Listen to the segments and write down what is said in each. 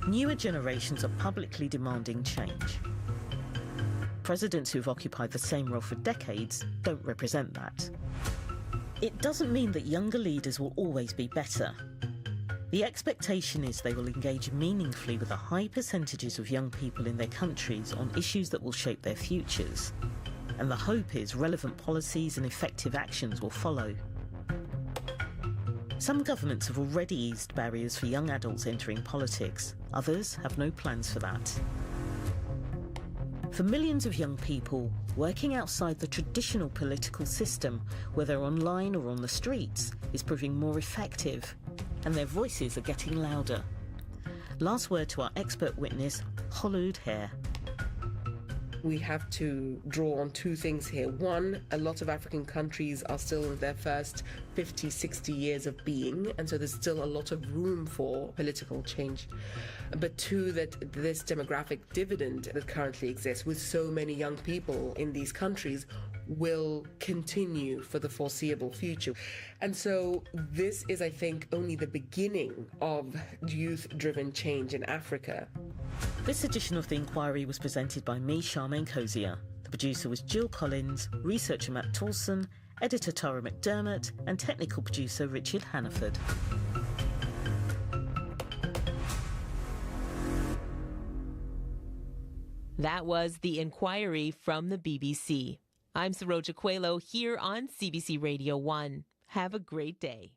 newer generations are publicly demanding change. Presidents who've occupied the same role for decades don't represent that. It doesn't mean that younger leaders will always be better. The expectation is they will engage meaningfully with the high percentages of young people in their countries on issues that will shape their futures. And the hope is relevant policies and effective actions will follow. Some governments have already eased barriers for young adults entering politics. Others have no plans for that. For millions of young people, working outside the traditional political system, whether online or on the streets, is proving more effective, and their voices are getting louder. Last word to our expert witness, Holud Hare. We have to draw on two things here. One, a lot of African countries are still in their first 50, 60 years of being, and so there's still a lot of room for political change. But two, that this demographic dividend that currently exists with so many young people in these countries will continue for the foreseeable future. And so this is, I think, only the beginning of youth-driven change in Africa. This edition of The Inquiry was presented by me, Charmaine Cozier. The producer was Jill Collins, researcher Matt Tolson, editor Tara McDermott, and technical producer Richard Hannaford. That was The Inquiry from the BBC. I'm Saroja Coelho here on CBC Radio 1. Have a great day.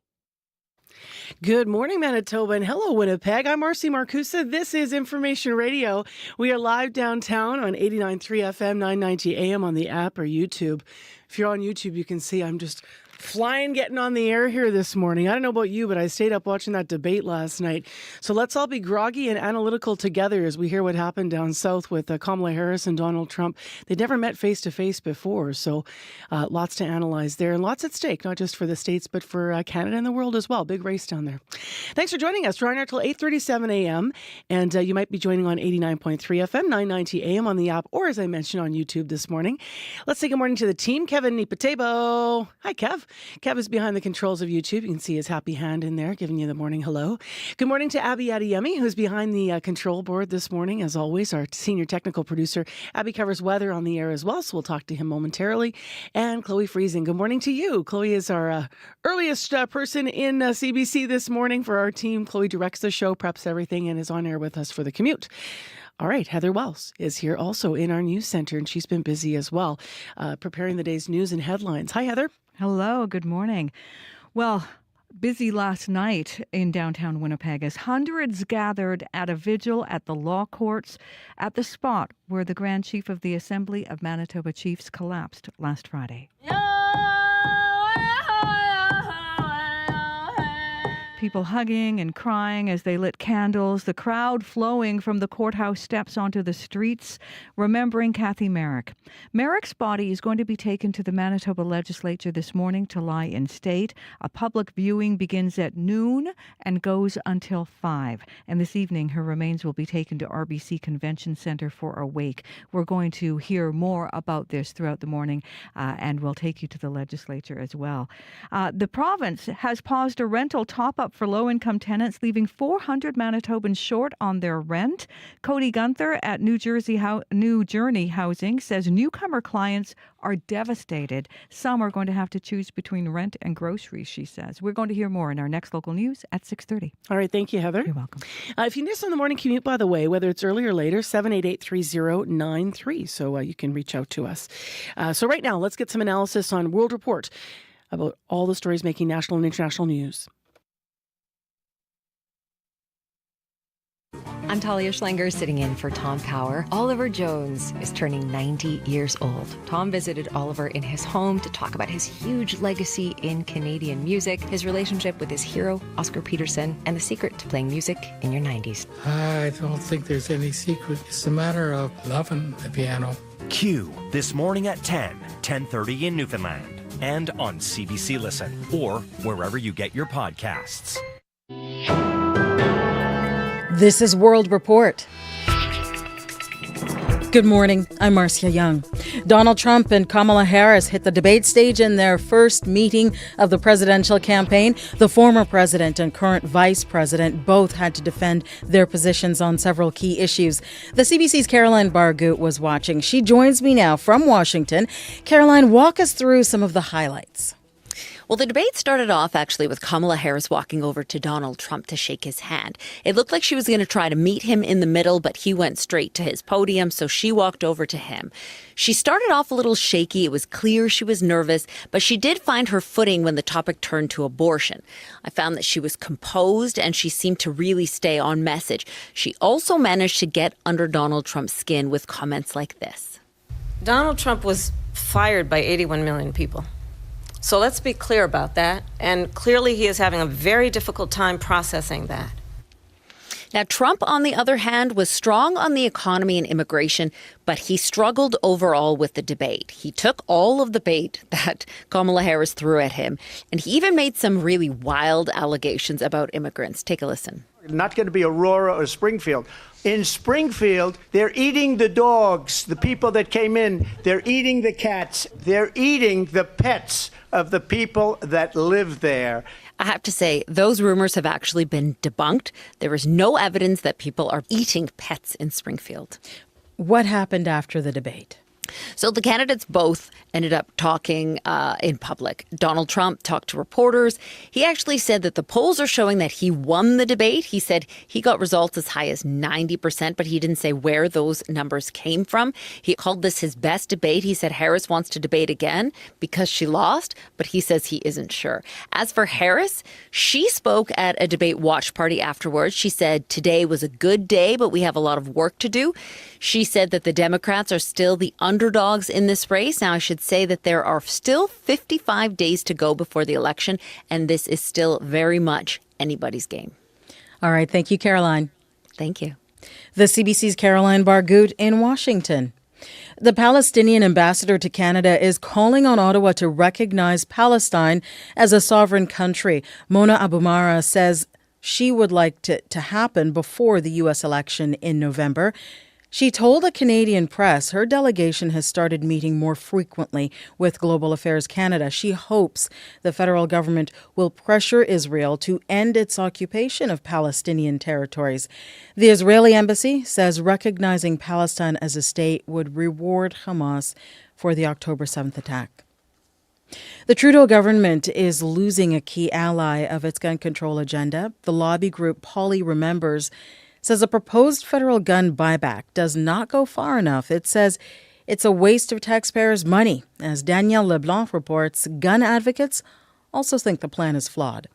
Good morning, Manitoba, and hello, Winnipeg. I'm Marcy Marcusa. This is Information Radio. We are live downtown on 89.3 FM, 990 AM on the app or YouTube. If you're on YouTube, you can see I'm just flying, getting on the air here this morning. I don't know about you, but I stayed up watching that debate last night. So let's all be groggy and analytical together as we hear what happened down south with Kamala Harris and Donald Trump. They'd never met face-to-face before, so lots to analyze there and lots at stake, not just for the States, but for Canada and the world as well. Big race down there. Thanks for joining us. We're on air till 8:37 a.m., and you might be joining on 89.3 FM, 990 a.m. on the app, or as I mentioned, on YouTube this morning. Let's say good morning to the team. Kevin Nipatebo. Hi, Kev. Kev is behind the controls of YouTube. You can see his happy hand in there, giving you the morning hello. Good morning to Abby Adeyemi, who's behind the control board this morning, as always, our senior technical producer. Abby covers weather on the air as well, so we'll talk to him momentarily. And Chloe Friesen, good morning to you. Chloe is our earliest person in CBC this morning for our team. Chloe directs the show, preps everything, and is on air with us for the commute. All right, Heather Wells is here also in our news center, and she's been busy as well, preparing the day's news and headlines. Hi, Heather. Hello, good morning. Well, busy last night in downtown Winnipeg as hundreds gathered at a vigil at the law courts at the spot where the Grand Chief of the Assembly of Manitoba Chiefs collapsed last Friday. People hugging and crying as they lit candles, the crowd flowing from the courthouse steps onto the streets, remembering Kathy Merrick. Merrick's body is going to be taken to the Manitoba Legislature this morning to lie in state. A public viewing begins at noon and goes until 5. And this evening, her remains will be taken to RBC Convention Centre for a wake. We're going to hear more about this throughout the morning, and we'll take you to the legislature as well. The province has paused a rental top-up for low-income tenants, leaving 400 Manitobans short on their rent. Cody Gunther at New Journey Housing says newcomer clients are devastated. Some are going to have to choose between rent and groceries, she says. We're going to hear more in our next local news at 6:30. All right, thank you, Heather. You're welcome. If you miss on the morning commute, by the way, whether it's early or later, 788-3093, so you can reach out to us. So right now, let's get some analysis on World Report about all the stories making national and international news. I'm Talia Schlenger, sitting in for Tom Power. Oliver Jones is turning 90 years old. Tom visited Oliver in his home to talk about his huge legacy in Canadian music, his relationship with his hero, Oscar Peterson, and the secret to playing music in your 90s. I don't think there's any secret. It's a matter of loving the piano. Q, this morning at 10:30 in Newfoundland, and on CBC Listen, or wherever you get your podcasts. This is World Report. Good morning. I'm Marcia Young. Donald Trump and Kamala Harris hit the debate stage in their first meeting of the presidential campaign. The former president and current vice president both had to defend their positions on several key issues. The CBC's Caroline Bargut was watching. She joins me now from Washington. Caroline, walk us through some of the highlights. Well, the debate started off actually with Kamala Harris walking over to Donald Trump to shake his hand. It looked like she was going to try to meet him in the middle, but he went straight to his podium, so she walked over to him. She started off a little shaky. It was clear she was nervous, but she did find her footing when the topic turned to abortion. I found that she was composed and she seemed to really stay on message. She also managed to get under Donald Trump's skin with comments like this. Donald Trump was fired by 81 million people. So let's be clear about that. And clearly he is having a very difficult time processing that. Now, Trump, on the other hand, was strong on the economy and immigration, but he struggled overall with the debate. He took all of the bait that Kamala Harris threw at him, and he even made some really wild allegations about immigrants. Take a listen. Not going to be Aurora or Springfield. In Springfield, they're eating the dogs, the people that came in. They're eating the cats. They're eating the pets of the people that live there. I have to say, those rumors have actually been debunked. There is no evidence that people are eating pets in Springfield. What happened after the debate? So the candidates both ended up talking in public. Donald Trump talked to reporters. He actually said that the polls are showing that he won the debate. He said he got results as high as 90%, but he didn't say where those numbers came from. He called this his best debate. He said Harris wants to debate again because she lost, but he says he isn't sure. As for Harris, she spoke at a debate watch party afterwards. She said today was a good day, but we have a lot of work to do. She said that the Democrats are still the underdogs in this race. Now, I should say that there are still 55 days to go before the election, and this is still very much anybody's game. All right. Thank you, Caroline. Thank you. The CBC's Caroline Bargut in Washington. The Palestinian ambassador to Canada is calling on Ottawa to recognize Palestine as a sovereign country. Mona Abumara says she would like to happen before the U.S. election in November. She told the Canadian press her delegation has started meeting more frequently with Global Affairs Canada. She hopes the federal government will pressure Israel to end its occupation of Palestinian territories. The Israeli embassy says recognizing Palestine as a state would reward Hamas for the October 7th attack. The Trudeau government is losing a key ally of its gun control agenda. The lobby group Polly Remembers says a proposed federal gun buyback does not go far enough. It says it's a waste of taxpayers' money. As Danielle Leblanc reports, gun advocates also think the plan is flawed.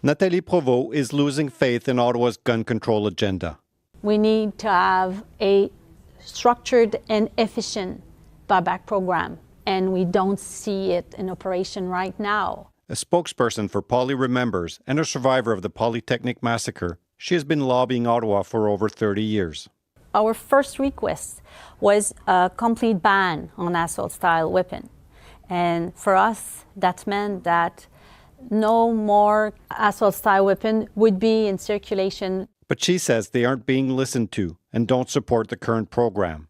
Nathalie Provost is losing faith in Ottawa's gun control agenda. We need to have a structured and efficient buyback program, and we don't see it in operation right now. A spokesperson for Polly Remembers and a survivor of the Polytechnic massacre, she has been lobbying Ottawa for over 30 years. Our first request was a complete ban on assault-style weapon. And for us, that meant that no more assault-style weapon would be in circulation. But she says they aren't being listened to and don't support the current program.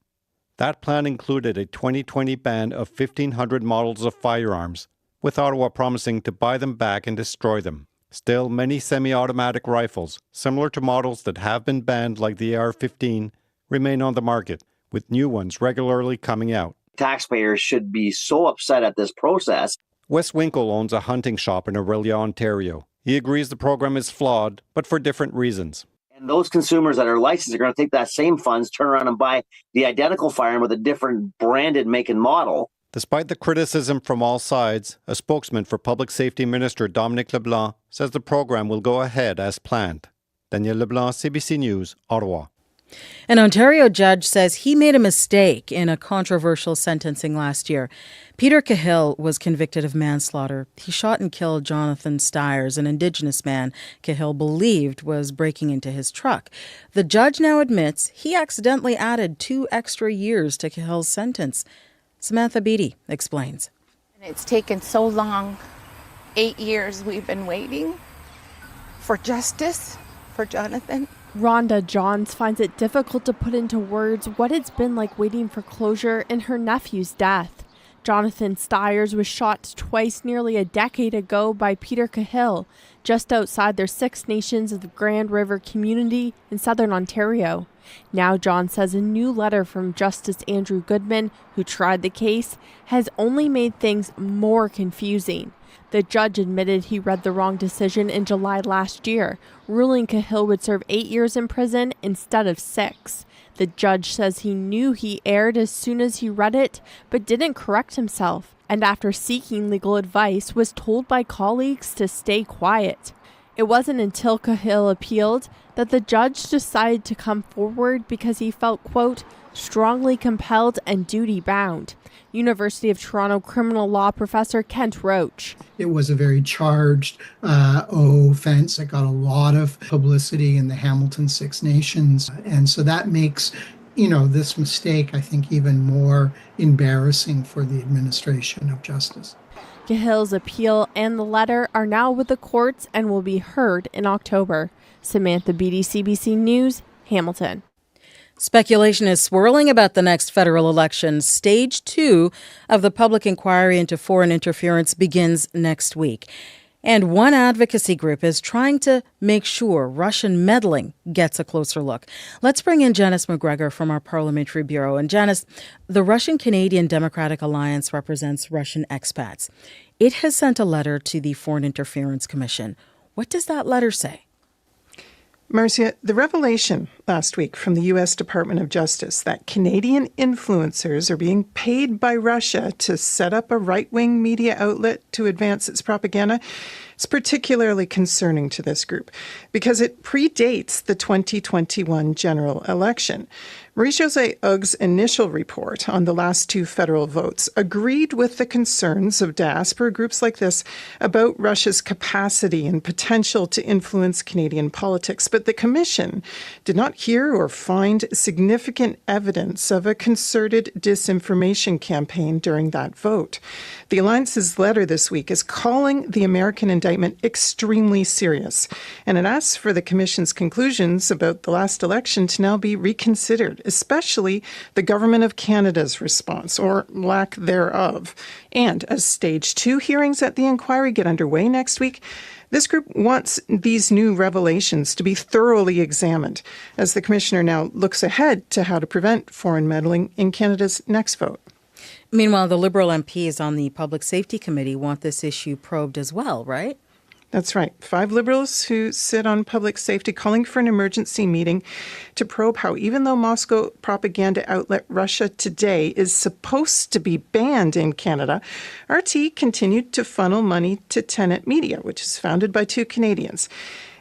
That plan included a 2020 ban of 1,500 models of firearms, with Ottawa promising to buy them back and destroy them. Still, many semi-automatic rifles, similar to models that have been banned like the AR-15, remain on the market, with new ones regularly coming out. Taxpayers should be so upset at this process. Wes Winkle owns a hunting shop in Orillia, Ontario. He agrees the program is flawed, but for different reasons. And those consumers that are licensed are going to take that same funds, turn around and buy the identical firearm with a different branded make and model. Despite the criticism from all sides, a spokesman for Public Safety Minister Dominic LeBlanc says the program will go ahead as planned. Danielle LeBlanc, CBC News, Ottawa. An Ontario judge says he made a mistake in a controversial sentencing last year. Peter Cahill was convicted of manslaughter. He shot and killed Jonathan Stiers, an Indigenous man Cahill believed was breaking into his truck. The judge now admits he accidentally added 2 extra years to Cahill's sentence. Samantha Beattie explains. It's taken so long, 8 years we've been waiting for justice for Jonathan. Rhonda Johns finds it difficult to put into words what it's been like waiting for closure in her nephew's death. Jonathan Stiers was shot twice nearly a decade ago by Peter Cahill, just outside their Six Nations of the Grand River community in southern Ontario. Now John says a new letter from Justice Andrew Goodman, who tried the case, has only made things more confusing. The judge admitted he read the wrong decision in July last year, ruling Cahill would serve 8 years in prison instead of 6. The judge says he knew he erred as soon as he read it, but didn't correct himself, and after seeking legal advice, was told by colleagues to stay quiet. It wasn't until Cahill appealed that the judge decided to come forward because he felt, quote, strongly compelled and duty-bound. University of Toronto criminal law professor Kent Roach. It was a very charged offense. It got a lot of publicity in the Hamilton Six Nations. And so that makes, this mistake, I think, even more embarrassing for the administration of justice. Cahill's appeal and the letter are now with the courts and will be heard in October. Samantha Beatty, CBC News, Hamilton. Speculation is swirling about the next federal election. Stage 2 of the public inquiry into foreign interference begins next week. And one advocacy group is trying to make sure Russian meddling gets a closer look. Let's bring in Janice McGregor from our Parliamentary Bureau. And Janice, the Russian-Canadian Democratic Alliance represents Russian expats. It has sent a letter to the Foreign Interference Commission. What does that letter say? Marcia, the revelation last week from the U.S. Department of Justice that Canadian influencers are being paid by Russia to set up a right-wing media outlet to advance its propaganda is particularly concerning to this group because it predates the 2021 general election. Marie-Josée Hug's initial report on the last 2 federal votes agreed with the concerns of diaspora groups like this about Russia's capacity and potential to influence Canadian politics. But the Commission did not hear or find significant evidence of a concerted disinformation campaign during that vote. The Alliance's letter this week is calling the American indictment extremely serious, and it asks for the Commission's conclusions about the last election to now be reconsidered, especially the Government of Canada's response, or lack thereof. And as Stage 2 hearings at the inquiry get underway next week, this group wants these new revelations to be thoroughly examined as the Commissioner now looks ahead to how to prevent foreign meddling in Canada's next vote. Meanwhile, the Liberal MPs on the Public Safety Committee want this issue probed as well, right? That's right. 5 Liberals who sit on public safety calling for an emergency meeting to probe how even though Moscow propaganda outlet Russia Today is supposed to be banned in Canada, RT continued to funnel money to Tenet Media, which is founded by 2 Canadians.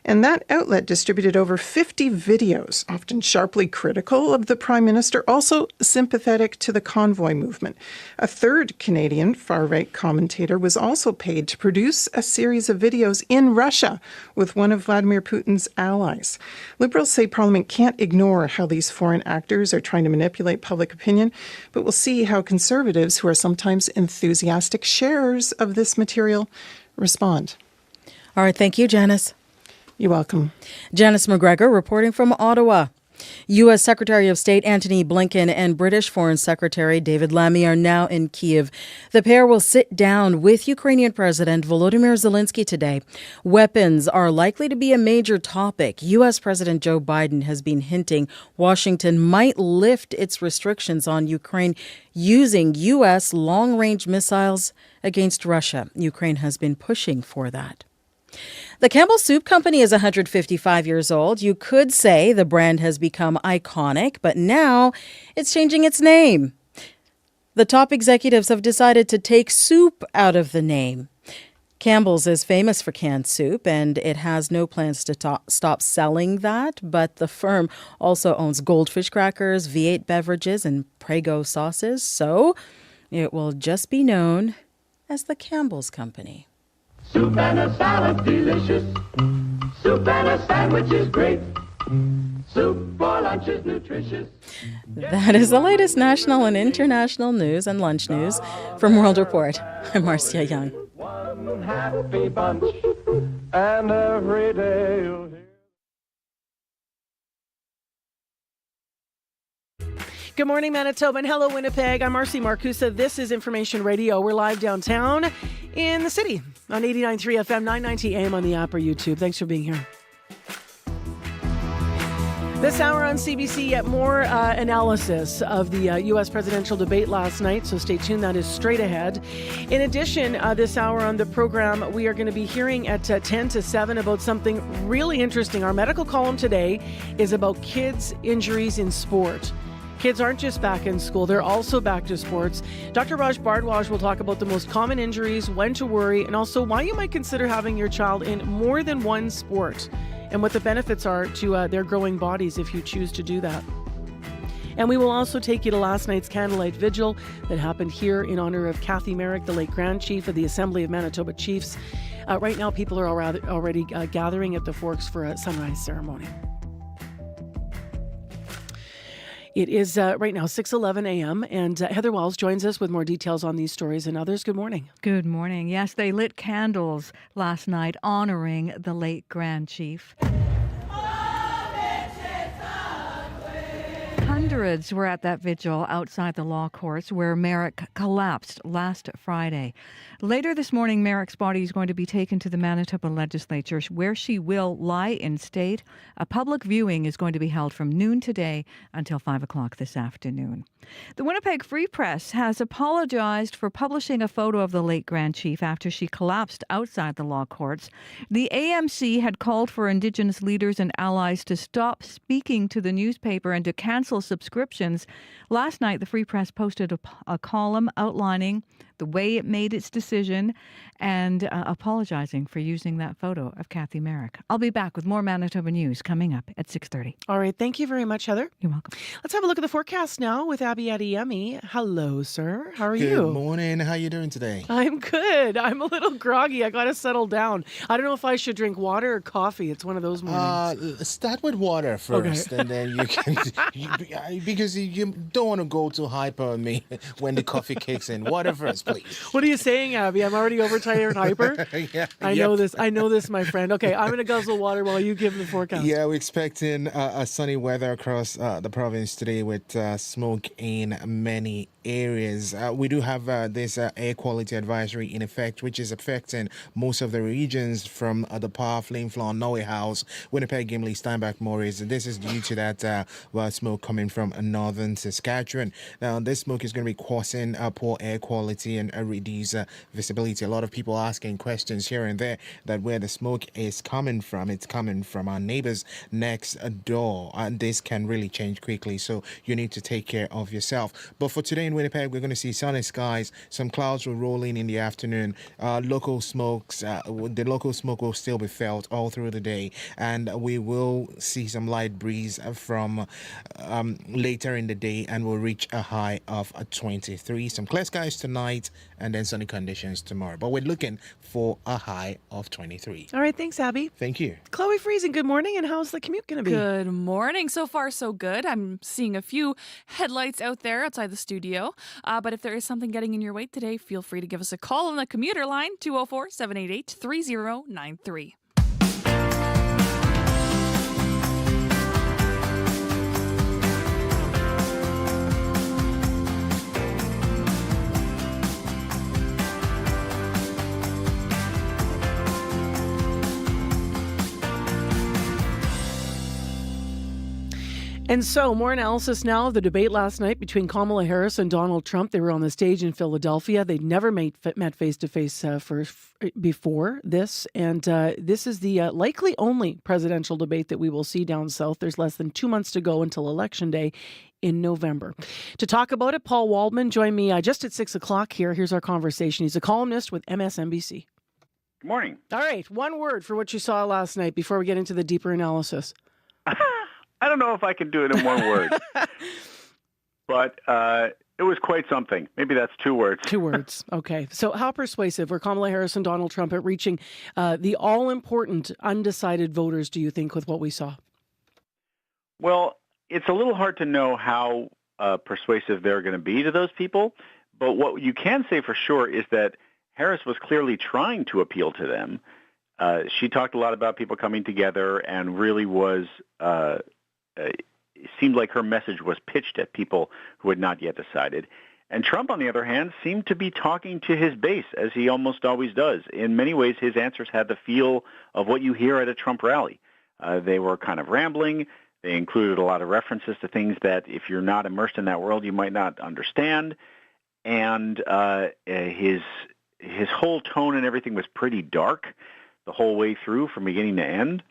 And that outlet distributed over 50 videos, often sharply critical of the Prime Minister, also sympathetic to the convoy movement. A 3rd Canadian far-right commentator was also paid to produce a series of videos in Russia with one of Vladimir Putin's allies. Liberals say Parliament can't ignore how these foreign actors are trying to manipulate public opinion, but we'll see how Conservatives, who are sometimes enthusiastic sharers of this material, respond. All right, thank you, Janice. You're welcome. Janice McGregor reporting from Ottawa. U.S. Secretary of State Antony Blinken and British Foreign Secretary David Lammy are now in Kiev. The pair will sit down with Ukrainian President Volodymyr Zelensky today. Weapons are likely to be a major topic. U.S. President Joe Biden has been hinting Washington might lift its restrictions on Ukraine using U.S. long-range missiles against Russia. Ukraine has been pushing for that. The Campbell Soup Company is 155 years old. You could say the brand has become iconic, but now it's changing its name. The top executives have decided to take soup out of the name. Campbell's is famous for canned soup, and it has no plans to stop selling that. But the firm also owns Goldfish crackers, V8 beverages, and Prego sauces. So it will just be known as the Campbell's Company. Soup and a salad, delicious. Soup and a sandwich is great. Soup for lunch is nutritious. That is the latest national and international news and lunch news from World Report. I'm Marcia Young. One happy bunch, and every day you'll hear Good morning, Manitoba, and hello, Winnipeg. I'm Marcy Marcusa. This is Information Radio. We're live downtown in the city on 89.3 FM, 990 AM on the app or YouTube. Thanks for being here. This hour on CBC, yet more analysis of the U.S. presidential debate last night, so stay tuned. That is straight ahead. In addition, this hour on the program, we are going to be hearing at 10 to 7 about something really interesting. Our medical column today is about kids' injuries in sport. Kids aren't just back in school, they're also back to sports. Dr. Raj Bardwaj will talk about the most common injuries, when to worry, and also why you might consider having your child in more than one sport, and what the benefits are to their growing bodies if you choose to do that. And we will also take you to last night's candlelight vigil that happened here in honor of Kathy Merrick, the late Grand Chief of the Assembly of Manitoba Chiefs. Right now, people are already gathering at the Forks for a sunrise ceremony. It is right now 6:11 a.m. and Heather Wells joins us with more details on these stories and others. Good morning. Good morning. Yes, they lit candles last night honoring the late Grand Chief. Hundreds were at that vigil outside the law courts where Merrick collapsed last Friday. Later this morning, Merrick's body is going to be taken to the Manitoba legislature where she will lie in state. A public viewing is going to be held from noon today until 5 o'clock this afternoon. The Winnipeg Free Press has apologized for publishing a photo of the late Grand Chief after she collapsed outside the law courts. The AMC had called for Indigenous leaders and allies to stop speaking to the newspaper and to cancel subscriptions. Last night, the Free Press posted a column outlining the way it made its decision and apologizing for using that photo of Kathy Merrick. I'll be back with more Manitoba news coming up at 6:30. All right. Thank you very much, Heather. You're welcome. Let's have a look at the forecast now with Abby Adiyemi. Hello, sir. How are you? Good morning. How are you doing today? I'm good. I'm a little groggy. I got to settle down. I don't know if I should drink water or coffee. It's one of those mornings. Start with water first, Okay. and then you can, because you don't want to go too hyper on me when the coffee kicks in. Water first, please. What are you saying, Abby? I'm already overtired and hyper? Yeah, I know this, my friend. Okay, I'm going to guzzle water while you give the forecast. Yeah, we're expecting a sunny weather across the province today with smoke in many areas. We do have this air quality advisory in effect, which is affecting most of the regions from the Par, Flin Flon, Norway House, Winnipeg, Gimli, Steinbach, Morris. This is due to that smoke coming from northern Saskatchewan. Now, this smoke is going to be causing poor air quality and reduce visibility. A lot of people asking questions here and there that where the smoke is coming from. It's coming from our neighbors next door, and this can really change quickly, so you need to take care of yourself. But for today in Winnipeg, we're going to see sunny skies. Some clouds will roll in the afternoon. The local smoke will still be felt all through the day, and we will see some light breeze from later in the day, and we'll reach a high of 23. Some clear skies tonight, and then sunny conditions tomorrow. But we're looking for a high of 23. All right, thanks, Abby. Thank you. Chloe Friesen, good morning, and how's the commute going to be? Good morning. So far, so good. I'm seeing a few headlights out there outside the studio. But if there is something getting in your way today, feel free to give us a call on the commuter line, 204-788-3093. And so, more analysis now of the debate last night between Kamala Harris and Donald Trump. They were on the stage in Philadelphia. They'd never met face-to-face before this. And this is the likely only presidential debate that we will see down south. There's less than 2 months to go until Election Day in November. To talk about it, Paul Waldman joined me just at 6 o'clock here. Here's our conversation. He's a columnist with MSNBC. Good morning. All right. One word for what you saw last night before we get into the deeper analysis. I don't know if I can do it in one word, but it was quite something. Maybe that's 2 words. 2 words. Okay. So how persuasive were Kamala Harris and Donald Trump at reaching the all-important undecided voters, do you think, with what we saw? Well, it's a little hard to know how persuasive they're going to be to those people, but what you can say for sure is that Harris was clearly trying to appeal to them. She talked a lot about people coming together and really was seemed like her message was pitched at people who had not yet decided. And Trump, on the other hand, seemed to be talking to his base, as he almost always does. In many ways, his answers had the feel of what you hear at a Trump rally. They were kind of rambling. They included a lot of references to things that, if you're not immersed in that world, you might not understand. And his whole tone and everything was pretty dark the whole way through, from beginning to end.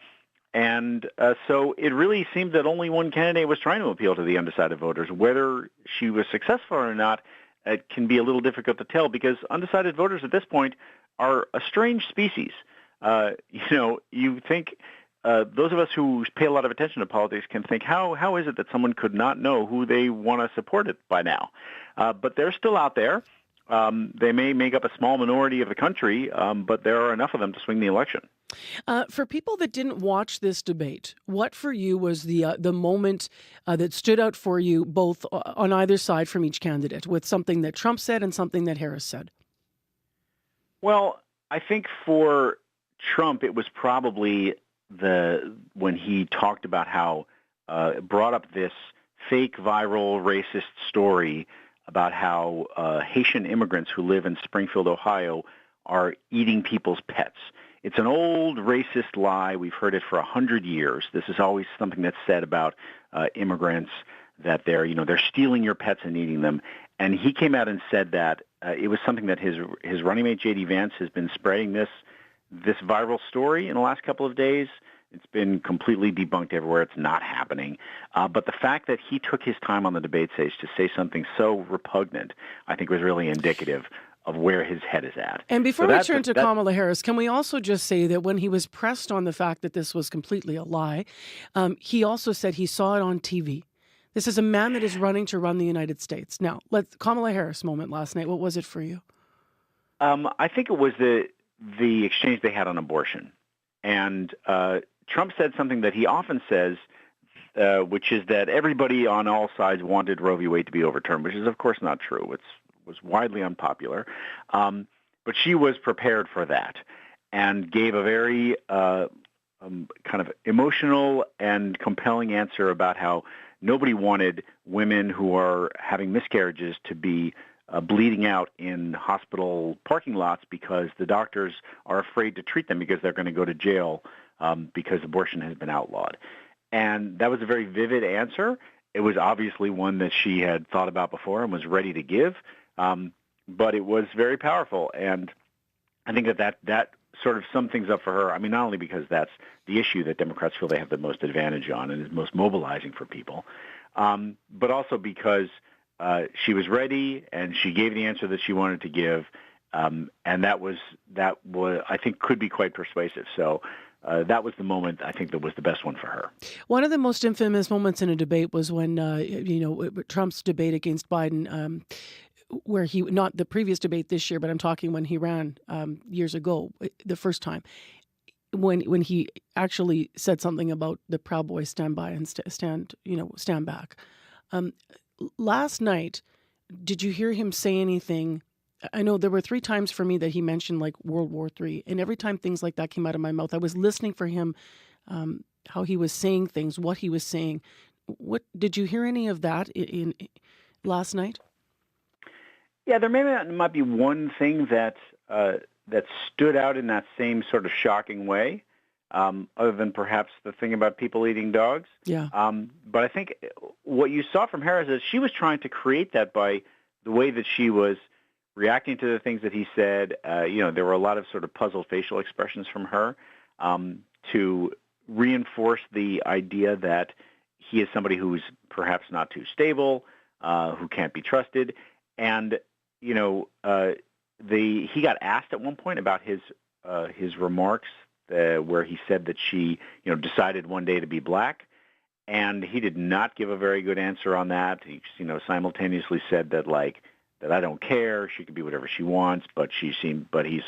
And so it really seemed that only one candidate was trying to appeal to the undecided voters. Whether she was successful or not, it can be a little difficult to tell, because undecided voters at this point are a strange species. You think those of us who pay a lot of attention to politics can think, how is it that someone could not know who they want to support it by now? But they're still out there. They may make up a small minority of the country, but there are enough of them to swing the election. For people that didn't watch this debate, what for you was the moment that stood out for you, both on either side from each candidate, with something that Trump said and something that Harris said? Well, I think for Trump, it was probably when he talked about how brought up this fake viral racist story about how Haitian immigrants who live in Springfield, Ohio, are eating people's pets. It's an old racist lie. We've heard it for 100 years. This is always something that's said about immigrants, that they're stealing your pets and eating them. And he came out and said that it was something that his running mate, J.D. Vance, has been spreading this viral story in the last couple of days. It's been completely debunked everywhere. It's not happening. But the fact that he took his time on the debate stage to say something so repugnant, I think, was really indicative of where his head is at. And before we turn to Kamala Harris, can we also just say that when he was pressed on the fact that this was completely a lie, he also said he saw it on TV. This is a man that is running to run the United States. Now, Kamala Harris moment last night. What was it for you? I think it was the exchange they had on abortion. And Trump said something that he often says, which is that everybody on all sides wanted Roe v. Wade to be overturned, which is, of course, not true. It was widely unpopular. But she was prepared for that and gave a very kind of emotional and compelling answer about how nobody wanted women who are having miscarriages to be bleeding out in hospital parking lots because the doctors are afraid to treat them because they're going to go to jail because abortion has been outlawed. And that was a very vivid answer. It was obviously one that she had thought about before and was ready to give, but it was very powerful. And I think that sort of summed things up for her. I mean, not only because that's the issue that Democrats feel they have the most advantage on and is most mobilizing for people, but also because she was ready and she gave the answer that she wanted to give, and that was I think could be quite persuasive. So that was the moment I think that was the best one for her. One of the most infamous moments in a debate was when Trump's debate against Biden, where he, not the previous debate this year, but I'm talking when he ran years ago, the first time, when he actually said something about the Proud Boys stand by and stand back. Last night, did you hear him say anything? I know there were 3 times for me that he mentioned like World War III, and every time things like that came out of my mouth, I was listening for him, how he was saying things, what he was saying. What did you hear any of that in last night? Yeah, there might be one thing that stood out in that same sort of shocking way, other than perhaps the thing about people eating dogs. Yeah. But I think what you saw from Harris is she was trying to create that by the way that she was reacting to the things that he said. There were a lot of sort of puzzled facial expressions from her to reinforce the idea that he is somebody who's perhaps not too stable, who can't be trusted. And, he got asked at one point about his remarks where he said that she, decided one day to be black. And he did not give a very good answer on that. He, simultaneously said that I don't care. She can be whatever she wants, but he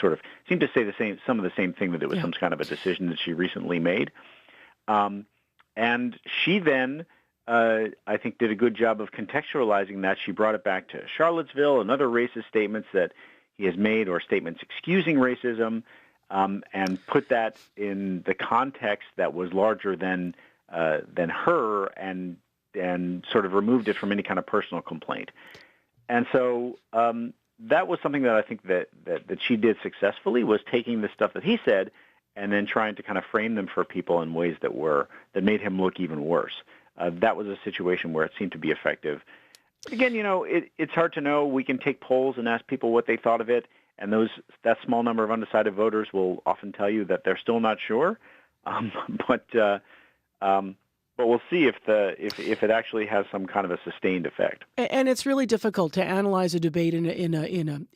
sort of seemed to say some of the same thing, that it was some kind of a decision that she recently made. And she then, I think, did a good job of contextualizing that. She brought it back to Charlottesville and other racist statements that he has made, or statements excusing racism, and put that in the context that was larger than her, and and sort of removed it from any kind of personal complaint. And so that was something that I think that she did successfully, was taking the stuff that he said and then trying to kind of frame them for people in ways that made him look even worse. That was a situation where it seemed to be effective. Again, it's hard to know. We can take polls and ask people what they thought of it, and that small number of undecided voters will often tell you that they're still not sure. But we'll see if it actually has some kind of a sustained effect. And it's really difficult to analyze a debate in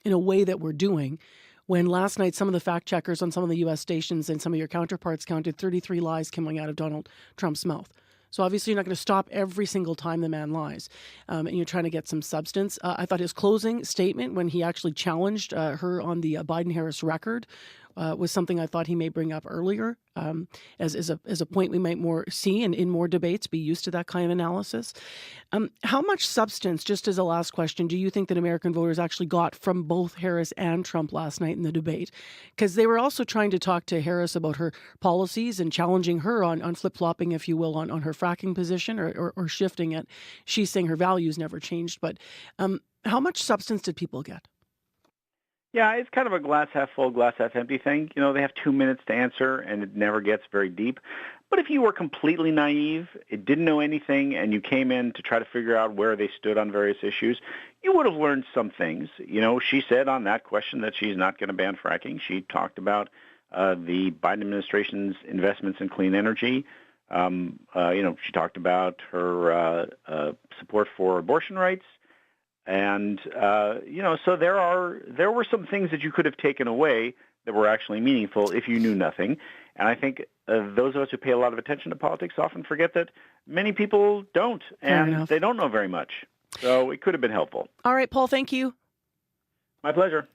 a way that we're doing, when last night some of the fact checkers on some of the U.S. stations and some of your counterparts counted 33 lies coming out of Donald Trump's mouth. So obviously you're not going to stop every single time the man lies, and you're trying to get some substance. I thought his closing statement, when he actually challenged her on the Biden-Harris record, was something I thought he may bring up earlier as a point we might more see in more debates, be used to that kind of analysis. How much substance, just as a last question, do you think that American voters actually got from both Harris and Trump last night in the debate? Because they were also trying to talk to Harris about her policies and challenging her on flip-flopping, if you will, on her fracking position or shifting it. She's saying her values never changed. But how much substance did people get? Yeah, it's kind of a glass half full, glass half empty thing. They have 2 minutes to answer, and it never gets very deep. But if you were completely naive, didn't know anything, and you came in to try to figure out where they stood on various issues, you would have learned some things. She said on that question that she's not going to ban fracking. She talked about the Biden administration's investments in clean energy. She talked about her support for abortion rights. And, so there were some things that you could have taken away that were actually meaningful if you knew nothing. And I think those of us who pay a lot of attention to politics often forget that many people don't, and they don't know very much. So it could have been helpful. All right, Paul, thank you. My pleasure.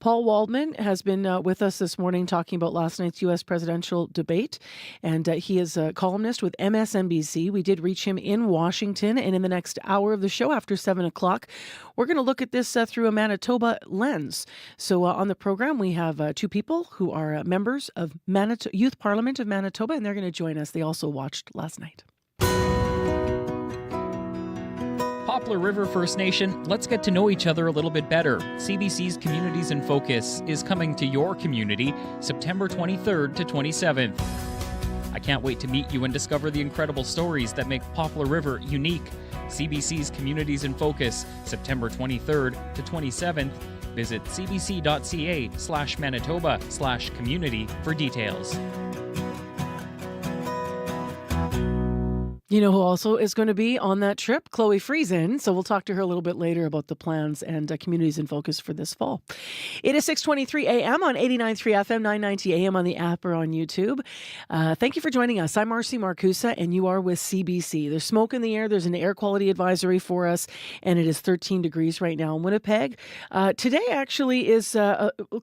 Paul Waldman has been with us this morning talking about last night's U.S. presidential debate, and he is a columnist with MSNBC. We did reach him in Washington, and in the next hour of the show after 7 o'clock, we're going to look at this through a Manitoba lens. So on the program, we have two people who are members of Youth Parliament of Manitoba, and they're going to join us. They also watched last night. Poplar River First Nation, let's get to know each other a little bit better. CBC's Communities in Focus is coming to your community September 23rd to 27th. I can't wait to meet you and discover the incredible stories that make Poplar River unique. CBC's Communities in Focus, September 23rd to 27th. Visit cbc.ca/Manitoba/community for details. You know who also is going to be on that trip? Chloe Friesen. So we'll talk to her a little bit later about the plans and Communities in Focus for this fall. It is 6:23 a.m. on 89.3 FM, 990 a.m. on the app or on YouTube. Thank you for joining us. I'm Marcy Marcusa, and you are with CBC. There's smoke in the air. There's an air quality advisory for us, and it is 13 degrees right now in Winnipeg. Today actually is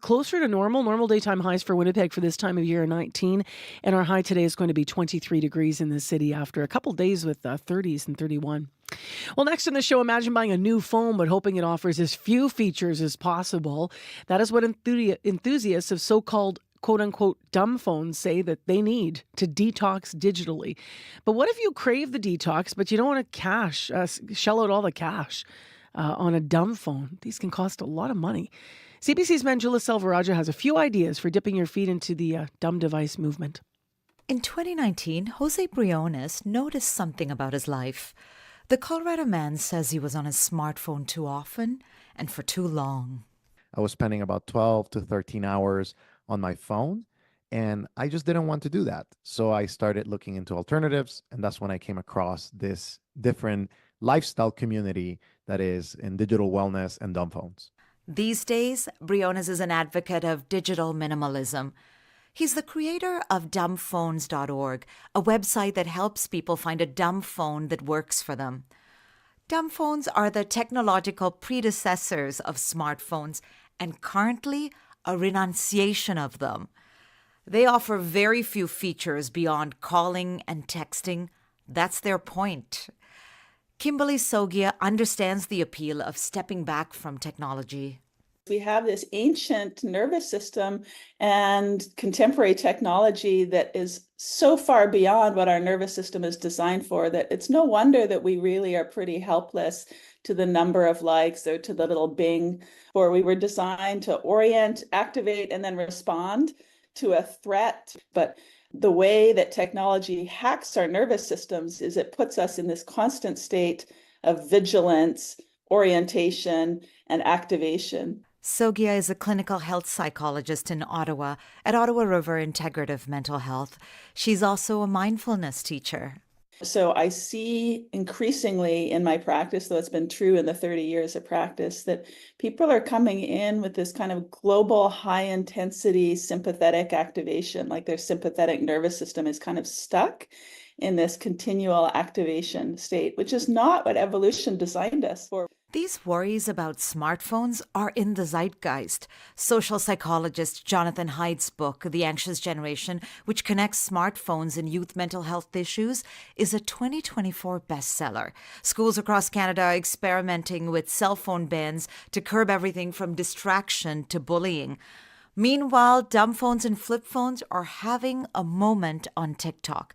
closer to normal. Normal daytime highs for Winnipeg for this time of year are 19, and our high today is going to be 23 degrees in the city after a couple days with 30s and 31. Well, next in the show, imagine buying a new phone but hoping it offers as few features as possible. That is what enthusiasts of so-called quote-unquote dumb phones say that they need to detox digitally. But what if you crave the detox, but you don't want to shell out all the cash on a dumb phone? These can cost a lot of money. CBC's Manjula Selvarajah has a few ideas for dipping your feet into the dumb device movement. In 2019, Jose Briones noticed something about his life. The Colorado man says he was on his smartphone too often and for too long. I was spending about 12 to 13 hours on my phone, and I just didn't want to do that. So I started looking into alternatives, and that's when I came across this different lifestyle community that is in digital wellness and dumb phones. These days, Briones is an advocate of digital minimalism. He's the creator of dumbphones.org, a website that helps people find a dumb phone that works for them. Dumb phones are the technological predecessors of smartphones and currently a renunciation of them. They offer very few features beyond calling and texting. That's their point. Kimberly Sogia understands the appeal of stepping back from technology. We have this ancient nervous system and contemporary technology that is so far beyond what our nervous system is designed for that it's no wonder that we really are pretty helpless to the number of likes or to the little bing. Or we were designed to orient, activate, and then respond to a threat. But the way that technology hacks our nervous systems is it puts us in this constant state of vigilance, orientation, and activation. Sogia is a clinical health psychologist in Ottawa at Ottawa River Integrative Mental Health. She's also a mindfulness teacher. So I see increasingly in my practice, though it's been true in the 30 years of practice, that people are coming in with this kind of global high intensity sympathetic activation, like their sympathetic nervous system is kind of stuck in this continual activation state, which is not what evolution designed us for. These worries about smartphones are in the zeitgeist. Social psychologist Jonathan Haidt's book, The Anxious Generation, which connects smartphones and youth mental health issues, is a 2024 bestseller. Schools across Canada are experimenting with cell phone bans to curb everything from distraction to bullying. Meanwhile, dumb phones and flip phones are having a moment on TikTok.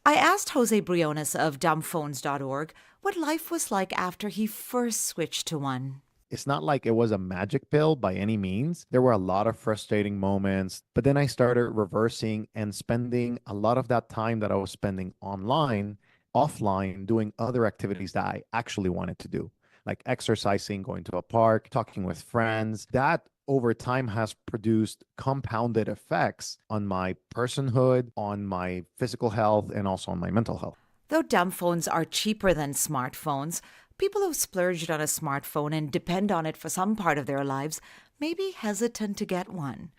I asked Jose Briones of dumbphones.org what life was like after he first switched to one. It's not like it was a magic pill by any means. There were a lot of frustrating moments, but then I started reversing and spending a lot of that time that I was spending online, offline, doing other activities that I actually wanted to do, like exercising, going to a park, talking with friends. That over time has produced compounded effects on my personhood, on my physical health, and also on my mental health. Though dumb phones are cheaper than smartphones, people who've splurged on a smartphone and depend on it for some part of their lives may be hesitant to get one.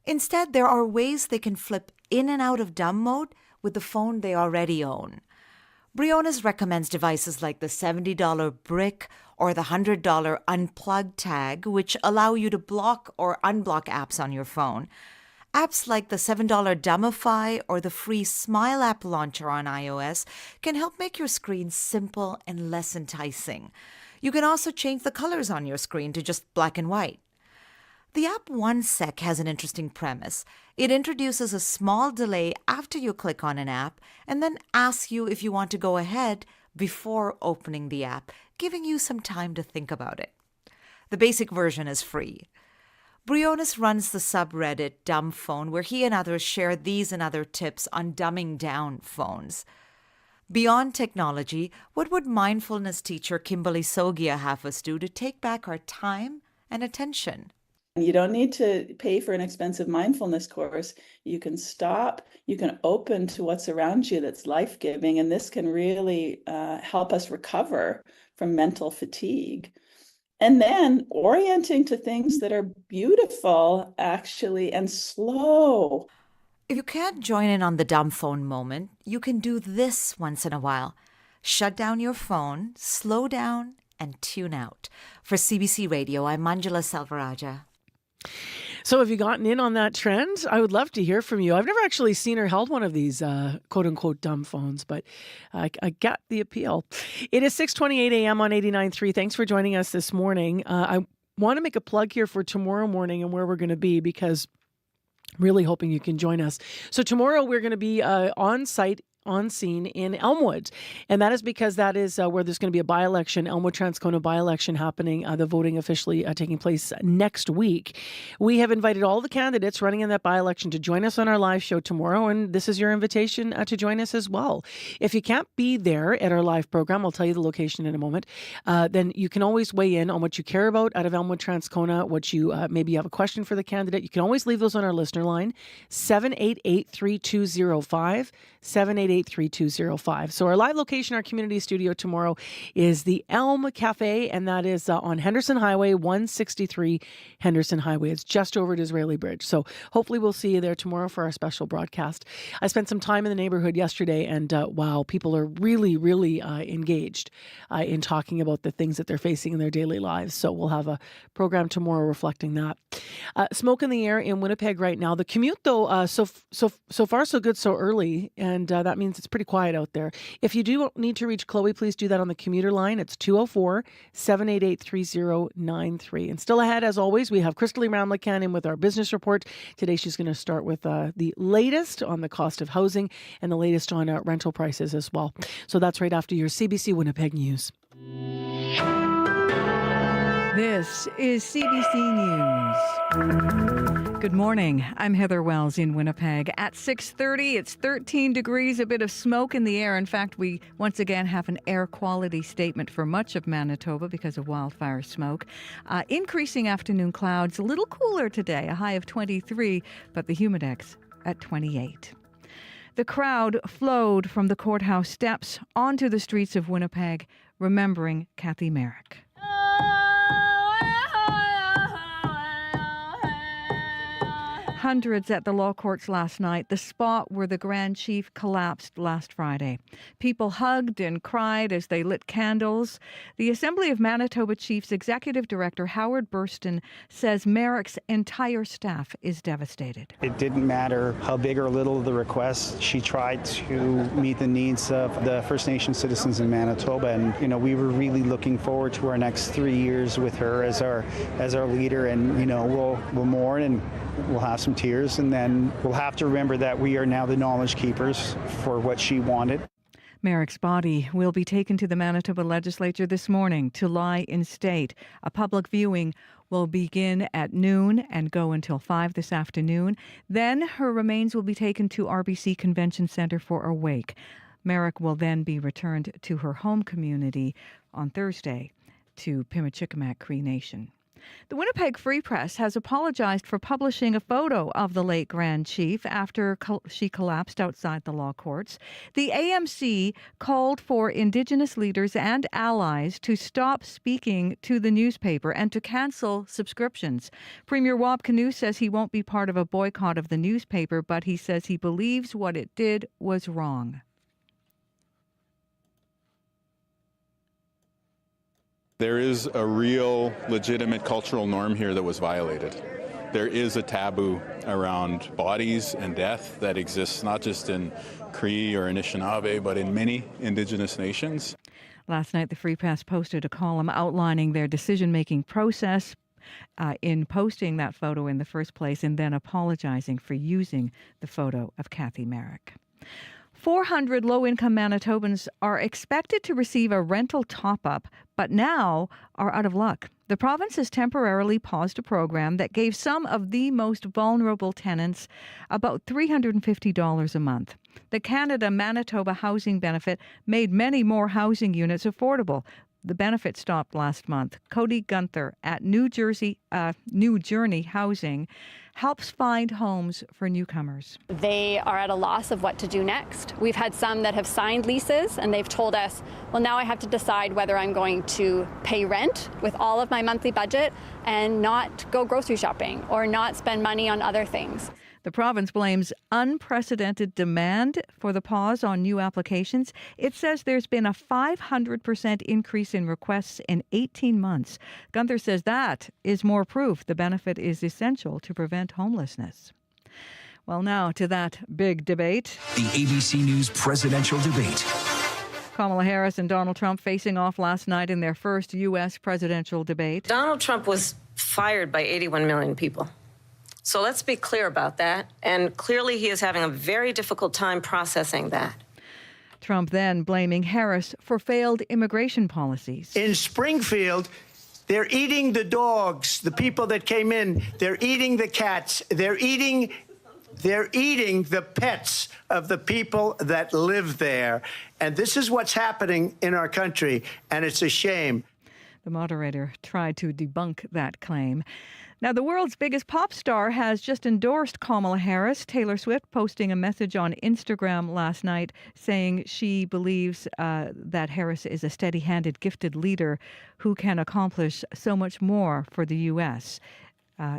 Instead, there are ways they can flip in and out of dumb mode with the phone they already own. Briones recommends devices like the $70 brick or the $100 unplug tag, which allow you to block or unblock apps on your phone. Apps like the $7 Dumbify or the free Smile app launcher on iOS can help make your screen simple and less enticing. You can also change the colors on your screen to just black and white. The app OneSec has an interesting premise. It introduces a small delay after you click on an app and then asks you if you want to go ahead before opening the app, giving you some time to think about it. The basic version is free. Briones runs the subreddit Dumb Phone, where he and others share these and other tips on dumbing down phones. Beyond technology, what would mindfulness teacher Kimberly Sogia have us do to take back our time and attention? You don't need to pay for an expensive mindfulness course. You can stop, you can open to what's around you that's life-giving, and this can really help us recover from mental fatigue. And then orienting to things that are beautiful, actually, and slow. If you can't join in on the dumb phone moment, you can do this once in a while. Shut down your phone, slow down, and tune out. For CBC Radio, I'm Manjula Selvarajah. So have you gotten in on that trend? I would love to hear from you. I've never actually seen or held one of these quote-unquote dumb phones, but I get the appeal. It is 6:28 a.m. on 89.3. Thanks for joining us this morning. I want to make a plug here for tomorrow morning and where we're going to be, because really hoping you can join us. So tomorrow we're going to be on site, on scene in Elmwood. And that is because that is where there's going to be a by-election, Elmwood-Transcona by-election happening, the voting officially taking place next week. We have invited all the candidates running in that by-election to join us on our live show tomorrow, and this is your invitation to join us as well. If you can't be there at our live program, I'll tell you the location in a moment, then you can always weigh in on what you care about out of Elmwood-Transcona, what you maybe you have a question for the candidate. You can always leave those on our listener line, 788-3205, 788-3205. So our live location, our community studio tomorrow is the Elm Cafe, and that is on Henderson Highway, 163 Henderson Highway. It's just over at Israeli Bridge. So hopefully we'll see you there tomorrow for our special broadcast. I spent some time in the neighborhood yesterday, and wow, people are really, really engaged in talking about the things that they're facing in their daily lives. So we'll have a program tomorrow reflecting that. Smoke in the air in Winnipeg right now. The commute, though, so far so good, so early, and that means means it's pretty quiet out there. If you do need to reach Chloe, please do that on the commuter line. It's 204-788-3093. And still ahead, as always, we have Crystal Ramlichan in with our business report. Today, she's going to start with the latest on the cost of housing and the latest on rental prices as well. So that's right after your CBC Winnipeg News. This is CBC News. Good morning. I'm Heather Wells in Winnipeg. At 6:30, it's 13 degrees, a bit of smoke in the air. In fact, we once again have an air quality statement for much of Manitoba because of wildfire smoke. Increasing afternoon clouds, a little cooler today, a high of 23, but the humidex at 28. The crowd flowed from the courthouse steps onto the streets of Winnipeg, remembering Kathy Merrick. Hundreds at the law courts last night, the spot where the Grand Chief collapsed last Friday. People hugged and cried as they lit candles. The Assembly of Manitoba Chief's Executive Director, Howard Burston, says Merrick's entire staff is devastated. It didn't matter how big or little the request. She tried to meet the needs of the First Nation citizens in Manitoba, and we were really looking forward to our next 3 years with her as our leader, and we'll mourn and we'll have some tears, and then we'll have to remember that we are now the knowledge keepers for what she wanted. Merrick's body will be taken to the Manitoba Legislature this morning to lie in state. A public viewing will begin at noon and go until 5 this afternoon. Then her remains will be taken to RBC Convention Centre for a wake. Merrick will then be returned to her home community on Thursday to Pimicikamak Cree Nation. The Winnipeg Free Press has apologized for publishing a photo of the late Grand Chief after she collapsed outside the law courts. The AMC called for Indigenous leaders and allies to stop speaking to the newspaper and to cancel subscriptions. Premier Wab Kinew says he won't be part of a boycott of the newspaper, but he says he believes what it did was wrong. There is a real legitimate cultural norm here that was violated. There is a taboo around bodies and death that exists not just in Cree or Anishinaabe, but in many Indigenous nations. Last night, the Free Press posted a column outlining their decision-making process in posting that photo in the first place and then apologizing for using the photo of Kathy Merrick. 400 low-income Manitobans are expected to receive a rental top-up, but now are out of luck. The province has temporarily paused a program that gave some of the most vulnerable tenants about $350 a month. The Canada-Manitoba Housing Benefit made many more housing units affordable. The benefit stopped last month. Cody Gunther at New Journey Housing helps find homes for newcomers. They are at a loss of what to do next. We've had some that have signed leases and they've told us, well, now I have to decide whether I'm going to pay rent with all of my monthly budget and not go grocery shopping or not spend money on other things. The province blames unprecedented demand for the pause on new applications. It says there's been a 500% increase in requests in 18 months. Gunther says that is more proof the benefit is essential to prevent homelessness. Well, now to that big debate. The ABC News presidential debate. Kamala Harris and Donald Trump facing off last night in their first U.S. presidential debate. Donald Trump was fired by 81 million people. So let's be clear about that. And clearly he is having a very difficult time processing that. Trump then blaming Harris for failed immigration policies. In Springfield, they're eating the dogs, the people that came in. They're eating the cats. They're eating the pets of the people that live there. And this is what's happening in our country, and it's a shame. The moderator tried to debunk that claim. Now, the world's biggest pop star has just endorsed Kamala Harris. Taylor Swift posting a message on Instagram last night saying she believes that Harris is a steady-handed, gifted leader who can accomplish so much more for the U.S.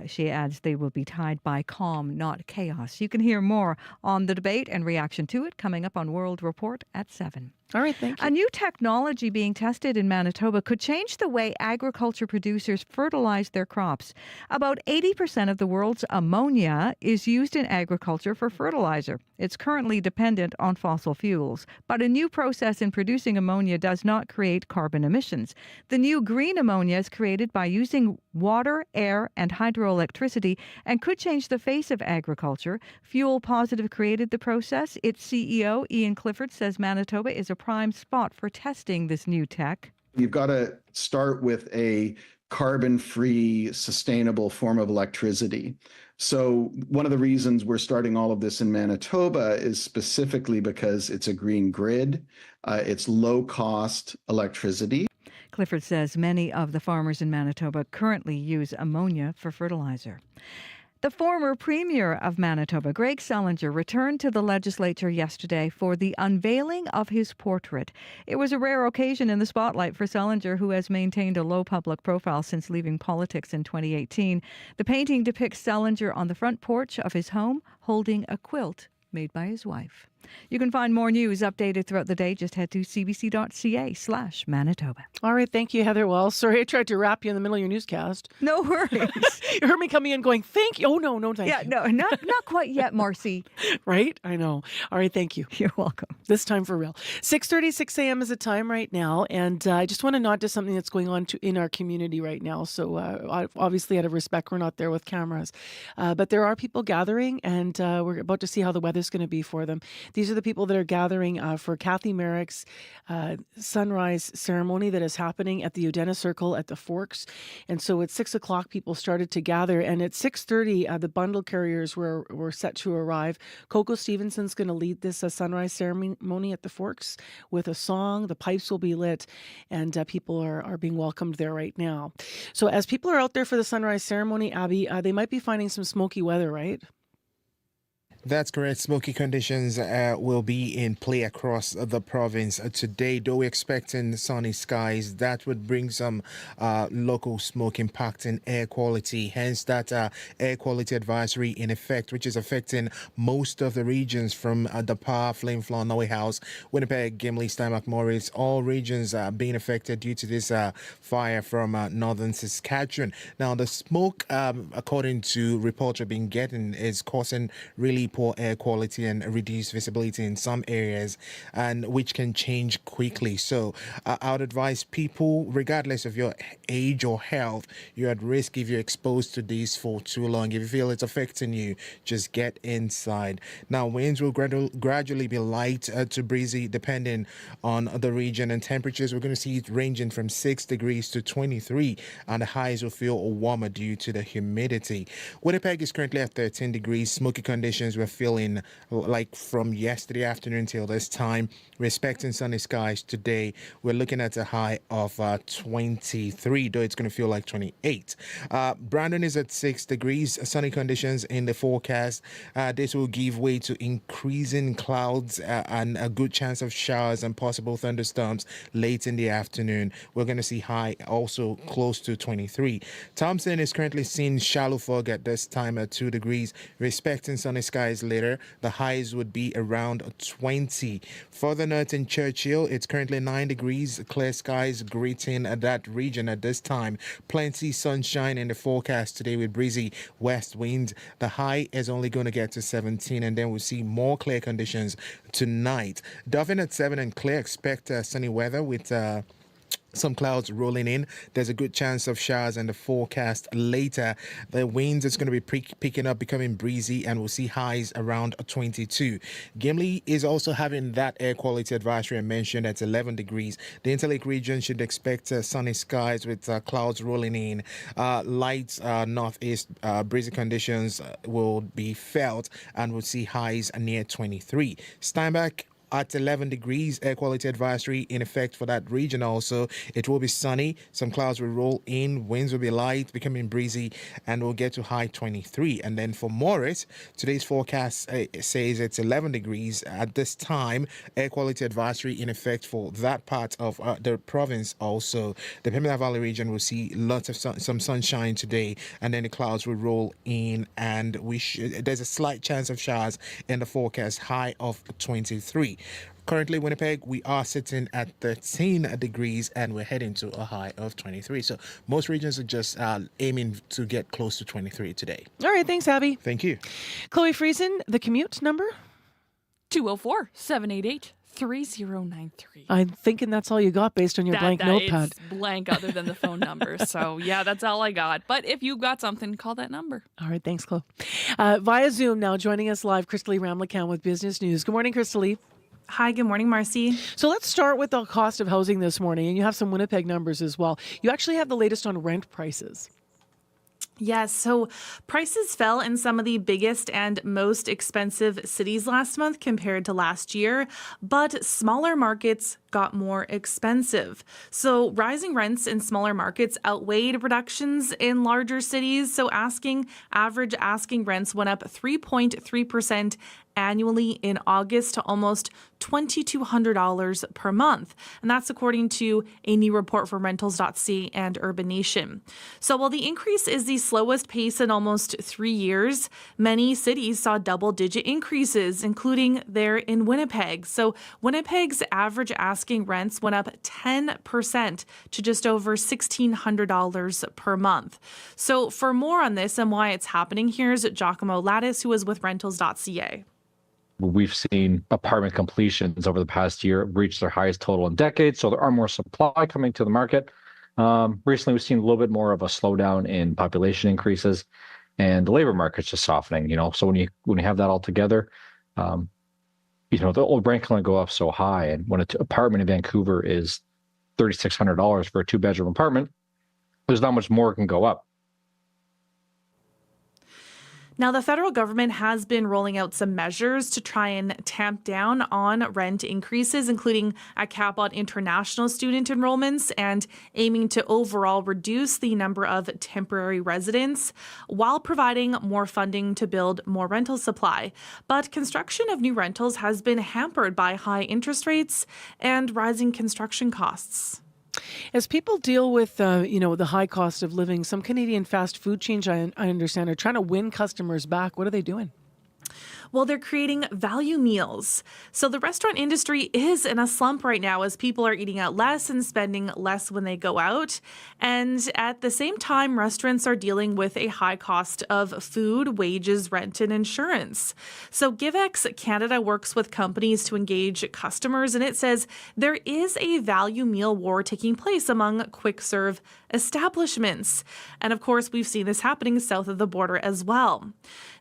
She adds they will be tied by calm, not chaos. You can hear more on the debate and reaction to it coming up on World Report at 7. All right, thank you. A new technology being tested in Manitoba could change the way agriculture producers fertilize their crops. About 80% of the world's ammonia is used in agriculture for fertilizer. It's currently dependent on fossil fuels, but a new process in producing ammonia does not create carbon emissions. The new green ammonia is created by using water, air, and hydroelectricity and could change the face of agriculture. Fuel Positive created the process. Its CEO, Ian Clifford, says Manitoba is a prime spot for testing this new tech. You've got to start with a carbon-free, sustainable form of electricity. So one of the reasons we're starting all of this in Manitoba is specifically because it's a green grid, it's low-cost electricity. Clifford says many of the farmers in Manitoba currently use ammonia for fertilizer. The former Premier of Manitoba, Greg Selinger, returned to the legislature yesterday for the unveiling of his portrait. It was a rare occasion in the spotlight for Selinger, who has maintained a low public profile since leaving politics in 2018. The painting depicts Selinger on the front porch of his home holding a quilt made by his wife. You can find more news updated throughout the day. Just head to cbc.ca/Manitoba. All right, thank you, Heather. Well, sorry I tried to wrap you in the middle of your newscast. No worries. You heard me coming in going, thank you. Oh, no, thank you. Yeah, no, not quite yet, Marcy. Right? I know. All right, thank you. You're welcome. This time for real. 6:36 a.m. is the time right now, and I just want to nod to something that's going on in our community right now. So obviously, out of respect, we're not there with cameras. But there are people gathering, and we're about to see how the weather's going to be for them. These are the people that are gathering for Kathy Merrick's sunrise ceremony that is happening at the Udena Circle at the Forks. And so at 6 o'clock, people started to gather. And at 6:30, the bundle carriers were set to arrive. Coco Stevenson's going to lead this sunrise ceremony at the Forks with a song. The pipes will be lit, and people are being welcomed there right now. So as people are out there for the sunrise ceremony, Abby, they might be finding some smoky weather, right? That's correct. Smoky conditions will be in play across the province today, though we're expecting sunny skies. That would bring some local smoke impacting air quality. Hence, that air quality advisory in effect, which is affecting most of the regions from the Par, Flin Flon, Norway House, Winnipeg, Gimli, Steinbach, Morris. All regions are being affected due to this fire from northern Saskatchewan. Now, the smoke, according to reports we've been getting, is causing really poor air quality and reduced visibility in some areas, and which can change quickly. So I would advise people, regardless of your age or health, you're at risk if you're exposed to these for too long. If you feel it's affecting you, just get inside. Now, winds will gradually be light to breezy depending on the region, and temperatures we're going to see it ranging from 6 degrees to 23, and the highs will feel warmer due to the humidity. Winnipeg is currently at 13 degrees. Smoky conditions we're feeling like from yesterday afternoon till this time. We're expecting sunny skies today. We're looking at a high of 23, though it's going to feel like 28. Brandon is at 6 degrees. Sunny conditions in the forecast. This will give way to increasing clouds and a good chance of showers and possible thunderstorms late in the afternoon. We're going to see high also close to 23. Thompson is currently seeing shallow fog at this time at 2 degrees. We're expecting sunny skies later. The highs would be around 20. Further north in Churchill, it's currently 9 degrees. Clear skies greeting that region at this time. Plenty sunshine in the forecast today with breezy west winds. The high is only going to get to 17, and then we'll see more clear conditions tonight. Dauphin at 7 and clear. Expect sunny weather with some clouds rolling in. There's a good chance of showers in the forecast later. The winds is going to be picking up, becoming breezy, and we'll see highs around 22. Gimli is also having that air quality advisory I mentioned at 11 degrees. The Interlake region should expect sunny skies with clouds rolling in. Light northeast breezy conditions will be felt, and we'll see highs near 23. Steinbach at 11 degrees, air quality advisory in effect for that region also. It will be sunny. Some clouds will roll in. Winds will be light, becoming breezy, and we'll get to high 23. And then for Morris, today's forecast says it's 11 degrees at this time. Air quality advisory in effect for that part of the province also. The Pembina Valley region will see lots of some sunshine today, and then the clouds will roll in, and there's a slight chance of showers in the forecast, high of 23. Currently, Winnipeg, we are sitting at 13 degrees and we're heading to a high of 23. So most regions are just aiming to get close to 23 today. All right, thanks, Abby. Thank you. Chloe Friesen, the commute number? 204-788-3093. I'm thinking that's all you got based on your blank notepad. It's blank other than the phone number. So, yeah, that's all I got. But if you've got something, call that number. All right, thanks, Chloe. Via Zoom now, joining us live, Crystalie Ramlichan with Business News. Good morning, Crystalie. Hi, good morning, Marcy. So let's start with the cost of housing this morning, and you have some Winnipeg numbers as well. You actually have the latest on rent prices. Yes, so prices fell in some of the biggest and most expensive cities last month compared to last year, but smaller markets got more expensive. So rising rents in smaller markets outweighed reductions in larger cities. So average asking rents went up 3.3% annually in August to almost $2,200 per month. And that's according to a new report from rentals.ca and Urban Nation. So while the increase is the slowest pace in almost 3 years, many cities saw double-digit increases, including there in Winnipeg. So Winnipeg's average asking rents went up 10% to just over $1,600 per month. So for more on this and why it's happening, here's Giacomo Lattis, who is with rentals.ca. We've seen apartment completions over the past year reach their highest total in decades, so there are more supply coming to the market. Recently, we've seen a little bit more of a slowdown in population increases, and the labor market's just softening. So when you have that all together, the old rent can only go up so high. And when an apartment in Vancouver is $3,600 for a 2-bedroom apartment, there's not much more can go up. Now, the federal government has been rolling out some measures to try and tamp down on rent increases, including a cap on international student enrollments and aiming to overall reduce the number of temporary residents while providing more funding to build more rental supply. But construction of new rentals has been hampered by high interest rates and rising construction costs. As people deal with, the high cost of living, some Canadian fast food chains, I understand, are trying to win customers back. What are they doing? Well, they're creating value meals. So the restaurant industry is in a slump right now as people are eating out less and spending less when they go out. And at the same time, restaurants are dealing with a high cost of food, wages, rent, and insurance. So GiveX Canada works with companies to engage customers, and it says there is a value meal war taking place among quick-serve establishments. And of course, we've seen this happening south of the border as well.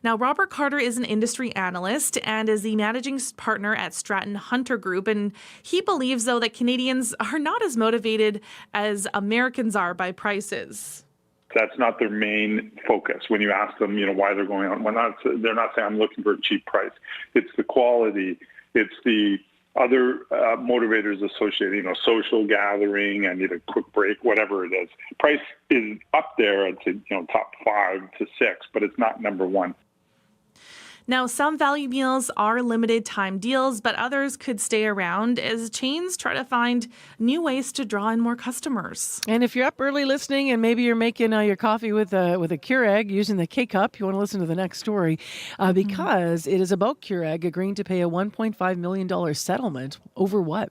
Now, Robert Carter is an industry analyst and is the managing partner at Stratton Hunter Group. And he believes, though, that Canadians are not as motivated as Americans are by prices. That's not their main focus. When you ask them, why they're going out, they're not saying, I'm looking for a cheap price. It's the quality. It's the other motivators associated, social gathering, I need a quick break, whatever it is. Price is up there, I'd say, top 5 to 6, but it's not number one. Now, some value meals are limited time deals, but others could stay around as chains try to find new ways to draw in more customers. And if you're up early listening and maybe you're making your coffee with a Keurig using the K-Cup, you want to listen to the next story because it is about Keurig agreeing to pay a $1.5 million settlement over what?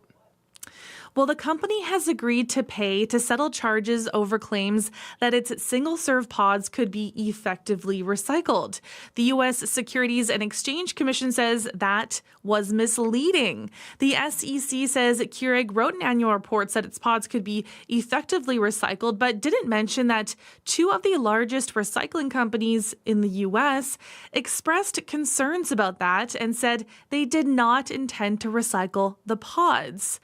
Well, the company has agreed to pay to settle charges over claims that its single-serve pods could be effectively recycled. The U.S. Securities and Exchange Commission says that was misleading. The SEC says Keurig wrote an annual report that its pods could be effectively recycled, but didn't mention that 2 of the largest recycling companies in the U.S. expressed concerns about that and said they did not intend to recycle the pods.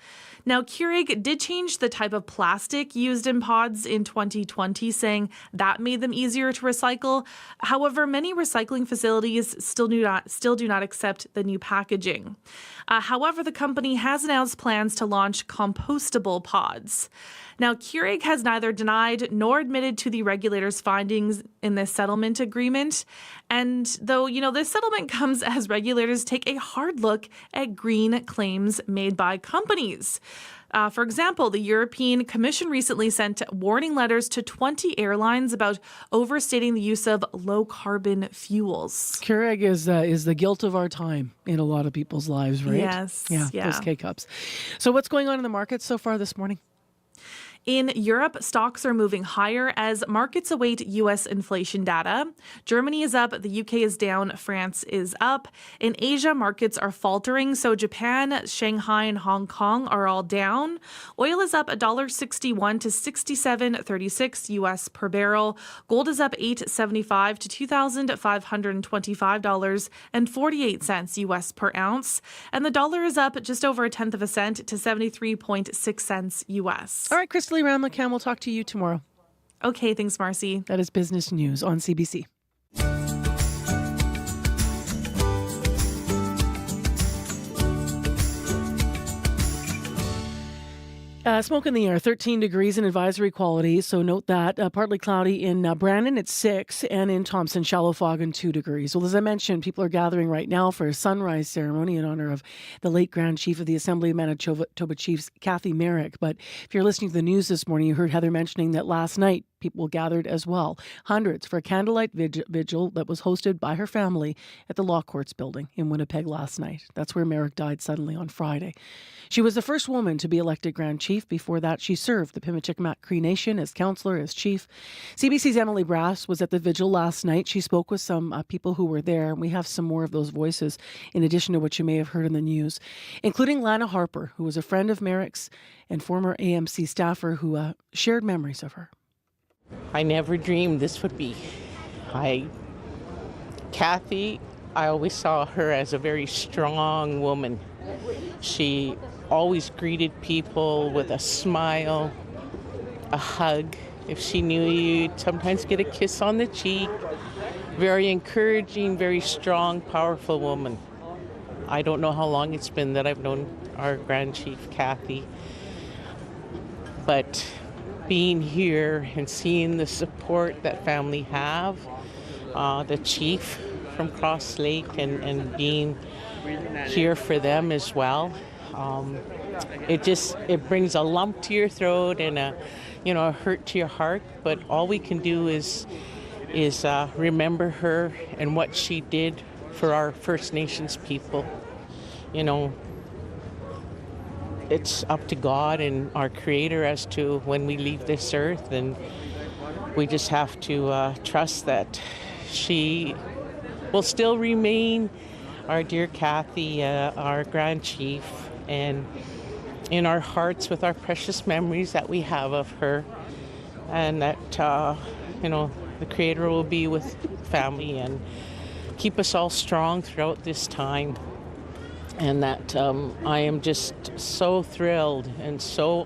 Now, Keurig did change the type of plastic used in pods in 2020, saying that made them easier to recycle. However, many recycling facilities still do not accept the new packaging. However, the company has announced plans to launch compostable pods. Now, Keurig has neither denied nor admitted to the regulator's findings in this settlement agreement. And though, this settlement comes as regulators take a hard look at green claims made by companies. For example, the European Commission recently sent warning letters to 20 airlines about overstating the use of low-carbon fuels. Keurig is the guilt of our time in a lot of people's lives, right? Yes. Yeah. Those K-Cups. So what's going on in the market so far this morning? In Europe, stocks are moving higher as markets await U.S. inflation data. Germany is up, the UK is down, France is up. In Asia, markets are faltering, so Japan, Shanghai, and Hong Kong are all down. Oil is up $1.61 to $67.36 U.S. per barrel. Gold is up $8.75 to $2,525.48 U.S. per ounce. And the dollar is up just over a tenth of a cent to 73.6 cents U.S. All right, Crystal Ram McCann, we'll talk to you tomorrow. Okay, thanks, Marcy. That is Business News on CBC. Smoke in the air, 13 degrees in advisory quality. So note that partly cloudy in Brandon at 6 and in Thompson, shallow fog and 2 degrees. Well, as I mentioned, people are gathering right now for a sunrise ceremony in honor of the late Grand Chief of the Assembly of Manitoba Chiefs, Kathy Merrick. But if you're listening to the news this morning, you heard Heather mentioning that last night people gathered as well. Hundreds for a candlelight vigil that was hosted by her family at the Law Courts building in Winnipeg last night. That's where Merrick died suddenly on Friday. She was the first woman to be elected Grand Chief. Before that, she served the Pimicik-Mat Cree Nation as councillor, as chief. CBC's Emily Brass was at the vigil last night. She spoke with some people who were there, and we have some more of those voices in addition to what you may have heard in the news, including Lana Harper, who was a friend of Merrick's and former AMC staffer who shared memories of her. I never dreamed this would be. Kathy, I always saw her as a very strong woman. She always greeted people with a smile, a hug. If she knew you, you'd sometimes get a kiss on the cheek. Very encouraging, very strong, powerful woman. I don't know how long it's been that I've known our Grand Chief, Kathy. But being here and seeing the support that family have, the chief from Cross Lake and being here for them as well, it brings a lump to your throat and a hurt to your heart. But all we can do is remember her and what she did for our First Nations people. It's up to God and our Creator as to when we leave this earth, and we just have to trust that she will still remain our dear Kathy, our Grand Chief, and in our hearts with our precious memories that we have of her, and that the Creator will be with family and keep us all strong throughout this time. And that I am just so thrilled and so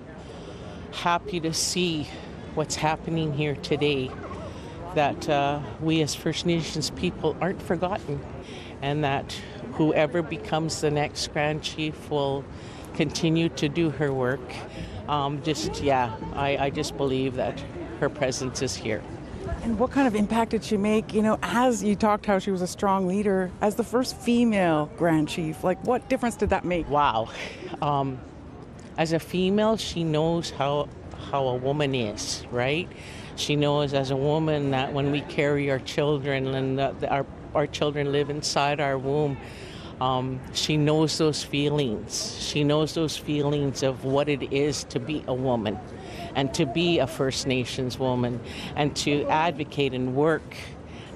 happy to see what's happening here today, that we as First Nations people aren't forgotten, and that whoever becomes the next Grand Chief will continue to do her work. I just believe that her presence is here. And what kind of impact did she make? As you talked how she was a strong leader, as the first female Grand Chief, what difference did that make? Wow. As a female, she knows how a woman is, right? She knows as a woman that when we carry our children and our children live inside our womb, she knows those feelings. She knows those feelings of what it is to be a woman and to be a First Nations woman and to advocate and work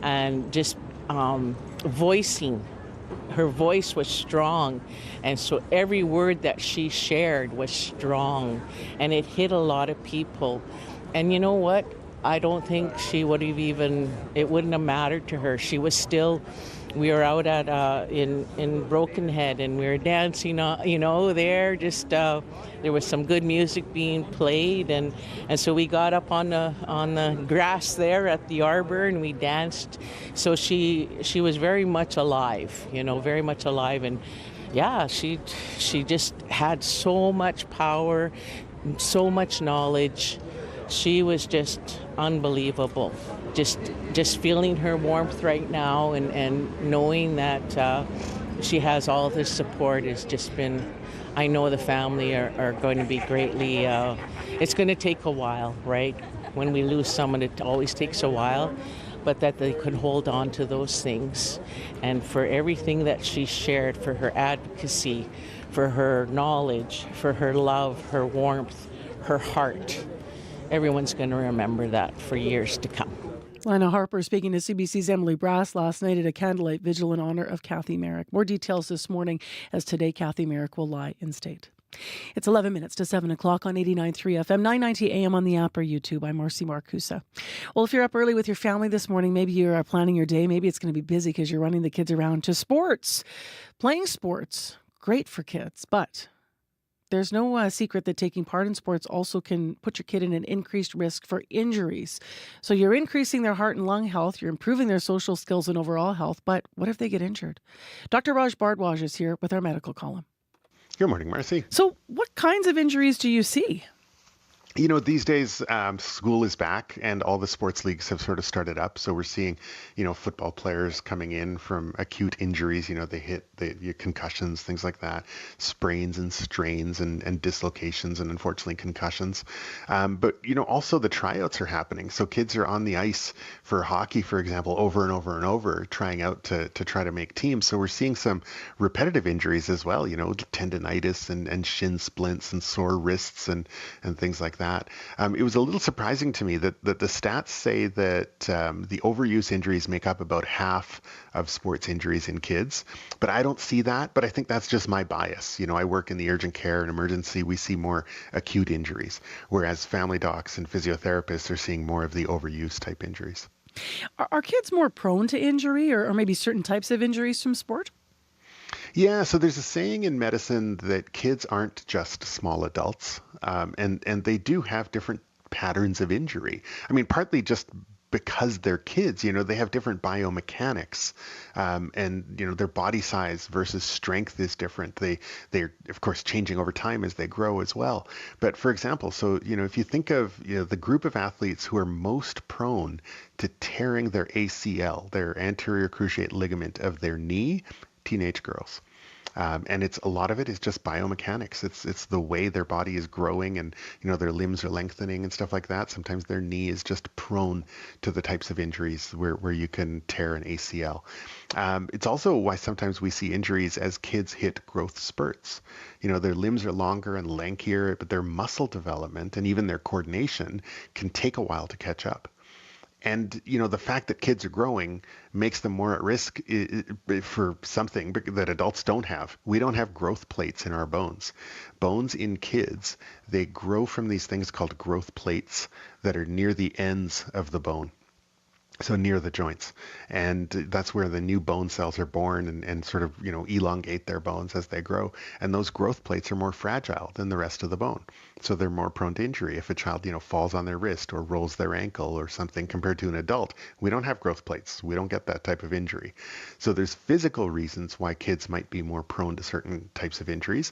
and just voicing. Her voice was strong, and so every word that she shared was strong, and it hit a lot of people. And you know what? I don't think she would have it wouldn't have mattered to her. She was still, we were out at in Broken Head, and we were dancing, there. Just there was some good music being played, and so we got up on the grass there at the arbor, and we danced. So she was very much alive, very much alive, and yeah, she just had so much power, so much knowledge. She was just unbelievable. Just feeling her warmth right now, and knowing that she has all this support. It's just been, I know the family are going to be greatly, it's going to take a while, right? When we lose someone, it always takes a while, but that they could hold on to those things. And for everything that she shared, for her advocacy, for her knowledge, for her love, her warmth, her heart, everyone's going to remember that for years to come. Lana Harper speaking to CBC's Emily Brass last night at a candlelight vigil in honor of Kathy Merrick. More details this morning, as today Kathy Merrick will lie in state. It's 11 minutes to 7 o'clock on 89.3 FM, 990 AM on the app or YouTube. I'm Marcy Marcusa. Well, if you're up early with your family this morning, maybe you're planning your day. Maybe it's going to be busy because you're running the kids around to sports. Playing sports, great for kids, but there's no secret that taking part in sports also can put your kid in an increased risk for injuries. So you're increasing their heart and lung health, you're improving their social skills and overall health, but what if they get injured? Dr. Raj Bhardwaj is here with our medical column. Good morning, Marcy. So what kinds of injuries do you see? You know, these days, school is back and all the sports leagues have sort of started up. So we're seeing, football players coming in from acute injuries. They hit concussions, things like that, sprains and strains and dislocations and unfortunately concussions. But, also the tryouts are happening. So kids are on the ice for hockey, for example, over and over and over, trying out to try to make teams. So we're seeing some repetitive injuries as well, tendinitis and shin splints and sore wrists and things like that. It was a little surprising to me that the stats say that the overuse injuries make up about half of sports injuries in kids, but I don't see that. But I think that's just my bias. I work in the urgent care and emergency. We see more acute injuries, whereas family docs and physiotherapists are seeing more of the overuse type injuries. Are kids more prone to injury or maybe certain types of injuries from sport? Yeah, so there's a saying in medicine that kids aren't just small adults, and they do have different patterns of injury. I mean, partly just because they're kids, they have different biomechanics, and their body size versus strength is different. They're of course changing over time as they grow as well. But for example, so if you think of the group of athletes who are most prone to tearing their ACL, their anterior cruciate ligament of their knee, teenage girls. And a lot of it is just biomechanics. It's the way their body is growing and, their limbs are lengthening and stuff like that. Sometimes their knee is just prone to the types of injuries where you can tear an ACL. It's also why sometimes we see injuries as kids hit growth spurts. Their limbs are longer and lankier, but their muscle development and even their coordination can take a while to catch up. And, the fact that kids are growing makes them more at risk for something that adults don't have. We don't have growth plates in our bones. Bones in kids, they grow from these things called growth plates that are near the ends of the bone. So near the joints. And that's where the new bone cells are born and sort of, elongate their bones as they grow. And those growth plates are more fragile than the rest of the bone. So they're more prone to injury. If a child, falls on their wrist or rolls their ankle or something compared to an adult, we don't have growth plates. We don't get that type of injury. So there's physical reasons why kids might be more prone to certain types of injuries.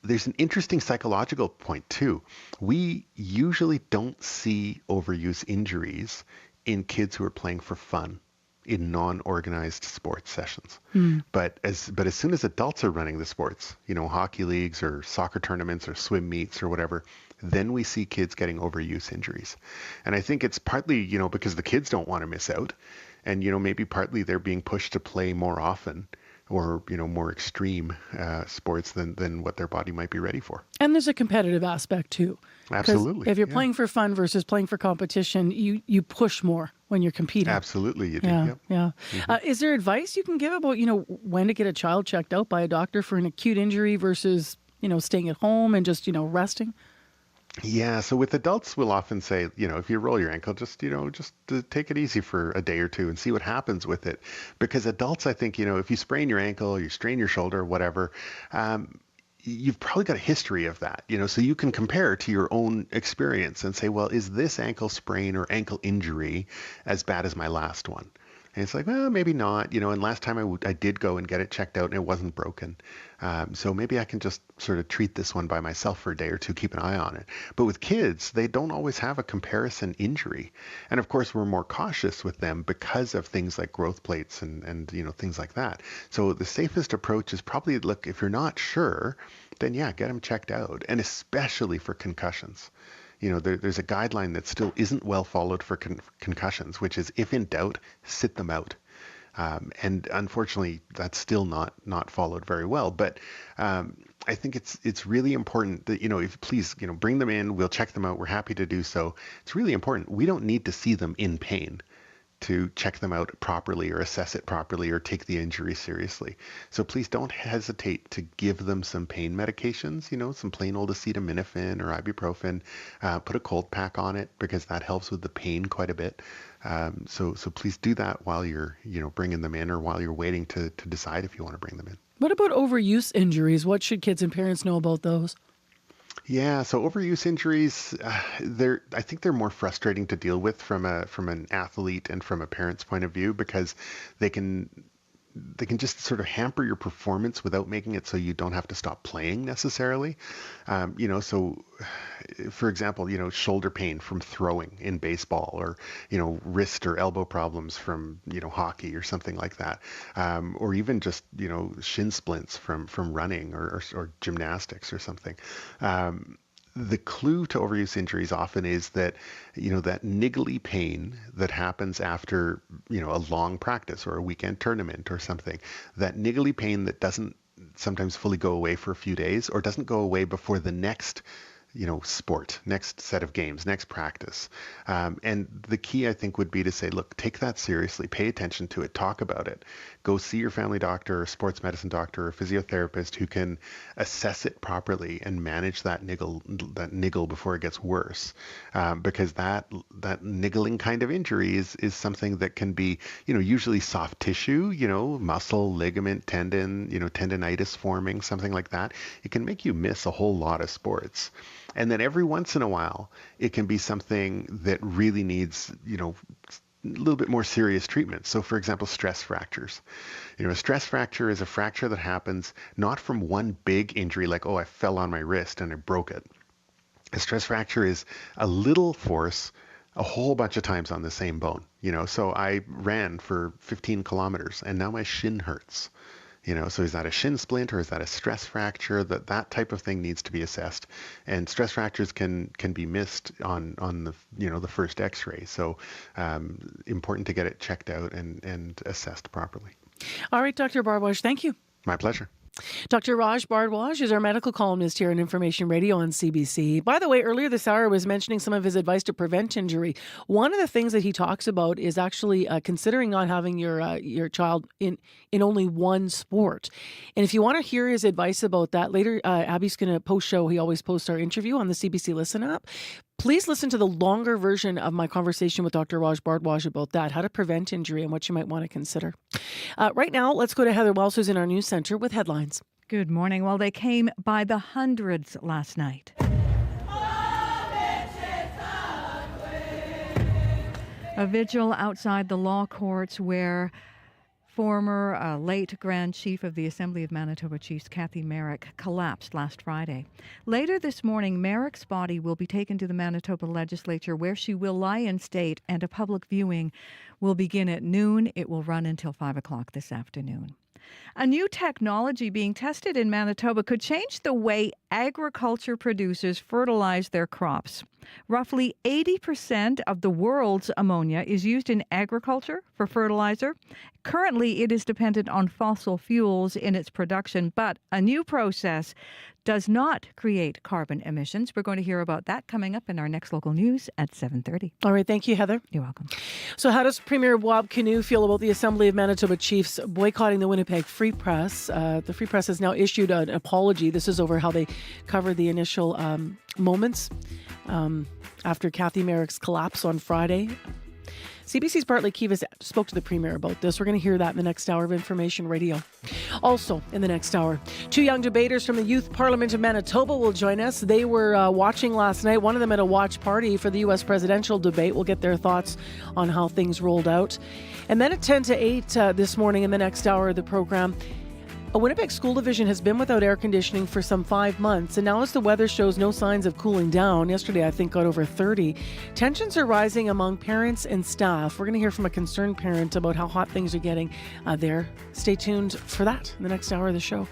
There's an interesting psychological point too. We usually don't see overuse injuries in kids who are playing for fun in non-organized sports sessions. But as soon as adults are running the sports, hockey leagues or soccer tournaments or swim meets or whatever, then we see kids getting overuse injuries. And I think it's partly, because the kids don't want to miss out. And, maybe partly they're being pushed to play more often or, more extreme sports than what their body might be ready for. And there's a competitive aspect too. Absolutely. If you're playing for fun versus playing for competition, you push more when you're competing. Absolutely, you do. Yeah, Yep. yeah. Mm-hmm. Is there advice you can give about, when to get a child checked out by a doctor for an acute injury versus, staying at home and just, resting? Yeah, so with adults, we'll often say, if you roll your ankle, just take it easy for a day or two and see what happens with it. Because adults, I think, if you sprain your ankle, you strain your shoulder, whatever, you've probably got a history of that, so you can compare to your own experience and say, well, is this ankle sprain or ankle injury as bad as my last one? And it's like, well, maybe not, and last time I did go and get it checked out and it wasn't broken. So maybe I can just sort of treat this one by myself for a day or two, keep an eye on it. But with kids, they don't always have a comparison injury. And of course, we're more cautious with them because of things like growth plates and things like that. So the safest approach is probably, look, if you're not sure, then yeah, get them checked out. And especially for concussions. There's a guideline that still isn't well followed for concussions, which is if in doubt, sit them out. And unfortunately, that's still not followed very well. But I think it's really important that, if please, bring them in, we'll check them out. We're happy to do so. It's really important. We don't need to see them in pain to check them out properly or assess it properly or take the injury seriously. So please don't hesitate to give them some pain medications, some plain old acetaminophen or ibuprofen. Put a cold pack on it because that helps with the pain quite a bit. So please do that while you're, bringing them in or while you're waiting to decide if you want to bring them in. What about overuse injuries? What should kids and parents know about those? Yeah, so overuse injuries, I think they're more frustrating to deal with from an athlete and from a parent's point of view because they can just sort of hamper your performance without making it so you don't have to stop playing necessarily. So for example, shoulder pain from throwing in baseball or, wrist or elbow problems from, hockey or something like that. Or even just, shin splints from running or gymnastics or something. The clue to overuse injuries often is that, that niggly pain that happens after, a long practice or a weekend tournament or something, that niggly pain that doesn't sometimes fully go away for a few days or doesn't go away before the next sport, next set of games, next practice. And the key, I think, would be to say, look, take that seriously, pay attention to it, talk about it, go see your family doctor or sports medicine doctor or physiotherapist who can assess it properly and manage that niggle before it gets worse. Because that niggling kind of injury is something that can be, usually soft tissue, muscle, ligament, tendon, tendinitis forming, something like that. It can make you miss a whole lot of sports. And then every once in a while, it can be something that really needs, a little bit more serious treatment. So for example, stress fractures. A stress fracture is a fracture that happens not from one big injury like, I fell on my wrist and I broke it. A stress fracture is a little force a whole bunch of times on the same bone. So I ran for 15 kilometers and now my shin hurts. So is that a shin splint or is that a stress fracture? That type of thing needs to be assessed. And stress fractures can be missed on the, the first x-ray. So important to get it checked out and assessed properly. All right, Dr. Bardwaj, thank you. My pleasure. Dr. Raj Bardwaj is our medical columnist here on Information Radio on CBC. By the way, earlier this hour I was mentioning some of his advice to prevent injury. One of the things that he talks about is actually considering not having your child in only one sport. And if you want to hear his advice about that later, Abby's going to post show. He always posts our interview on the CBC Listen app. Please listen to the longer version of my conversation with Dr. Raj Bardwaj about that, how to prevent injury and what you might want to consider. Right now, let's go to Heather Wells, who's in our news center with headlines. Good morning. Well, they came by the hundreds last night. A vigil outside the law courts where former late Grand Chief of the Assembly of Manitoba Chiefs, Kathy Merrick, collapsed last Friday. Later this morning, Merrick's body will be taken to the Manitoba Legislature where she will lie in state, and a public viewing will begin at noon. It will run until 5 o'clock this afternoon. A new technology being tested in Manitoba could change the way agriculture producers fertilize their crops. Roughly 80% of the world's ammonia is used in agriculture for fertilizer. Currently, it is dependent on fossil fuels in its production, but a new process does not create carbon emissions. We're going to hear about that coming up in our next local news at 7:30. All right. Thank you, Heather. You're welcome. So how does Premier Wab Kinew feel about the Assembly of Manitoba Chiefs boycotting the Winnipeg Free Press? The Free Press has now issued an apology. This is over how they covered the initial moments after Kathy Merrick's collapse on Friday. CBC's Bartlett Kiev spoke to the Premier about this. We're going to hear that in the next hour of Information Radio. Also, in the next hour, 2 young debaters from the Youth Parliament of Manitoba will join us. They were watching last night, one of them at a watch party for the U.S. presidential debate. We'll get their thoughts on how things rolled out. And then at 10 to 8 this morning in the next hour of the program, a Winnipeg school division has been without air conditioning for some 5 months, and now as the weather shows no signs of cooling down, yesterday I think got over 30, tensions are rising among parents and staff. We're going to hear from a concerned parent about how hot things are getting there. Stay tuned for that in the next hour of the show.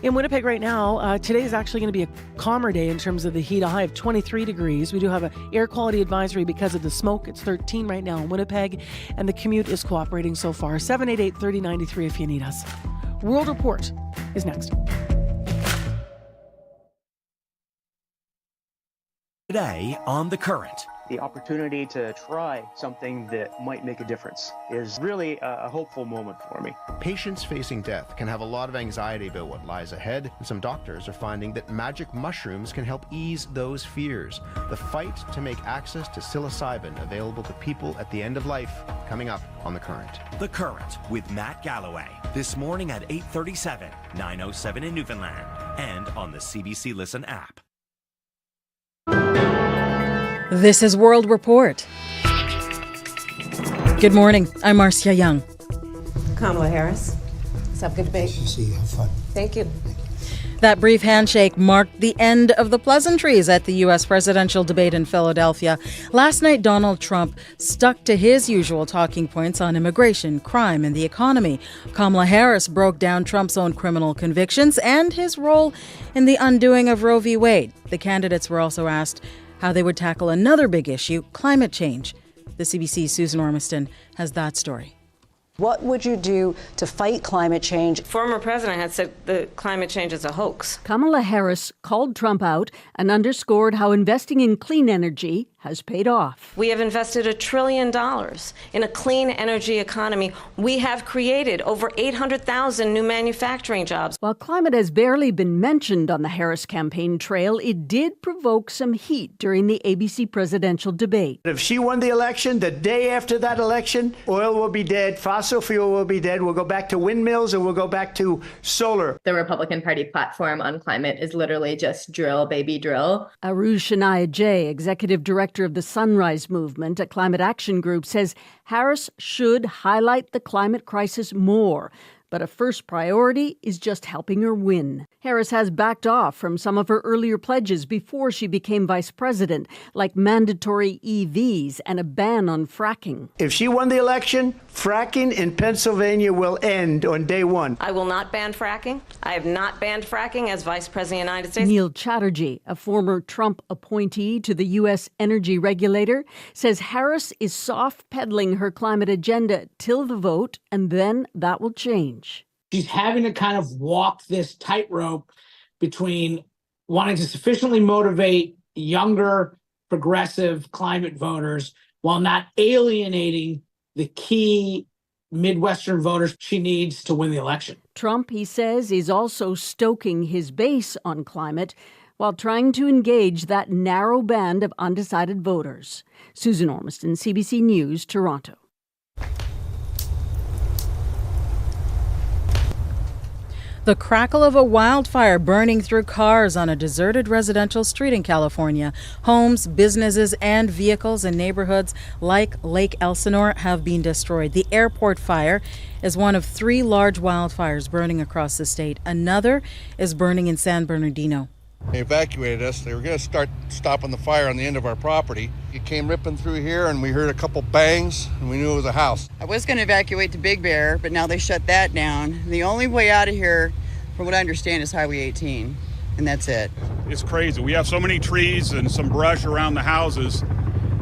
In Winnipeg right now, today is actually going to be a calmer day in terms of the heat, a high of 23 degrees. We do have an air quality advisory because of the smoke. It's 13 right now in Winnipeg, and the commute is cooperating so far. 788-3093 if you need us. World Report is next. Today on The Current. The opportunity to try something that might make a difference is really a hopeful moment for me. Patients facing death can have a lot of anxiety about what lies ahead, and some doctors are finding that magic mushrooms can help ease those fears. The fight to make access to psilocybin available to people at the end of life, coming up on The Current. The Current with Matt Galloway. This morning at 8:37, 9:07 in Newfoundland, and on the CBC Listen app. This is World Report. Good morning. I'm Marcia Young. Kamala Harris. Let's have a good debate. Have fun. Thank you. That brief handshake marked the end of the pleasantries at the U.S. presidential debate in Philadelphia. Last night, Donald Trump stuck to his usual talking points on immigration, crime, and the economy. Kamala Harris broke down Trump's own criminal convictions and his role in the undoing of Roe v. Wade. The candidates were also asked how they would tackle another big issue, climate change. The CBC's Susan Ormiston has that story. What would you do to fight climate change? Former president had said the climate change is a hoax. Kamala Harris called Trump out and underscored how investing in clean energy has paid off. We have invested $1 trillion in a clean energy economy. We have created over 800,000 new manufacturing jobs. While climate has barely been mentioned on the Harris campaign trail, it did provoke some heat during the ABC presidential debate. If she won the election, the day after that election, oil will be dead, fossil fuel will be dead, we'll go back to windmills and we'll go back to solar. The Republican Party platform on climate is literally just drill, baby, drill. Aruj Shania Jay, executive director of the Sunrise Movement, a climate action group, says Harris should highlight the climate crisis more. But a first priority is just helping her win. Harris has backed off from some of her earlier pledges before she became vice president, like mandatory EVs and a ban on fracking. If she won the election, fracking in Pennsylvania will end on day one. I will not ban fracking. I have not banned fracking as vice president of the United States. Neil Chatterjee, a former Trump appointee to the U.S. energy regulator, says Harris is soft-pedaling her climate agenda till the vote, and then that will change. She's having to kind of walk this tightrope between wanting to sufficiently motivate younger, progressive climate voters while not alienating the key Midwestern voters she needs to win the election. Trump, he says, is also stoking his base on climate while trying to engage that narrow band of undecided voters. Susan Ormiston, CBC News, Toronto. The crackle of a wildfire burning through cars on a deserted residential street in California. Homes, businesses, and vehicles in neighborhoods like Lake Elsinore have been destroyed. The airport fire is one of 3 large wildfires burning across the state. Another is burning in San Bernardino. They evacuated us. They were going to start stopping the fire on the end of our property. It came ripping through here, and we heard a couple bangs, and we knew it was a house. I was going to evacuate to Big Bear, but now they shut that down. The only way out of here, from what I understand, is Highway 18, and that's it. It's crazy. We have so many trees and some brush around the houses,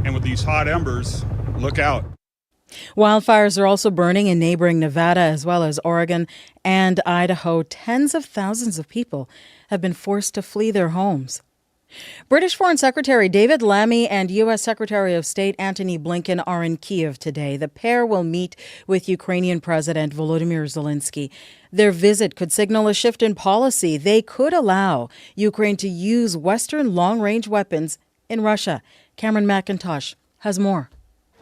and with these hot embers, look out. Wildfires are also burning in neighboring Nevada as well as Oregon and Idaho. Tens of thousands of people have been forced to flee their homes. British Foreign Secretary David Lammy and U.S. Secretary of State Antony Blinken are in Kiev today. The pair will meet with Ukrainian President Volodymyr Zelensky. Their visit could signal a shift in policy. They could allow Ukraine to use Western long-range weapons in Russia. Cameron McIntosh has more.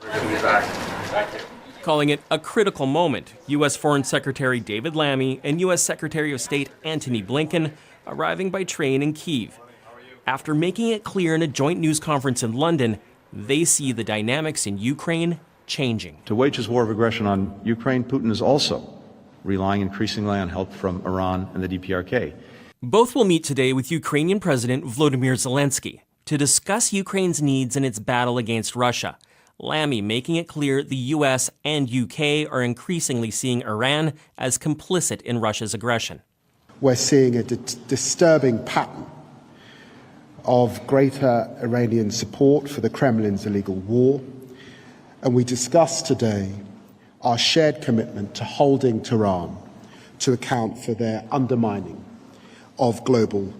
We're going to be back. calling it a critical moment. U.S. Foreign Secretary David Lammy and U.S. Secretary of State Antony Blinken arriving by train in Kiev. After making it clear in a joint news conference in London, they see the dynamics in Ukraine changing. To wage his war of aggression on Ukraine, Putin is also relying increasingly on help from Iran and the DPRK. Both will meet today with Ukrainian President Volodymyr Zelensky to discuss Ukraine's needs in its battle against Russia. Lammy making it clear the U.S. and U.K. are increasingly seeing Iran as complicit in Russia's aggression. We're seeing a disturbing pattern of greater Iranian support for the Kremlin's illegal war, and we discussed today our shared commitment to holding Tehran to account for their undermining of global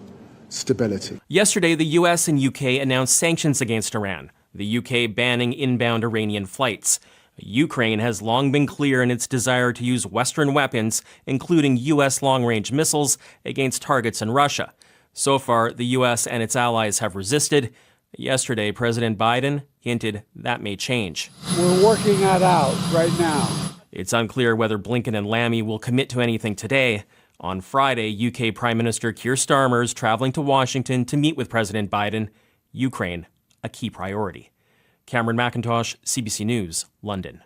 stability. Yesterday, the U.S. and U.K. announced sanctions against Iran, the U.K. banning inbound Iranian flights. Ukraine has long been clear in its desire to use Western weapons, including U.S. long-range missiles, against targets in Russia. So far, the U.S. and its allies have resisted. Yesterday, President Biden hinted that may change. We're working that out right now. It's unclear whether Blinken and Lammy will commit to anything today. On Friday, UK Prime Minister Keir Starmer is traveling to Washington to meet with President Biden. Ukraine, a key priority. Cameron McIntosh, CBC News, London.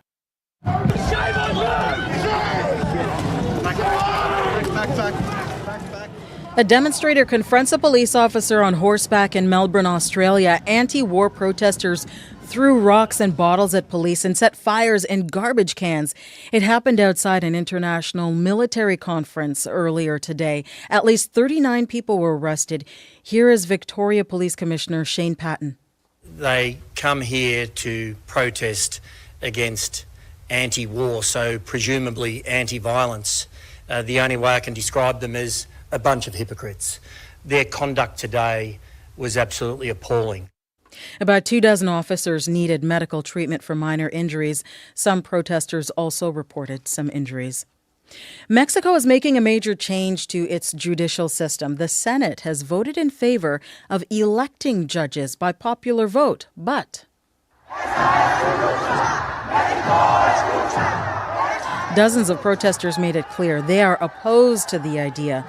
A demonstrator confronts a police officer on horseback in Melbourne, Australia. Anti-war protesters threw rocks and bottles at police and set fires in garbage cans. It happened outside an international military conference earlier today. At least 39 people were arrested. Here is Victoria Police Commissioner Shane Patton. They come here to protest against anti-war, so presumably anti-violence. The only way I can describe them is a bunch of hypocrites. Their conduct today was absolutely appalling. About 24 officers needed medical treatment for minor injuries. Some protesters also reported some injuries. Mexico is making a major change to its judicial system. The Senate has voted in favor of electing judges by popular vote, but dozens of protesters made it clear they are opposed to the idea.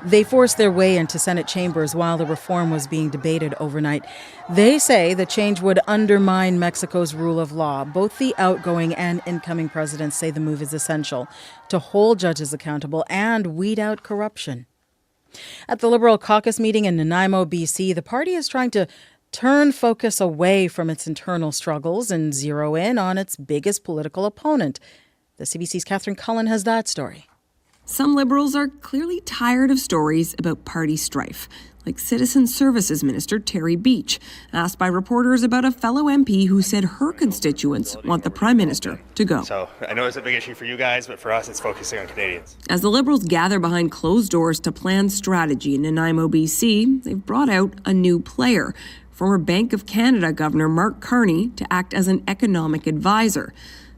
They forced their way into Senate chambers while the reform was being debated overnight. They say the change would undermine Mexico's rule of law. Both the outgoing and incoming presidents say the move is essential to hold judges accountable and weed out corruption. At the Liberal caucus meeting in Nanaimo, BC, the party is trying to turn focus away from its internal struggles and zero in on its biggest political opponent. The CBC's Catherine Cullen has that story. Some Liberals are clearly tired of stories about party strife, like Citizen Services Minister Terry Beach, asked by reporters about a fellow MP who said her constituents want the Prime Minister to go. So I know it's a big issue for you guys, but for us it's focusing on Canadians. As the Liberals gather behind closed doors to plan strategy in Nanaimo, BC, they've brought out a new player, former Bank of Canada Governor Mark Carney, to act as an economic advisor.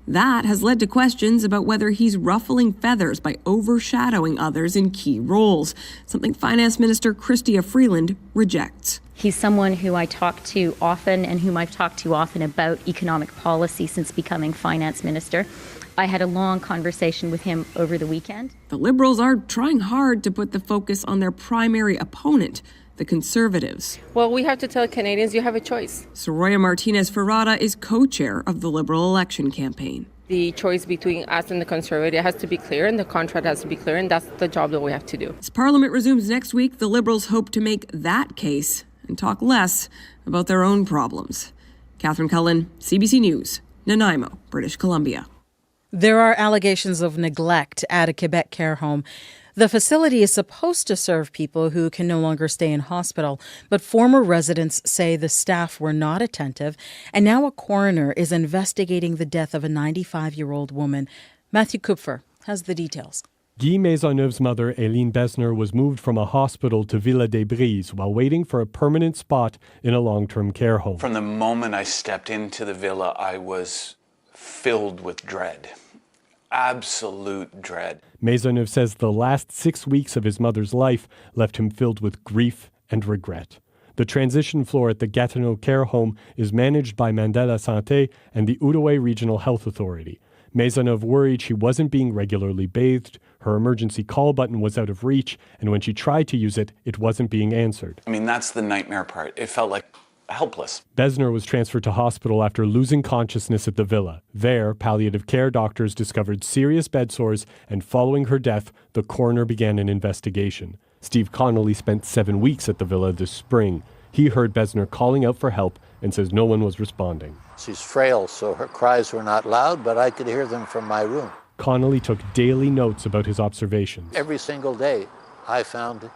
That has led to questions about whether he's ruffling feathers by overshadowing others in key roles, something Finance Minister Chrystia Freeland rejects. He's someone who I talk to often and whom I've talked to often about economic policy since becoming Finance Minister. I had a long conversation with him over the weekend. The Liberals are trying hard to put the focus on their primary opponent, the Conservatives. Well, we have to tell Canadians you have a choice. Soraya Martinez-Ferrada is co-chair of the Liberal election campaign. The choice between us and the Conservative has to be clear, and the contract has to be clear, and that's the job that we have to do. As Parliament resumes next week, the Liberals hope to make that case and talk less about their own problems. Catherine Cullen, CBC News, Nanaimo, British Columbia. There are allegations of neglect at a Quebec care home. The facility is supposed to serve people who can no longer stay in hospital, but former residents say the staff were not attentive, and now a coroner is investigating the death of a 95-year-old woman. Matthew Kupfer has the details. Guy Maisonneuve's mother, Aileen Besner, was moved from a hospital to Villa des Brises while waiting for a permanent spot in a long-term care home. From the moment I stepped into the villa, I was filled with dread. Absolute dread. Maisonneuve says the last 6 weeks of his mother's life left him filled with grief and regret. The transition floor at the Gatineau Care Home is managed by Mandela Santé and the Outaouais Regional Health Authority. Maisonneuve worried she wasn't being regularly bathed, her emergency call button was out of reach, and when she tried to use it, it wasn't being answered. I mean, that's the nightmare part. It felt like helpless. Besner was transferred to hospital after losing consciousness at the villa. There, palliative care doctors discovered serious bed sores, and following her death, the coroner began an investigation. Steve Connolly spent 7 weeks at the villa this spring. He heard Besner calling out for help and says no one was responding. She's frail, so her cries were not loud, but I could hear them from my room. Connolly took daily notes about his observations. Every single day, I found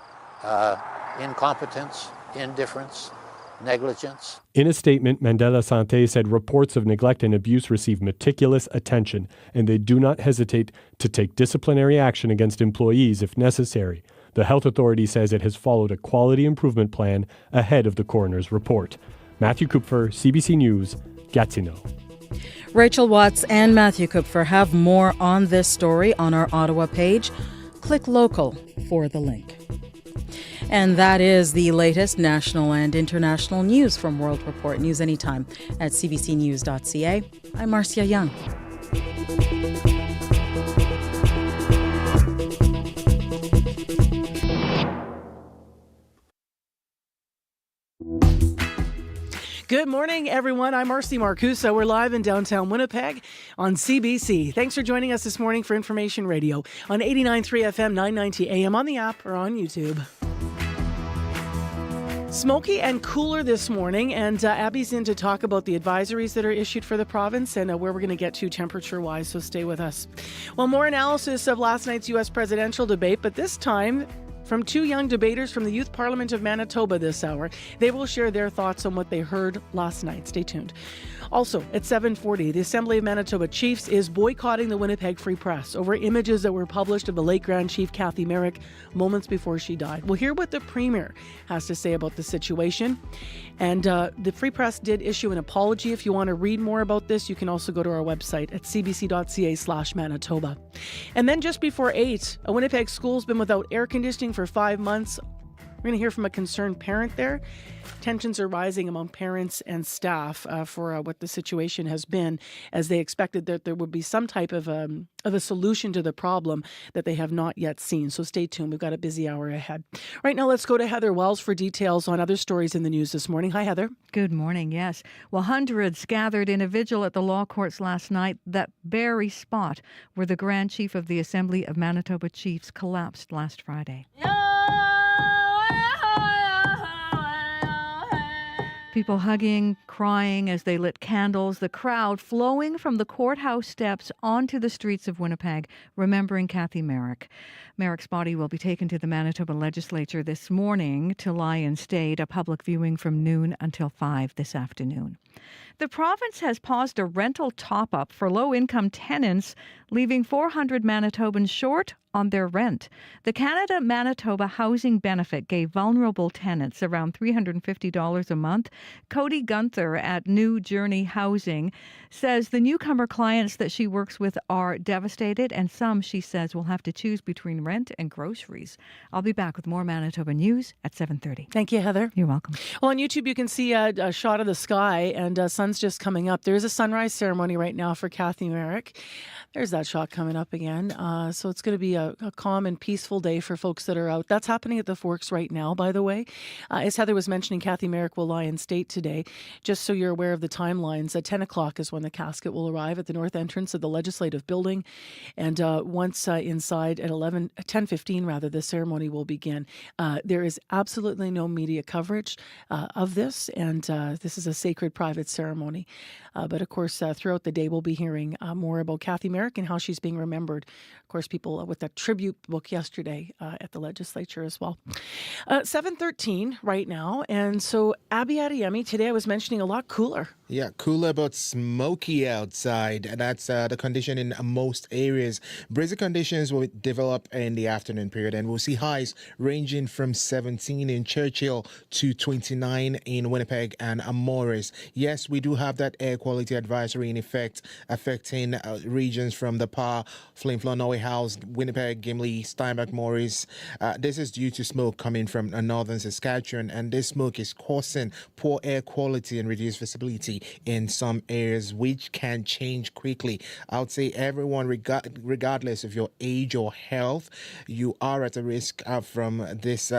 incompetence, indifference, negligence. In a statement, Mandela Santé said reports of neglect and abuse receive meticulous attention, and they do not hesitate to take disciplinary action against employees if necessary. The health authority says it has followed a quality improvement plan ahead of the coroner's report. Matthew Kupfer, CBC News, Gatineau. Rachel Watts and Matthew Kupfer have more on this story on our Ottawa page. Click local for the link. And that is the latest national and international news from World Report. News anytime at cbcnews.ca. I'm Marcia Young. Good morning, everyone. I'm Marcy Marcusa. We're live in downtown Winnipeg on CBC. Thanks for joining us this morning for Information Radio on 89.3 FM, 990 AM on the app or on YouTube. Smoky and cooler this morning, and Abby's in to talk about the advisories that are issued for the province and where we're going to get to temperature-wise, so stay with us. Well, more analysis of last night's U.S. presidential debate, but this time from two young debaters from the Youth Parliament of Manitoba this hour. They will share their thoughts on what they heard last night. Stay tuned. Also, at 7:40, the Assembly of Manitoba Chiefs is boycotting the Winnipeg Free Press over images that were published of the late Grand Chief Kathy Merrick moments before she died. We'll hear what the Premier has to say about the situation. And the Free Press did issue an apology. If you want to read more about this, you can also go to our website at cbc.ca/Manitoba. And then just before 8, a Winnipeg school's been without air conditioning for 5 months. We're going to hear from a concerned parent there. Tensions are rising among parents and staff for what the situation has been, as they expected that there would be some type of a solution to the problem that they have not yet seen. So stay tuned. We've got a busy hour ahead. Right now, let's go to Heather Wells for details on other stories in the news this morning. Hi, Heather. Good morning. Yes. Well, hundreds gathered in a vigil at the law courts last night, that very spot where the Grand Chief of the Assembly of Manitoba Chiefs collapsed last Friday. People hugging, crying as they lit candles, the crowd flowing from the courthouse steps onto the streets of Winnipeg, remembering Kathy Merrick. Merrick's body will be taken to the Manitoba Legislature this morning to lie in state, a public viewing from noon until 5 this afternoon. The province has paused a rental top-up for low-income tenants, leaving 400 Manitobans short on their rent. The Canada-Manitoba Housing Benefit gave vulnerable tenants around $350 a month. Cody Gunther at New Journey Housing says the newcomer clients that she works with are devastated, and some, she says, will have to choose between rent and groceries. I'll be back with more Manitoba news at 7:30. Thank you, Heather. You're welcome. Well, on YouTube, you can see a shot of the sky, and sun's just coming up. There is a sunrise ceremony right now for Kathy Merrick. There's that shot coming up again. So it's going to be a calm and peaceful day for folks that are out. That's happening at the Forks right now, by the way. As Heather was mentioning, Kathy Merrick will lie in state today. Just so you're aware of the timelines, at 10 o'clock is when the casket will arrive at the north entrance of the Legislative Building. And once inside at 10:15, the ceremony will begin. There is absolutely no media coverage of this, and this is a sacred private ceremony. But of course, throughout the day, we'll be hearing more about Kathy Merrick and how she's being remembered. Of course, people with that tribute book yesterday at the legislature as well. 7:13 right now. And so Abby Adeyemi, today I was mentioning a lot cooler. Yeah, cooler but smoky outside. That's the condition in most areas. Breezy conditions will develop in the afternoon period, and we'll see highs ranging from 17 in Churchill to 29 in Winnipeg and Morris. Yes, we do have that air quality advisory in effect, affecting regions from the Pa, Flin Flon, Norway House, Winnipeg, Gimli, Steinbach, Morris. This is due to smoke coming from northern Saskatchewan, and this smoke is causing poor air quality and reduced visibility humidity in some areas, which can change quickly. I would say everyone, regardless of your age or health, you are at a risk from this,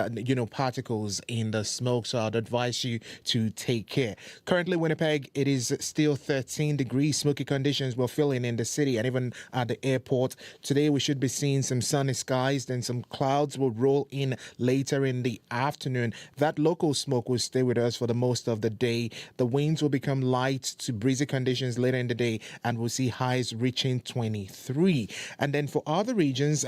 particles in the smoke. So I'd advise you to take care. Currently, Winnipeg, it is still 13 degrees. Smoky conditions were feeling in the city and even at the airport. Today, we should be seeing some sunny skies, then some clouds will roll in later in the afternoon. That local smoke will stay with us for the most of the day. The winds will become light to breezy conditions later in the day, and we'll see highs reaching 23. And then for other regions,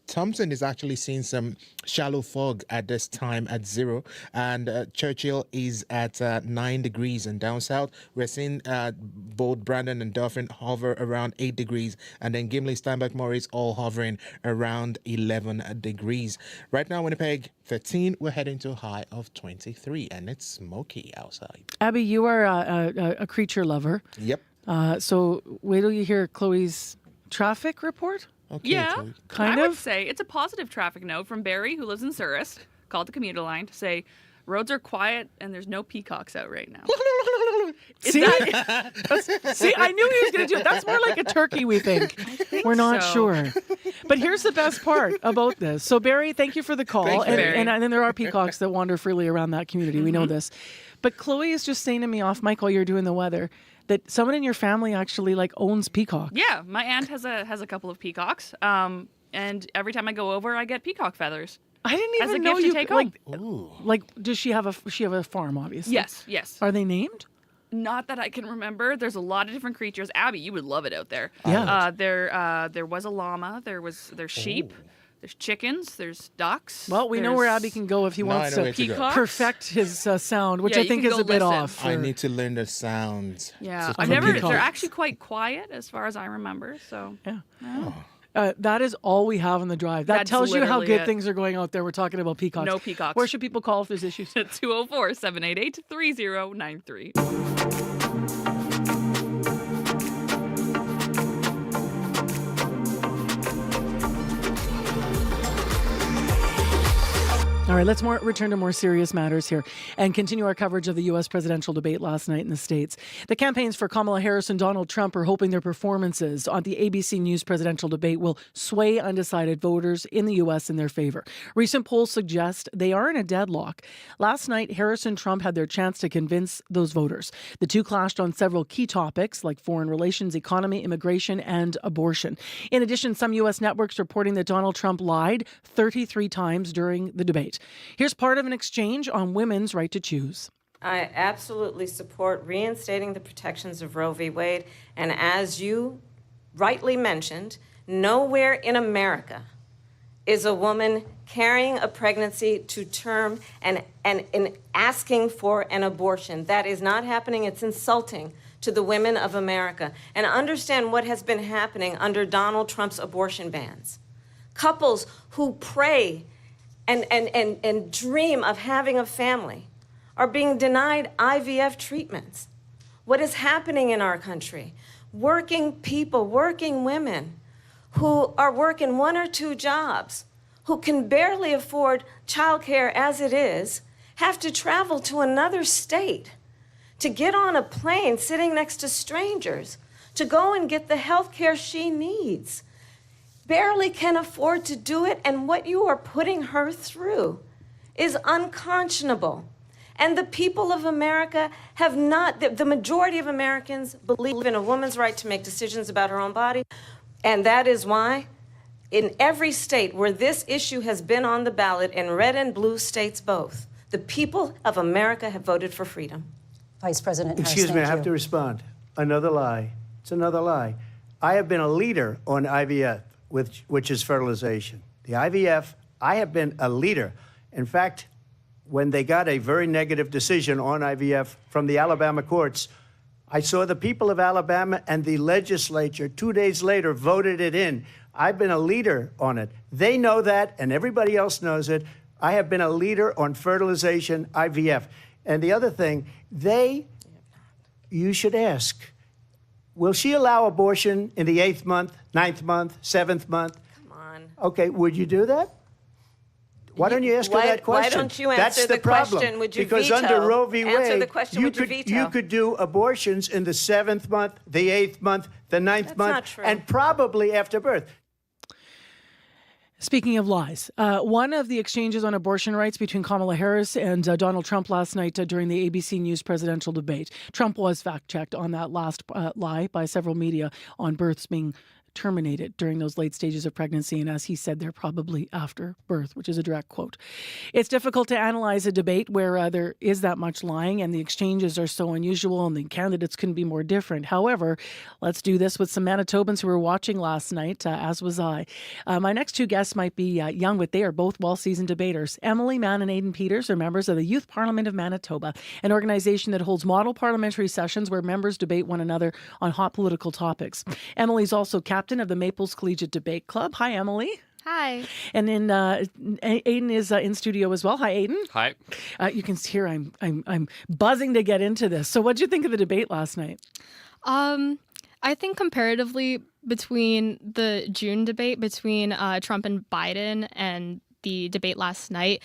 Thompson is actually seeing some shallow fog at this time at 0, and Churchill is at 9 degrees. And down south, we're seeing both Brandon and Dauphin hover around 8 degrees, and then Gimli, Steinbach, Morris all hovering around 11 degrees. Right now, Winnipeg, 13, we're heading to a high of 23, and it's smoky outside. Abby, you are a creature lover. Yep. So wait till you hear Chloe's traffic report. Okay, Yeah, kind I of. would say it's a positive traffic note from Barry, who lives in Surrey, called the commuter line to say roads are quiet and there's no peacocks out right now. See? See, I knew he was going to do it. That's more like a turkey, we think. We're not so. sure. But here's the best part about this. So, Barry, thank you for the call. Thank you, Barry. And then there are peacocks that wander freely around that community. We know this. But Chloe is just saying to me off mic while you're doing the weather that someone in your family actually owns peacocks. Yeah, my aunt has a couple of peacocks, and every time I go over, I get peacock feathers. I didn't as even a know gift you to take home. does she have a farm, obviously? Yes. Are they named? Not that I can remember. There's a lot of different creatures. Abby, you would love it out there. Yeah. There was a llama. There's sheep. There's chickens. There's ducks. Well, we know where Abby can go if he wants to perfect his sound, which Yeah, I think you is can a bit go listen. off. I need to learn the sounds. Yeah, So I've never. peacocks. They're actually quite quiet as far as I remember. So Yeah. That is all we have on the drive. That That's tells you how literally good it. things are going out there. We're talking about peacocks. No peacocks. Where should people call if there's issues? 204-788-3093. All right, let's return to more serious matters here and continue our coverage of the U.S. presidential debate last night in the States. The campaigns for Kamala Harris and Donald Trump are hoping their performances on the ABC News presidential debate will sway undecided voters in the U.S. in their favor. Recent polls suggest they are in a deadlock. Last night, Harris and Trump had their chance to convince those voters. The two clashed on several key topics like foreign relations, economy, immigration, and abortion. In addition, some U.S. networks reporting that Donald Trump lied 33 times during the debate. Here's part of an exchange on women's right to choose. I absolutely support reinstating the protections of Roe v. Wade. And as you rightly mentioned, nowhere in America is a woman carrying a pregnancy to term and asking for an abortion. That is not happening. It's insulting to the women of America. And understand what has been happening under Donald Trump's abortion bans. Couples who pray and dream of having a family are being denied IVF treatments. What is happening in our country? Working people, working women who are working 1 or 2 jobs, who can barely afford childcare as it is, have to travel to another state to get on a plane sitting next to strangers to go and get the health care she needs. Barely can afford to do it, and what you are putting her through is unconscionable. And the people of America have not, the majority of Americans believe in a woman's right to make decisions about her own body, and that is why in every state where this issue has been on the ballot, in red and blue states both, the people of America have voted for freedom. Vice President Harris, Excuse me, I have to respond. Another lie. It's another lie. I have been a leader on IVF, which is fertilization. The IVF, I have been a leader. In fact, when they got a very negative decision on IVF from the Alabama courts, I saw the people of Alabama and the legislature 2 days later voted it in. I've been a leader on it. They know that, and everybody else knows it. I have been a leader on fertilization, IVF. And the other thing, you should ask, will she allow abortion in the 8th month, 9th month, 7th month? Come on. Okay, would you do that? Why don't you ask her that question? Why don't you answer That's the problem. question? Would you because veto? under Roe v. Answer Wade, the question. Would you veto? you could do abortions in the 7th month, the 8th month, the 9th month, not true. and probably after birth. Speaking of lies, one of the exchanges on abortion rights between Kamala Harris and Donald Trump last night during the ABC News presidential debate. Trump was fact-checked on that last lie by several media on births being terminated during those late stages of pregnancy. And as he said, they're probably after birth, which is a direct quote. It's difficult to analyze a debate where there is that much lying and the exchanges are so unusual and the candidates couldn't be more different. However, let's do this with some Manitobans who were watching last night, as was I. My next two guests might be young, but they are both well-seasoned debaters. Emily Mann and Aidan Peters are members of the Youth Parliament of Manitoba, an organization that holds model parliamentary sessions where members debate one another on hot political topics. Emily's also captain of the Maples Collegiate Debate Club. Hi, Emily. Hi. And then Aidan is in studio as well. Hi, Aidan. Hi. You can hear I'm buzzing to get into this. So, what did you think of the debate last night? I think comparatively between the June debate between Trump and Biden and the debate last night,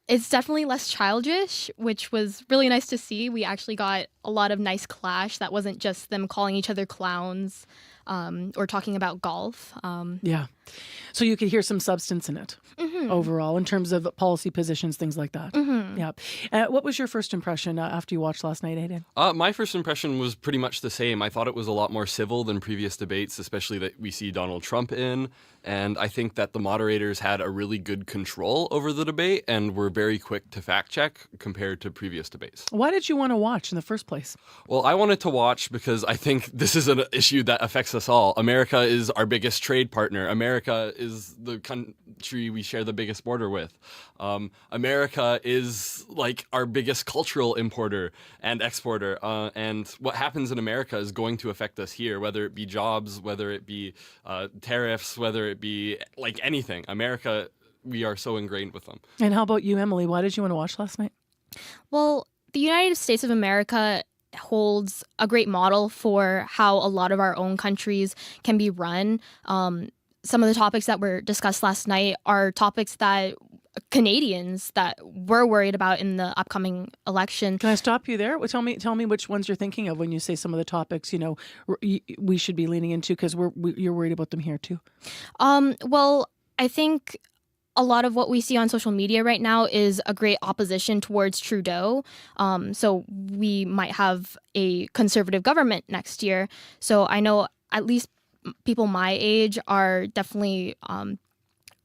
it's definitely less childish, which was really nice to see. We actually got a lot of nice clash that wasn't just them calling each other clowns or talking about golf. Yeah. So you could hear some substance in it overall in terms of policy positions, things like that. Yeah. What was your first impression after you watched last night, Aidan? My first impression was pretty much the same. I thought it was a lot more civil than previous debates, especially that we see Donald Trump in. And I think that the moderators had a really good control over the debate and were very quick to fact check compared to previous debates. Why did you want to watch in the first place? Well, I wanted to watch because I think this is an issue that affects us all. America is our biggest trade partner. America is the country we share the biggest border with. America is like our biggest cultural importer and exporter. And what happens in America is going to affect us here, whether it be jobs, whether it be tariffs, whether it be like anything. America, we are so ingrained with them. And how about you, Emily? Why did you want to watch last night? Well, the United States of America holds a great model for how a lot of our own countries can be run. Some of the topics that were discussed last night are topics that Canadians that we're worried about in the upcoming election. Can I stop you there? Tell me which ones you're thinking of when you say some of the topics, we should be leaning into because you're worried about them here too. Well, I think a lot of what we see on social media right now is a great opposition towards Trudeau. So we might have a conservative government next year. So I know at least people my age are definitely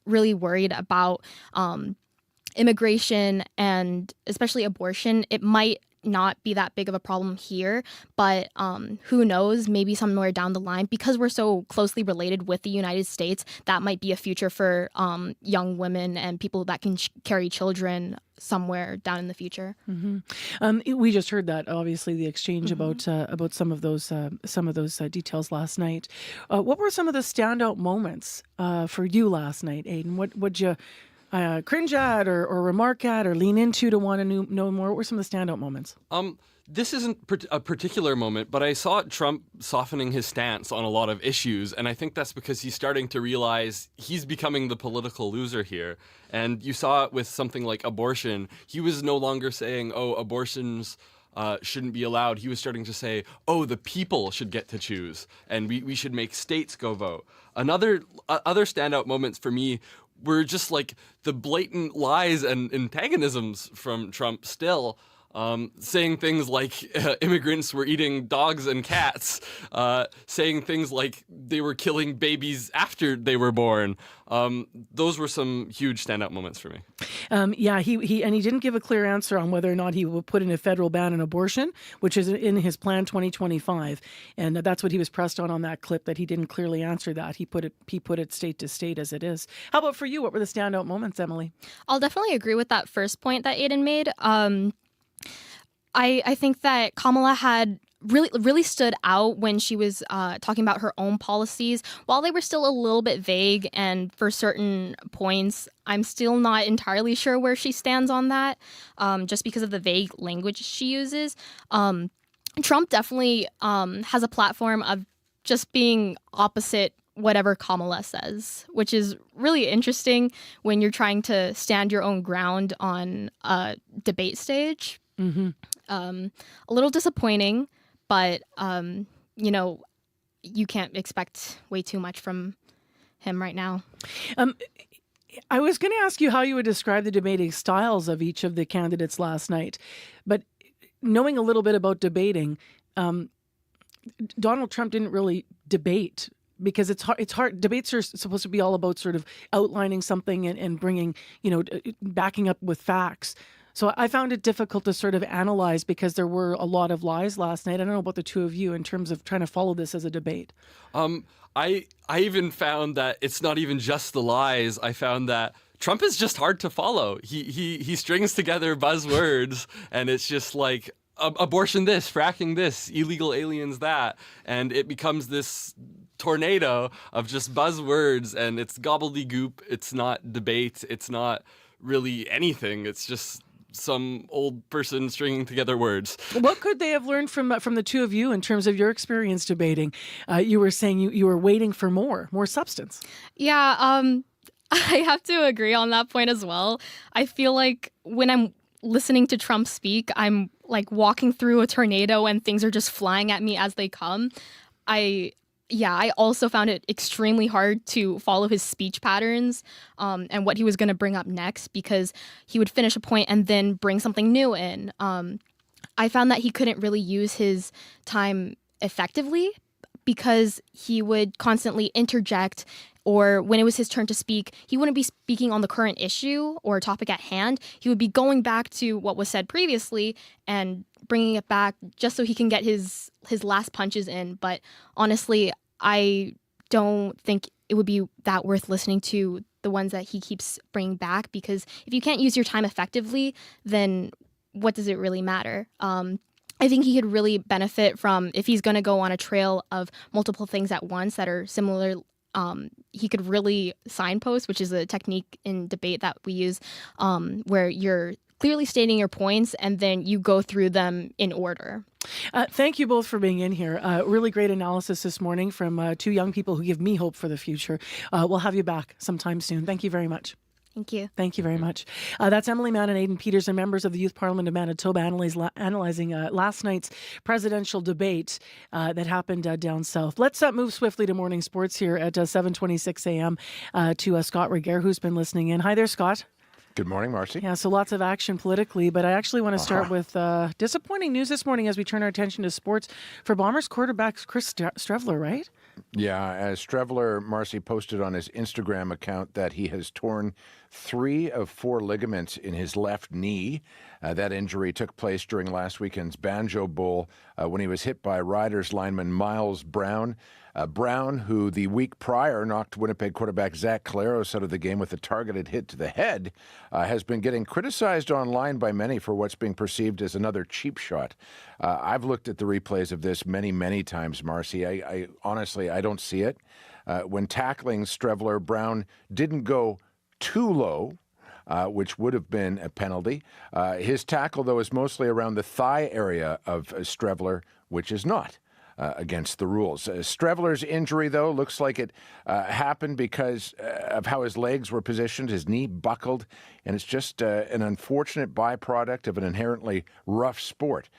really worried about immigration and especially abortion. It might not be that big of a problem here, but who knows, maybe somewhere down the line, because we're so closely related with the United States, that might be a future for young women and people that can carry children somewhere down in the future. We just heard that, obviously, the exchange about some of those details last night. What were some of the standout moments for you last night, Aidan? What would you cringe at or remark at or lean into to want to know more? What were some of the standout moments? This isn't a particular moment, but I saw Trump softening his stance on a lot of issues, and I think that's because he's starting to realize he's becoming the political loser here. And you saw it with something like abortion. He was no longer saying, abortions shouldn't be allowed. He was starting to say, the people should get to choose, and we should make states go vote. Other standout moments for me were just like the blatant lies and antagonisms from Trump still. Saying things like immigrants were eating dogs and cats, saying things like they were killing babies after they were born. Those were some huge standout moments for me. He didn't give a clear answer on whether or not he will put in a federal ban on abortion, which is in his plan 2025, and that's what he was pressed on that clip. That he didn't clearly answer that. He put it state to state as it is. How about for you? What were the standout moments, Emily? I'll definitely agree with that first point that Aidan made. I think that Kamala had really stood out when she was talking about her own policies. While they were still a little bit vague, and for certain points, I'm still not entirely sure where she stands on that, just because of the vague language she uses. Trump definitely has a platform of just being opposite whatever Kamala says, which is really interesting when you're trying to stand your own ground on a debate stage. Mm-hmm. A little disappointing, but, you can't expect way too much from him right now. I was going to ask you how you would describe the debating styles of each of the candidates last night, but knowing a little bit about debating, Donald Trump didn't really debate because it's hard. Debates are supposed to be all about sort of outlining something and bringing, backing up with facts. So I found it difficult to sort of analyze because there were a lot of lies last night. I don't know about the two of you in terms of trying to follow this as a debate. I even found that it's not even just the lies. I found that Trump is just hard to follow. He strings together buzzwords, and it's just like abortion this, fracking this, illegal aliens that, and it becomes this tornado of just buzzwords, and it's gobbledygook. It's not debate. It's not really anything. It's just some old person stringing together words. What could they have learned from the two of you in terms of your experience debating? You were saying you were waiting for more substance. Yeah, I have to agree on that point as well. I feel like when I'm listening to Trump speak, I'm like walking through a tornado and things are just flying at me as they come. I also found it extremely hard to follow his speech patterns and what he was going to bring up next, because he would finish a point and then bring something new in. I found that he couldn't really use his time effectively because he would constantly interject, or when it was his turn to speak, he wouldn't be speaking on the current issue or topic at hand. He would be going back to what was said previously and bringing it back just so he can get his last punches in. But honestly, I don't think it would be that worth listening to the ones that he keeps bringing back, because if you can't use your time effectively, then what does it really matter? I think he could really benefit from, if he's going to go on a trail of multiple things at once that are similar, he could really signpost, which is a technique in debate that we use, where you're clearly stating your points and then you go through them in order. Thank you both for being in here. Really great analysis this morning from two young people who give me hope for the future. We'll have you back sometime soon. Thank you very much. Thank you. Thank you very much. That's Emily Mann and Aidan Peterson, members of the Youth Parliament of Manitoba, analyzing last night's presidential debate that happened down south. Let's move swiftly to morning sports here at 7:26 a.m. To Scott Reguer, who's been listening in. Hi there, Scott. Good morning, Marcy. Yeah, so lots of action politically, but I actually want to start with disappointing news this morning as we turn our attention to sports for Bombers quarterback Chris Streveler, right? Yeah, as Streveler, Marcy posted on his Instagram account that he has torn 3 of 4 ligaments in his left knee. That injury took place during last weekend's Banjo Bowl when he was hit by Riders lineman Miles Brown. Brown, who the week prior knocked Winnipeg quarterback Zach Collaros out of the game with a targeted hit to the head, has been getting criticized online by many for what's being perceived as another cheap shot. I've looked at the replays of this many, many times, Marcy. I honestly, I don't see it. When tackling Streveler, Brown didn't go too low, which would have been a penalty. His tackle, though, is mostly around the thigh area of Streveler, which is not against the rules. Streveler's injury, though, looks like it happened because of how his legs were positioned. His knee buckled, and it's just an unfortunate byproduct of an inherently rough sport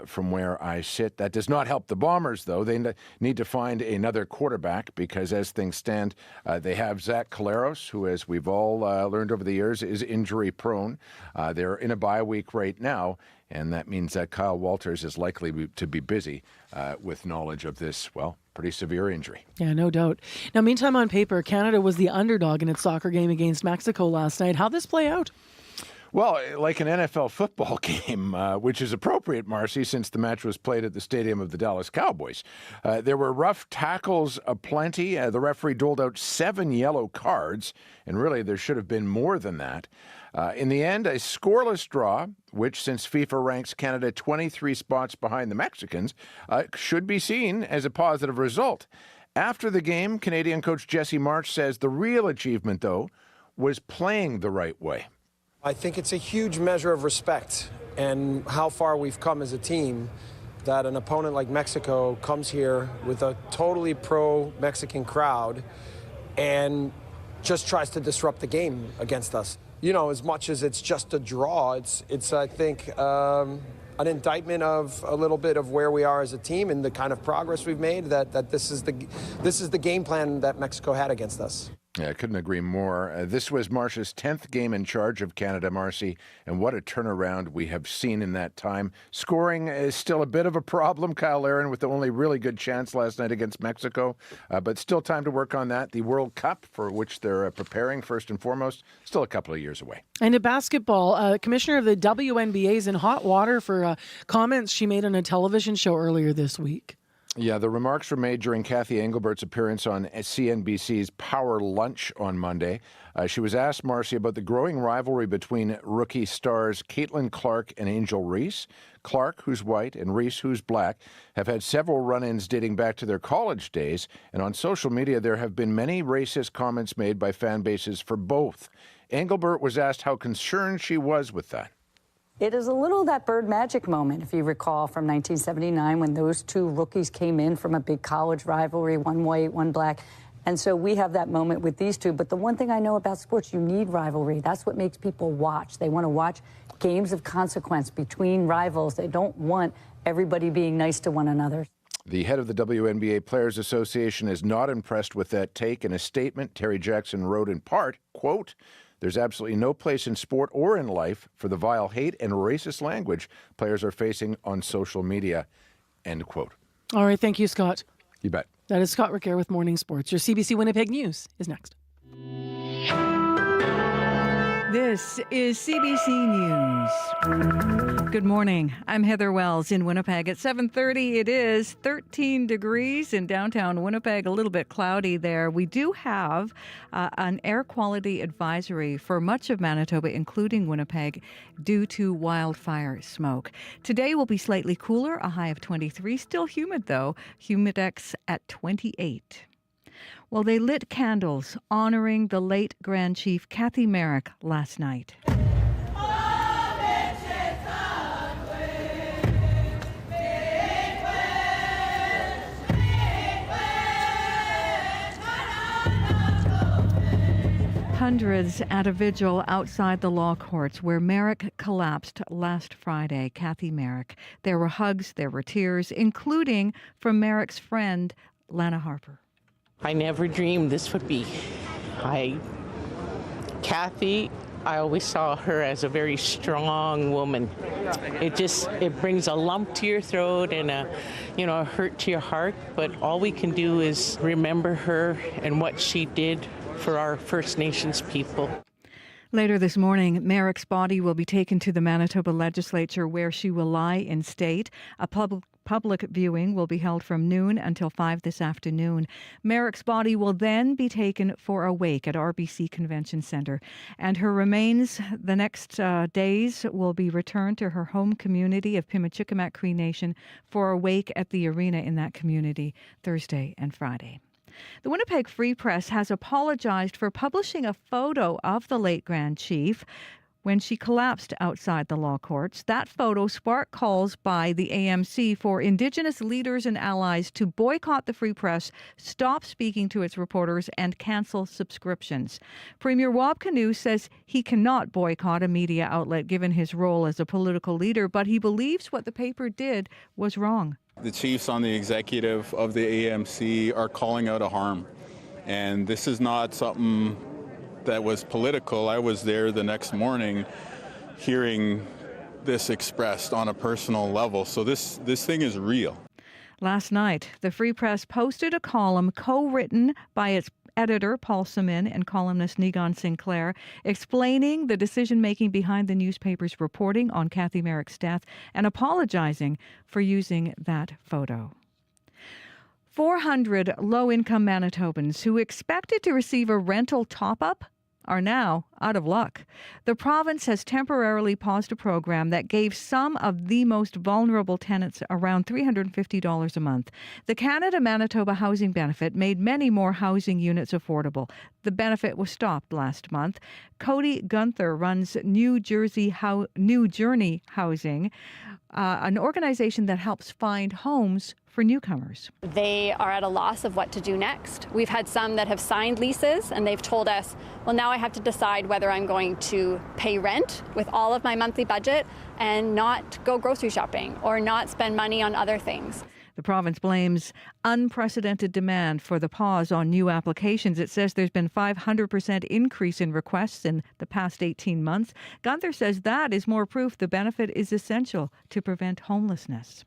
from where I sit. That does not help the Bombers, though. They need to find another quarterback because as things stand, they have Zach Collaros, who, as we've all learned over the years, is injury prone. They're in a bye week right now, and that means that Kyle Walters is likely to be busy with knowledge of this, well, pretty severe injury. Yeah, no doubt. Now, meantime, on paper, Canada was the underdog in its soccer game against Mexico last night. How'd this play out? Well, like an NFL football game, which is appropriate, Marcy, since the match was played at the stadium of the Dallas Cowboys. There were rough tackles aplenty. The referee doled out 7 yellow cards, and really there should have been more than that. In the end, a scoreless draw, which since FIFA ranks Canada 23 spots behind the Mexicans, should be seen as a positive result. After the game, Canadian coach Jesse March says the real achievement, though, was playing the right way. I think it's a huge measure of respect and how far we've come as a team that an opponent like Mexico comes here with a totally pro-Mexican crowd and just tries to disrupt the game against us. You know, as much as it's just a draw, it's I think, an indictment of a little bit of where we are as a team and the kind of progress we've made, that this is the game plan that Mexico had against us. Yeah, I couldn't agree more. This was Marcia's 10th game in charge of Canada, Marcy, and what a turnaround we have seen in that time. Scoring is still a bit of a problem, Kyle Aaron, with the only really good chance last night against Mexico, but still time to work on that. The World Cup, for which they're preparing first and foremost, still a couple of years away. And in basketball, Commissioner of the WNBA is in hot water for comments she made on a television show earlier this week. Yeah, the remarks were made during Kathy Engelbert's appearance on CNBC's Power Lunch on Monday. She was asked, Marcy, about the growing rivalry between rookie stars Caitlin Clark and Angel Reese. Clark, who's white, and Reese, who's black, have had several run-ins dating back to their college days, and on social media there have been many racist comments made by fan bases for both. Engelbert was asked how concerned she was with that. It is a little that Bird Magic moment, if you recall, from 1979 when those two rookies came in from a big college rivalry, one white, one black. And so we have that moment with these two. But the one thing I know about sports, you need rivalry. That's what makes people watch. They want to watch games of consequence between rivals. They don't want everybody being nice to one another. The head of the WNBA Players Association is not impressed with that take. In a statement, Terry Jackson wrote in part, quote, "There's absolutely no place in sport or in life for the vile hate and racist language players are facing on social media," end quote. All right, thank you, Scott. You bet. That is Scott Ricker with Morning Sports. Your CBC Winnipeg News is next. This is CBC News. Good morning. I'm Heather Wells in Winnipeg. At 7:30, it is 13 degrees in downtown Winnipeg, a little bit cloudy there. We do have an air quality advisory for much of Manitoba, including Winnipeg, due to wildfire smoke. Today will be slightly cooler, a high of 23. Still humid, though. Humidex at 28. Well, they lit candles honoring the late Grand Chief Kathy Merrick last night. Hundreds at a vigil outside the law courts where Merrick collapsed last Friday, Kathy Merrick. There were hugs, there were tears, including from Merrick's friend, Lana Harper. I never dreamed this would be. Kathy, I always saw her as a very strong woman. It brings a lump to your throat and a hurt to your heart, but all we can do is remember her and what she did for our First Nations people. Later this morning, Merrick's body will be taken to the Manitoba Legislature where she will lie in state. A public viewing will be held from noon until 5 this afternoon. Merrick's body will then be taken for a wake at RBC Convention Centre, and her remains the next days will be returned to her home community of Pimachikamak Cree Nation for a wake at the arena in that community Thursday and Friday. The Winnipeg Free Press has apologized for publishing a photo of the late Grand Chief when she collapsed outside the law courts. That photo sparked calls by the AMC for Indigenous leaders and allies to boycott the Free Press, stop speaking to its reporters, and cancel subscriptions. Premier Wab Kinew says he cannot boycott a media outlet given his role as a political leader, but he believes what the paper did was wrong. The chiefs on the executive of the AMC are calling out a harm, and this is not something that was political. I was there the next morning hearing this expressed on a personal level, so this thing is real. Last night, the Free Press posted a column co-written by its editor, Paul Simin, and columnist Negon Sinclair, explaining the decision-making behind the newspaper's reporting on Kathy Merrick's death and apologizing for using that photo. 400 low-income Manitobans who expected to receive a rental top-up are now out of luck. The province has temporarily paused a program that gave some of the most vulnerable tenants around $350 a month. The Canada-Manitoba Housing Benefit made many more housing units affordable. The benefit was stopped last month. Cody Gunther runs New Journey Housing, an organization that helps find homes for newcomers. They are at a loss of what to do next. We've had some that have signed leases and they've told us, well, now I have to decide whether I'm going to pay rent with all of my monthly budget and not go grocery shopping or not spend money on other things. The province blames unprecedented demand for the pause on new applications. It says there's been 500% increase in requests in the past 18 months. Gunther says that is more proof the benefit is essential to prevent homelessness.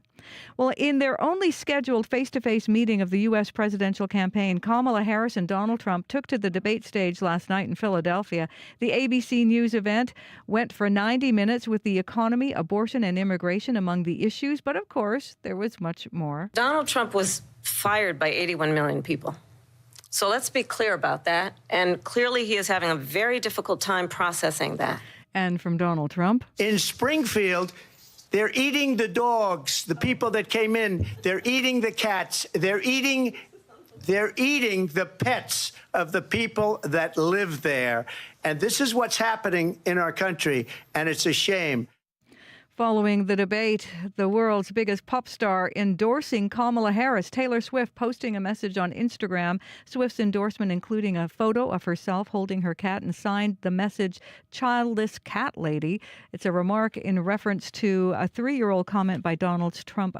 Well, in their only scheduled face-to-face meeting of the U.S. presidential campaign, Kamala Harris and Donald Trump took to the debate stage last night in Philadelphia. The ABC News event went for 90 minutes with the economy, abortion, and immigration among the issues. But of course, there was much more. Donald Trump was fired by 81 million people. So let's be clear about that. And clearly he is having a very difficult time processing that. And from Donald Trump. In Springfield, they're eating the dogs, the people that came in. They're eating the cats. They're eating the pets of the people that live there. And this is what's happening in our country, and it's a shame. Following the debate, the world's biggest pop star endorsing Kamala Harris, Taylor Swift posting a message on Instagram. Swift's endorsement including a photo of herself holding her cat and signed the message, "Childless Cat Lady." It's a remark in reference to a 3-year-old comment by Donald Trump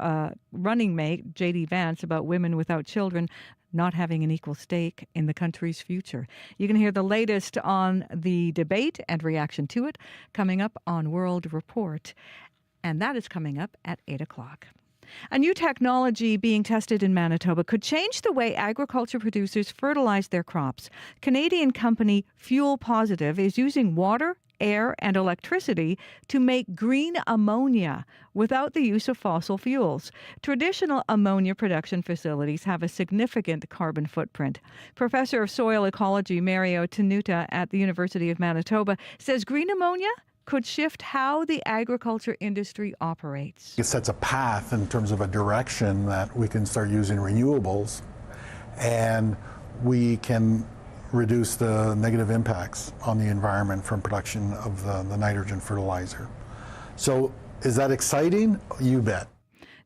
running mate, J.D. Vance, about women without children not having an equal stake in the country's future. You can hear the latest on the debate and reaction to it coming up on World Report. And that is coming up at 8 o'clock. A new technology being tested in Manitoba could change the way agriculture producers fertilize their crops. Canadian company Fuel Positive is using water, air, and electricity to make green ammonia without the use of fossil fuels. Traditional ammonia production facilities have a significant carbon footprint. Professor of Soil Ecology Mario Tenuta at the University of Manitoba says green ammonia could shift how the agriculture industry operates. It sets a path in terms of a direction that we can start using renewables, and we can reduce the negative impacts on the environment from production of the nitrogen fertilizer. So is that exciting? You bet.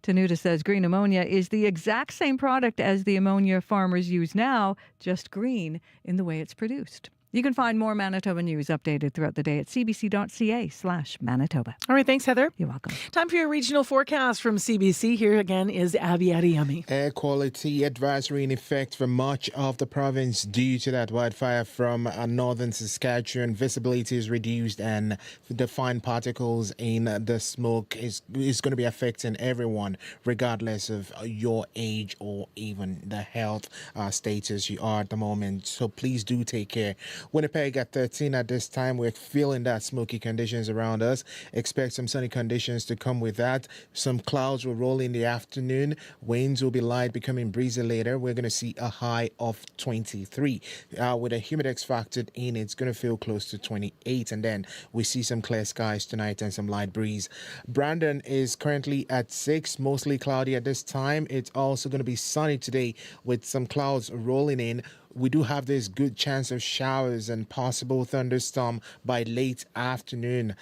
Tenuta says green ammonia is the exact same product as the ammonia farmers use now, just green in the way it's produced. You can find more Manitoba news updated throughout the day at cbc.ca/Manitoba. All right, thanks, Heather. You're welcome. Time for your regional forecast from CBC. Here again is Abby Adiyemi. Air quality advisory in effect for much of the province due to that wildfire from northern Saskatchewan. Visibility is reduced and the fine particles in the smoke is going to be affecting everyone, regardless of your age or even the health status you are at the moment. So please do take care. Winnipeg at 13 at this time. We're feeling that smoky conditions around us. Expect some sunny conditions to come with that. Some clouds will roll in the afternoon. Winds will be light, becoming breezy later. We're going to see a high of 23. With a humidex factored in, it's going to feel close to 28. And then we see some clear skies tonight and some light breeze. Brandon is currently at 6, mostly cloudy at this time. It's also going to be sunny today with some clouds rolling in. We do have this good chance of showers and possible thunderstorm by late afternoon.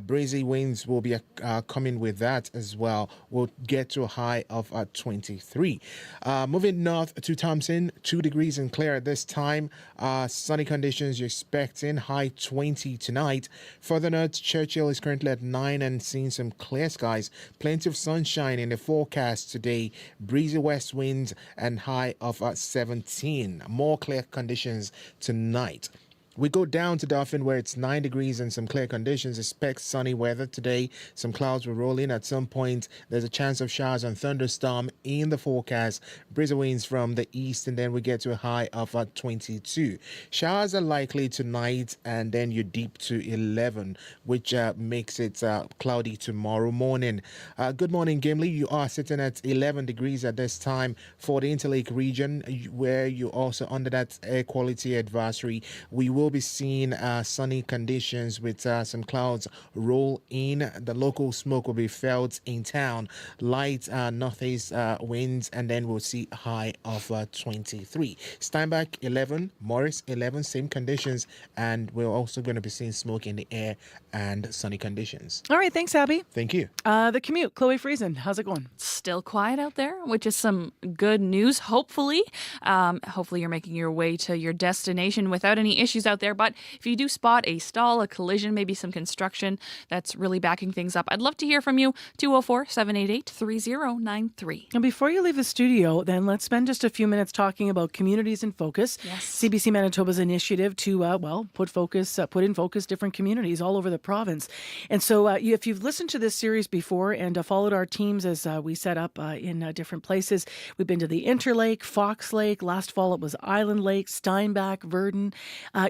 Breezy winds will be coming with that as well. We'll get to a high of 23. Moving north to Thompson, 2 degrees and clear at this time. Sunny conditions you're expecting, high 20 tonight. Further north, Churchill is currently at 9 and seeing some clear skies. Plenty of sunshine in the forecast today. Breezy west winds and high of 17. More clear conditions tonight. We go down to Dauphin where it's 9 degrees and some clear conditions. Expect sunny weather today. Some clouds will roll in at some point. There's a chance of showers and thunderstorm in the forecast. Breezy winds from the east, and then we get to a high of 22. Showers are likely tonight, and then you deep to 11, which makes it cloudy tomorrow morning. Good morning, Gimli. You are sitting at 11 degrees at this time for the Interlake region, where you're also under that air quality advisory. We will be seeing sunny conditions with some clouds roll in. The local smoke will be felt in town. Light northeast winds, and then we'll see a high of 23. Steinbach 11, Morris 11, same conditions, and we're also going to be seeing smoke in the air and sunny conditions. All right, thanks, Abby. Thank you. The commute, Chloe Friesen, how's it going? Still quiet out there, which is some good news, hopefully. Hopefully you're making your way to your destination without any issues out there. But if you do spot a stall, a collision, maybe some construction that's really backing things up, I'd love to hear from you. 204-788-3093. And before you leave the studio, then let's spend just a few minutes talking about Communities in Focus. Yes. CBC Manitoba's initiative to, put in focus different communities all over the province. And so if you've listened to this series before and followed our teams as we set up in different places, we've been to the Interlake, Fox Lake. Last fall it was Island Lake, Steinbach, Verdun.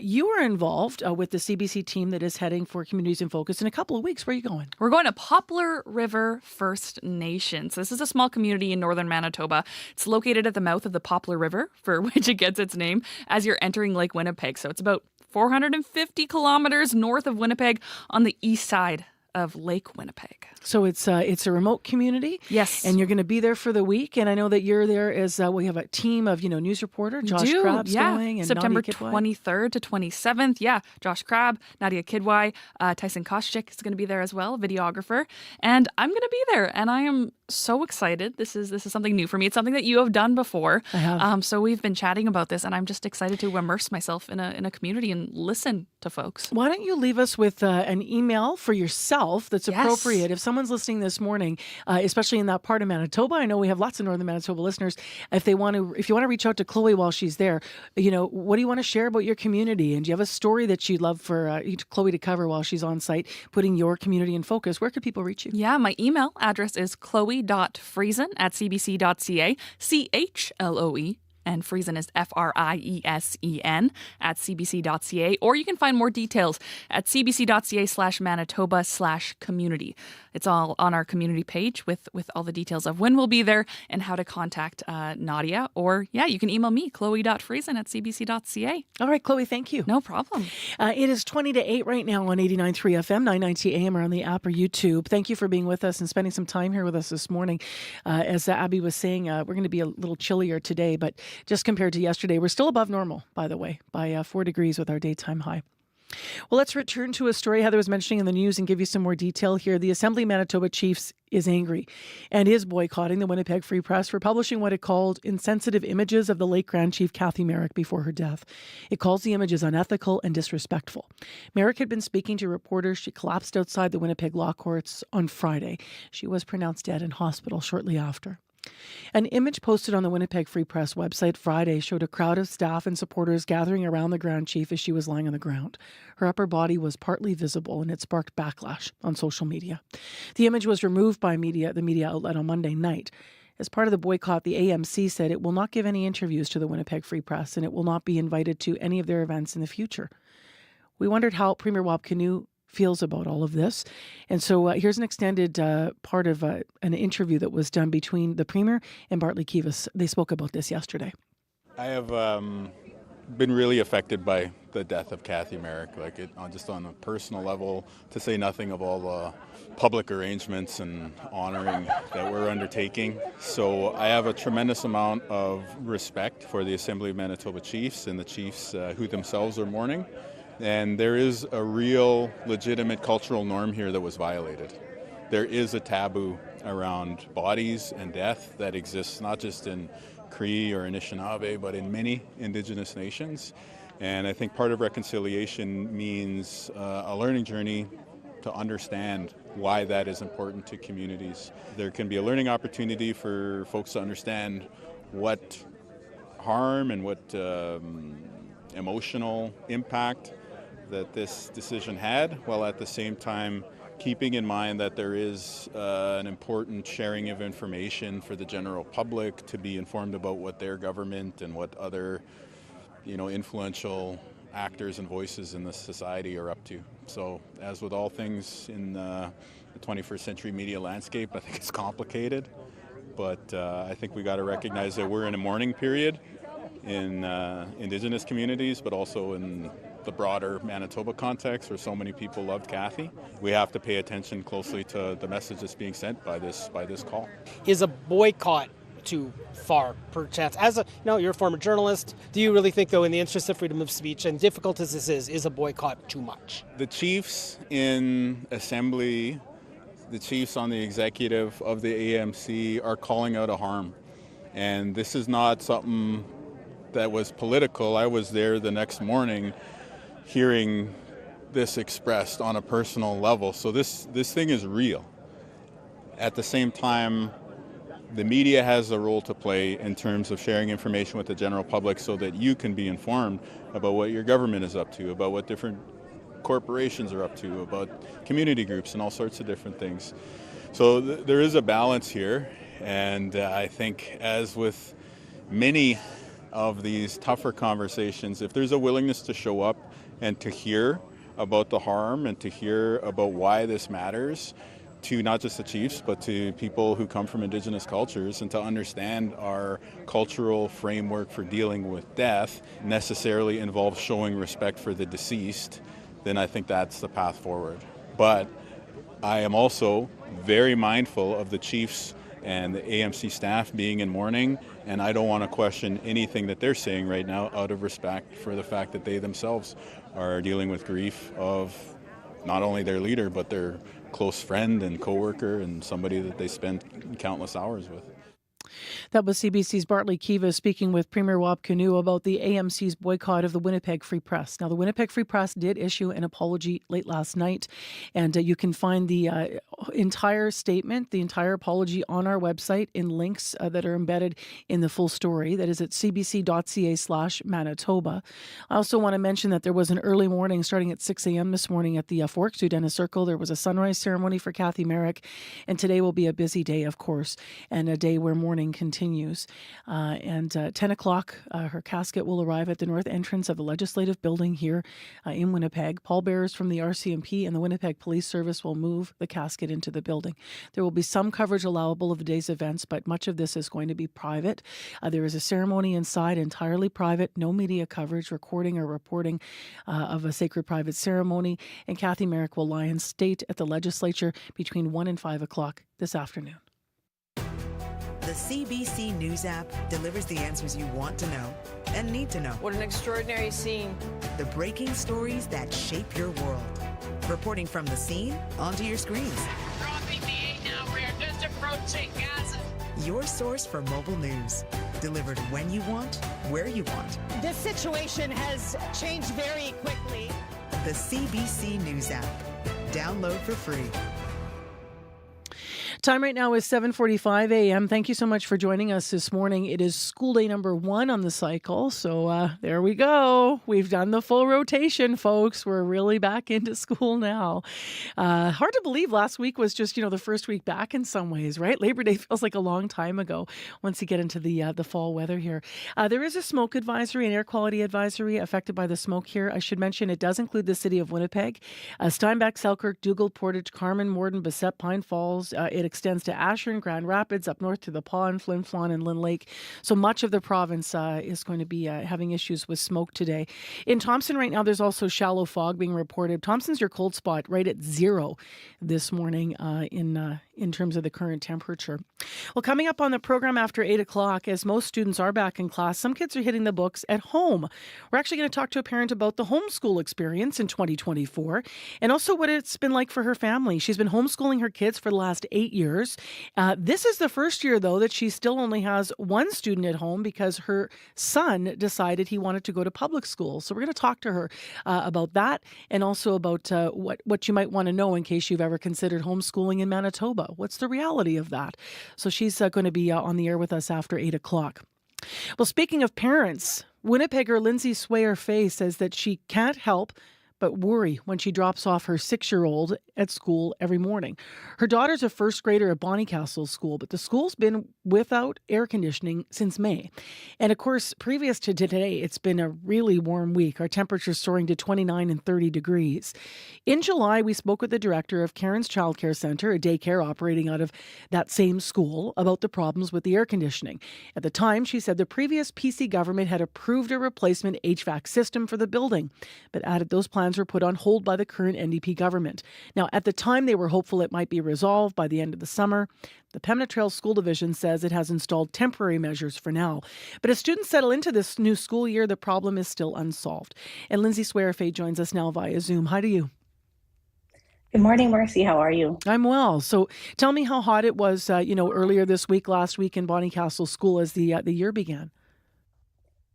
You were involved with the CBC team that is heading for Communities in Focus in a couple of weeks. Where are you going? We're going to Poplar River First Nation. So this is a small community in northern Manitoba. It's located at the mouth of the Poplar River, for which it gets its name, as you're entering Lake Winnipeg. So it's about 450 kilometers north of Winnipeg on the east side of Lake Winnipeg. So it's a remote community. Yes. And you're going to be there for the week. And I know that you're there as we have a team of, news reporter, Josh Crabb's going. And September Nadia Kidwai. 23rd to 27th. Yeah. Josh Crabb, Nadia Kidwai, Tyson Koschik is going to be there as well, videographer. And I'm going to be there. And I am so excited. This is something new for me. It's something that you have done before. I have. So we've been chatting about this, and I'm just excited to immerse myself in a community and listen to folks. Why don't you leave us with an email for yourself that's appropriate. If someone's listening this morning, especially in that part of Manitoba, I know we have lots of northern Manitoba listeners. If you want to reach out to Chloe while she's there, what do you want to share about your community? And do you have a story that you'd love for Chloe to cover while she's on site, putting your community in focus? Where could people reach you? Yeah, my email address is chloe.friesen@cbc.ca, CHLOE. And Friesen is Friesen at cbc.ca. Or you can find more details at cbc.ca/Manitoba/community. It's all on our community page with all the details of when we'll be there and how to contact Nadia. Or, you can email me, chloe.friesen@cbc.ca. All right, Chloe, thank you. No problem. It is 20 to 8 right now on 89.3 FM, 990 AM, or on the app or YouTube. Thank you for being with us and spending some time here with us this morning. As Abby was saying, we're going to be a little chillier today, but just compared to yesterday, we're still above normal, by the way, by 4 degrees with our daytime high. Well, let's return to a story Heather was mentioning in the news and give you some more detail here. The Assembly Manitoba Chiefs is angry and is boycotting the Winnipeg Free Press for publishing what it called insensitive images of the late Grand Chief Kathy Merrick before her death. It calls the images unethical and disrespectful. Merrick had been speaking to reporters. She collapsed outside the Winnipeg Law Courts on Friday. She was pronounced dead in hospital shortly after. An image posted on the Winnipeg Free Press website Friday showed a crowd of staff and supporters gathering around the Grand Chief as she was lying on the ground. Her upper body was partly visible, and it sparked backlash on social media. The image was removed by the media outlet on Monday night. As part of the boycott, the AMC said it will not give any interviews to the Winnipeg Free Press, and it will not be invited to any of their events in the future. We wondered how Premier Wab Kinew feels about all of this. And so here's an extended part of an interview that was done between the Premier and Bartley Kiev. They spoke about this yesterday. I have been really affected by the death of Kathy Merrick, just on a personal level, to say nothing of all the public arrangements and honoring that we're undertaking. So I have a tremendous amount of respect for the Assembly of Manitoba Chiefs and the Chiefs who themselves are mourning. And there is a real legitimate cultural norm here that was violated. There is a taboo around bodies and death that exists not just in Cree or Anishinaabe, but in many Indigenous nations. And I think part of reconciliation means a learning journey to understand why that is important to communities. There can be a learning opportunity for folks to understand what harm and what emotional impact that this decision had, while at the same time keeping in mind that there is an important sharing of information for the general public to be informed about what their government and what other influential actors and voices in the society are up to. So as with all things in the 21st century media landscape, I think it's complicated, but I think we got to recognize that we're in a mourning period in Indigenous communities, but also in the broader Manitoba context where so many people loved Kathy. We have to pay attention closely to the message that's being sent by this call. Is a boycott too far, perchance. As you're a former journalist. Do you really think, though, in the interest of freedom of speech, and difficult as this is a boycott too much? The chiefs in Assembly, the chiefs on the executive of the AMC are calling out a harm. And this is not something that was political. I was there the next morning hearing this expressed on a personal level. So this thing is real. At the same time, the media has a role to play in terms of sharing information with the general public so that you can be informed about what your government is up to, about what different corporations are up to, about community groups and all sorts of different things. So there is a balance here, and I think, as with many of these tougher conversations, if there's a willingness to show up and to hear about the harm and to hear about why this matters to not just the chiefs but to people who come from Indigenous cultures, and to understand our cultural framework for dealing with death necessarily involves showing respect for the deceased, then I think that's the path forward. But I am also very mindful of the chiefs and the AMC staff being in mourning, and I don't want to question anything that they're saying right now out of respect for the fact that they themselves are dealing with grief of not only their leader but their close friend and coworker and somebody that they spent countless hours with. That was CBC's Bartley Kiva speaking with Premier Wab Kinew about the AMC's boycott of the Winnipeg Free Press. Now, the Winnipeg Free Press did issue an apology late last night, and you can find the entire statement, the entire apology on our website in links that are embedded in the full story. That is at cbc.ca/Manitoba. I also want to mention that there was an early morning starting at 6 a.m. this morning at the Forks to Dennis Circle. There was a sunrise ceremony for Kathy Merrick, and today will be a busy day, of course, and a day where mourning continues. And 10 o'clock, her casket will arrive at the north entrance of the Legislative Building here in Winnipeg. Pallbearers from the RCMP and the Winnipeg Police Service will move the casket into the building. There will be some coverage allowable of the day's events, but much of this is going to be private. There is a ceremony inside, entirely private, no media coverage, recording or reporting of a sacred private ceremony. And Kathy Merrick will lie in state at the legislature between 1 and 5 o'clock this afternoon. The CBC News app delivers the answers you want to know and need to know. What an extraordinary scene. The breaking stories that shape your world. Reporting from the scene onto your screens. Dropping the 8 now. We're just approaching Gaza. Your source for mobile news. Delivered when you want, where you want. This situation has changed very quickly. The CBC News app. Download for free. Time right now is 7:45 a.m. Thank you so much for joining us this morning. It is school day number 1 on the cycle. So there we go. We've done the full rotation, folks. We're really back into school now. Hard to believe last week was just, the first week back in some ways, right? Labor Day feels like a long time ago once you get into the fall weather here. There is a smoke advisory, an air quality advisory affected by the smoke here. I should mention it does include the city of Winnipeg, Steinbach, Selkirk, Dougal, Portage, Carman, Morden, Bessette, Pine Falls. It extends to Asher and Grand Rapids, up north to the Paw, Flin Flon, and Lynn Lake. So much of the province is going to be having issues with smoke today. In Thompson right now, there's also shallow fog being reported. Thompson's your cold spot right at 0 this morning in terms of the current temperature. Well, coming up on the program after 8 o'clock, as most students are back in class, some kids are hitting the books at home. We're actually going to talk to a parent about the homeschool experience in 2024 and also what it's been like for her family. She's been homeschooling her kids for the last 8 years. This is the first year, though, that she still only has one student at home because her son decided he wanted to go to public school. So we're going to talk to her about that and also about what you might want to know in case you've ever considered homeschooling in Manitoba. What's the reality of that? So she's going to be on the air with us after 8 o'clock. Well, speaking of parents, Winnipegger Lindsay Swayer-Fay says that she can't help but worry when she drops off her 6-year-old at school every morning. Her daughter's a first grader at Bonnycastle School, but the school's been without air conditioning since May. And of course, previous to today, it's been a really warm week. Our temperature's soaring to 29 and 30 degrees. In July, we spoke with the director of Karen's Child Care Centre, a daycare operating out of that same school, about the problems with the air conditioning. At the time, she said the previous PC government had approved a replacement HVAC system for the building, but added those plans plans were put on hold by the current NDP government. Now, at the time, they were hopeful it might be resolved by the end of the summer. The Pembina Trail School Division says it has installed temporary measures for now. But as students settle into this new school year, the problem is still unsolved. And Lindsay Swearfay joins us now via Zoom. Hi to you. Good morning, Marcy. How are you? I'm well. So tell me how hot it was, earlier this week, last week in Bonnycastle School as the year began.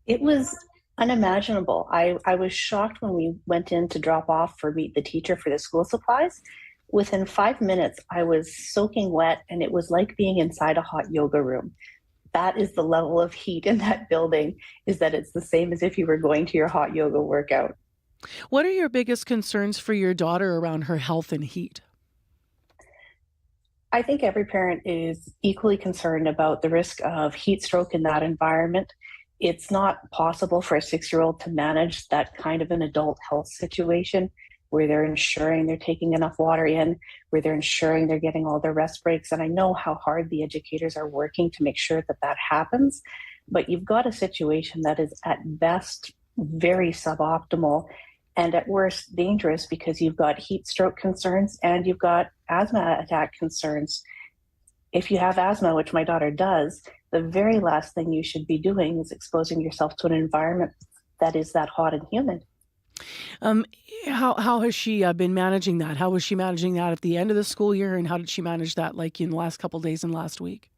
It was unimaginable. I was shocked when we went in to drop off for meet the teacher for the school supplies. Within 5 minutes, I was soaking wet, and it was like being inside a hot yoga room. That is the level of heat in that building, is that it's the same as if you were going to your hot yoga workout. What are your biggest concerns for your daughter around her health and heat? I think every parent is equally concerned about the risk of heat stroke in that environment. It's not possible for a 6-year-old to manage that kind of an adult health situation where they're ensuring they're taking enough water in, where they're ensuring they're getting all their rest breaks. And I know how hard the educators are working to make sure that that happens. But you've got a situation that is at best very suboptimal and at worst dangerous, because you've got heat stroke concerns and you've got asthma attack concerns. If you have asthma, which my daughter does, the very last thing you should be doing is exposing yourself to an environment that is that hot and humid. How has she been managing that? How was she managing that at the end of the school year, and how did she manage that like in the last couple of days and last week?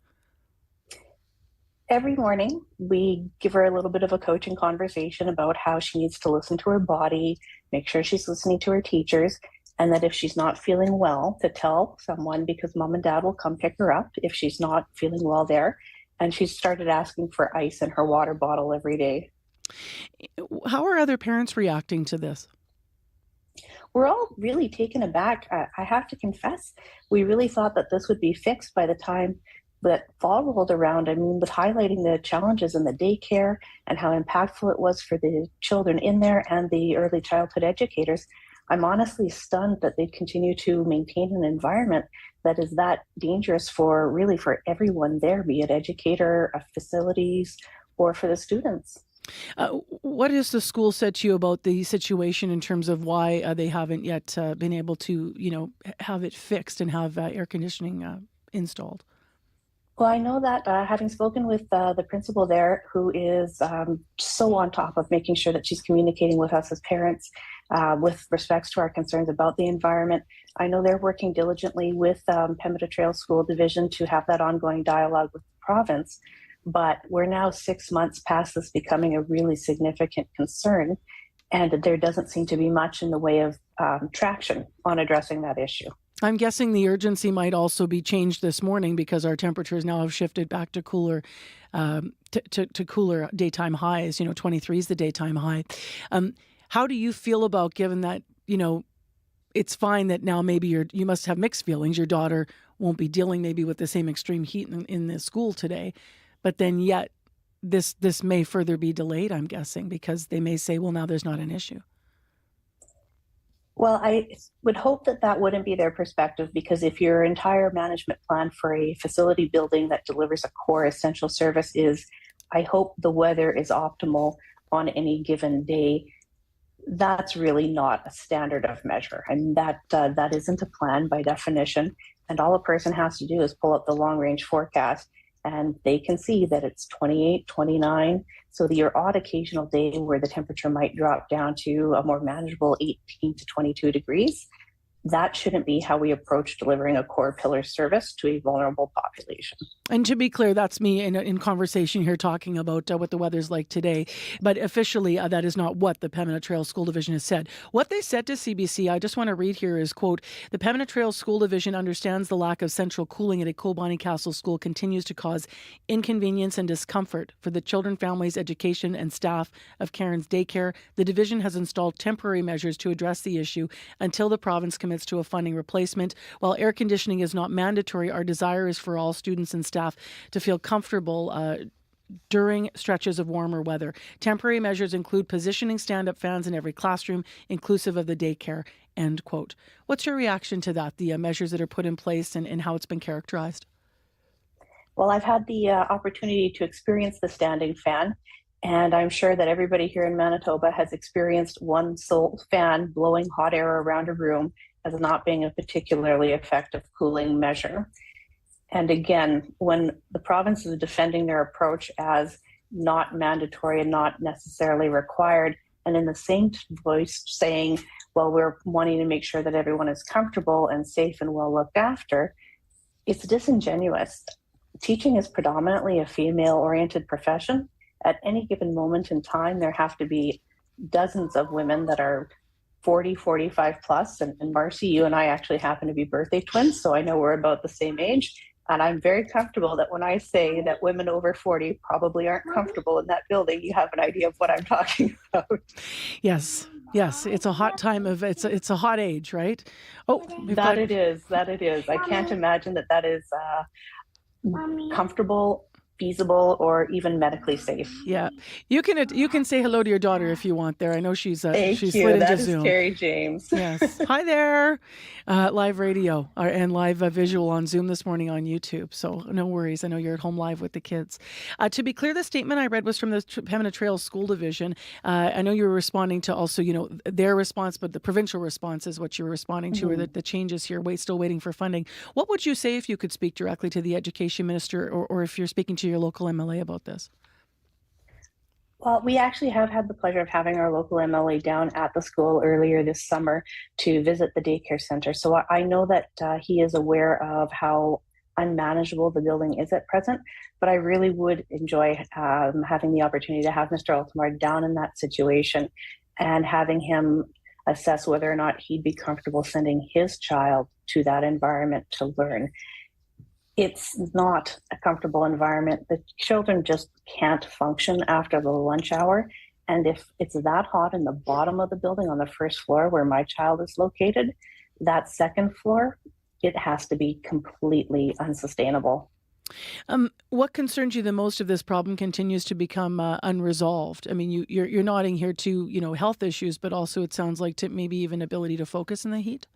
Every morning, we give her a little bit of a coaching conversation about how she needs to listen to her body, make sure she's listening to her teachers, and that if she's not feeling well, to tell someone, because mom and dad will come pick her up if she's not feeling well there. And she's started asking for ice in her water bottle every day. How are other parents reacting to this? We're all really taken aback. I have to confess, we really thought that this would be fixed by the time that fall rolled around. I mean, with highlighting the challenges in the daycare and how impactful it was for the children in there and the early childhood educators, I'm honestly stunned that they continue to maintain an environment that is that dangerous for everyone there, be it educator, facilities, or for the students. What has the school said to you about the situation in terms of why they haven't yet been able to, have it fixed and have air conditioning installed? Well, I know that having spoken with the principal there, who is so on top of making sure that she's communicating with us as parents with respects to our concerns about the environment, I know they're working diligently with Pembina Trail School Division to have that ongoing dialogue with the province. But we're now 6 months past this becoming a really significant concern, and there doesn't seem to be much in the way of traction on addressing that issue. I'm guessing the urgency might also be changed this morning because our temperatures now have shifted back to cooler to cooler daytime highs. 23 is the daytime high. How do you feel about, given that, it's fine that now maybe you must have mixed feelings. Your daughter won't be dealing maybe with the same extreme heat in the school today, but then yet this may further be delayed, I'm guessing, because they may say, well, now there's not an issue. Well, I would hope that wouldn't be their perspective, because if your entire management plan for a facility building that delivers a core essential service is, I hope the weather is optimal on any given day, that's really not a standard of measure. And that isn't a plan by definition. And all a person has to do is pull up the long range forecast, and they can see that it's 28, 29. So your odd occasional day where the temperature might drop down to a more manageable 18 to 22 degrees, that shouldn't be how we approach delivering a core pillar service to a vulnerable population. And to be clear, that's me in conversation here talking about what the weather's like today. But officially, that is not what the Pembina Trail School Division has said. What they said to CBC, I just want to read here, is, quote, the Pembina Trail School Division understands the lack of central cooling at a Bonnycastle school continues to cause inconvenience and discomfort for the children, families, education, and staff of Karen's daycare. The division has installed temporary measures to address the issue until the province commits to a funding replacement. While air conditioning is not mandatory, our desire is for all students and staff to feel comfortable during stretches of warmer weather. Temporary measures include positioning stand-up fans in every classroom, inclusive of the daycare, end quote. What's your reaction to that, the measures that are put in place and how it's been characterized? Well, I've had the opportunity to experience the standing fan, And I'm sure that everybody here in Manitoba has experienced one sole fan blowing hot air around a room as not being a particularly effective cooling measure. And again, when the province is defending their approach as not mandatory and not necessarily required, and in the same voice saying, well, we're wanting to make sure that everyone is comfortable and safe and well looked after, it's disingenuous. Teaching is predominantly a female-oriented profession. At any given moment in time, there have to be dozens of women that are 40, 45 plus. And Marcy, you and I actually happen to be birthday twins, so I know we're about the same age. And I'm very comfortable that when I say that women over 40 probably aren't comfortable in that building, you have an idea of what I'm talking about. Yes. Yes, it's a hot time of it's a hot age, right? Oh, It is. I can't imagine that is comfortable, feasible, or even medically safe. Yeah, you can say hello to your daughter if you want. There, I know she's slid into That is Zoom. Carrie James. Yes, hi there. Live radio and live visual on Zoom this morning on YouTube. So no worries. I know you're at home live with the kids. To be clear, the statement I read was from the Pembina Trails School Division. I know you were responding to also, their response, but the provincial response is what you were responding to, or the changes here. Still waiting for funding. What would you say if you could speak directly to the education minister, or if you're speaking to your local MLA about this? Well, we actually have had the pleasure of having our local MLA down at the school earlier this summer to visit the daycare center. So I know that he is aware of how unmanageable the building is at present, but I really would enjoy having the opportunity to have Mr. Altamar down in that situation and having him assess whether or not he'd be comfortable sending his child to that environment to learn. It's not a comfortable environment. The children just can't function after the lunch hour. And if it's that hot in the bottom of the building on the first floor where my child is located, that second floor, it has to be completely unsustainable. What concerns you the most if this problem continues to become unresolved? I mean, you're nodding here to, health issues, but also it sounds like to maybe even ability to focus in the heat.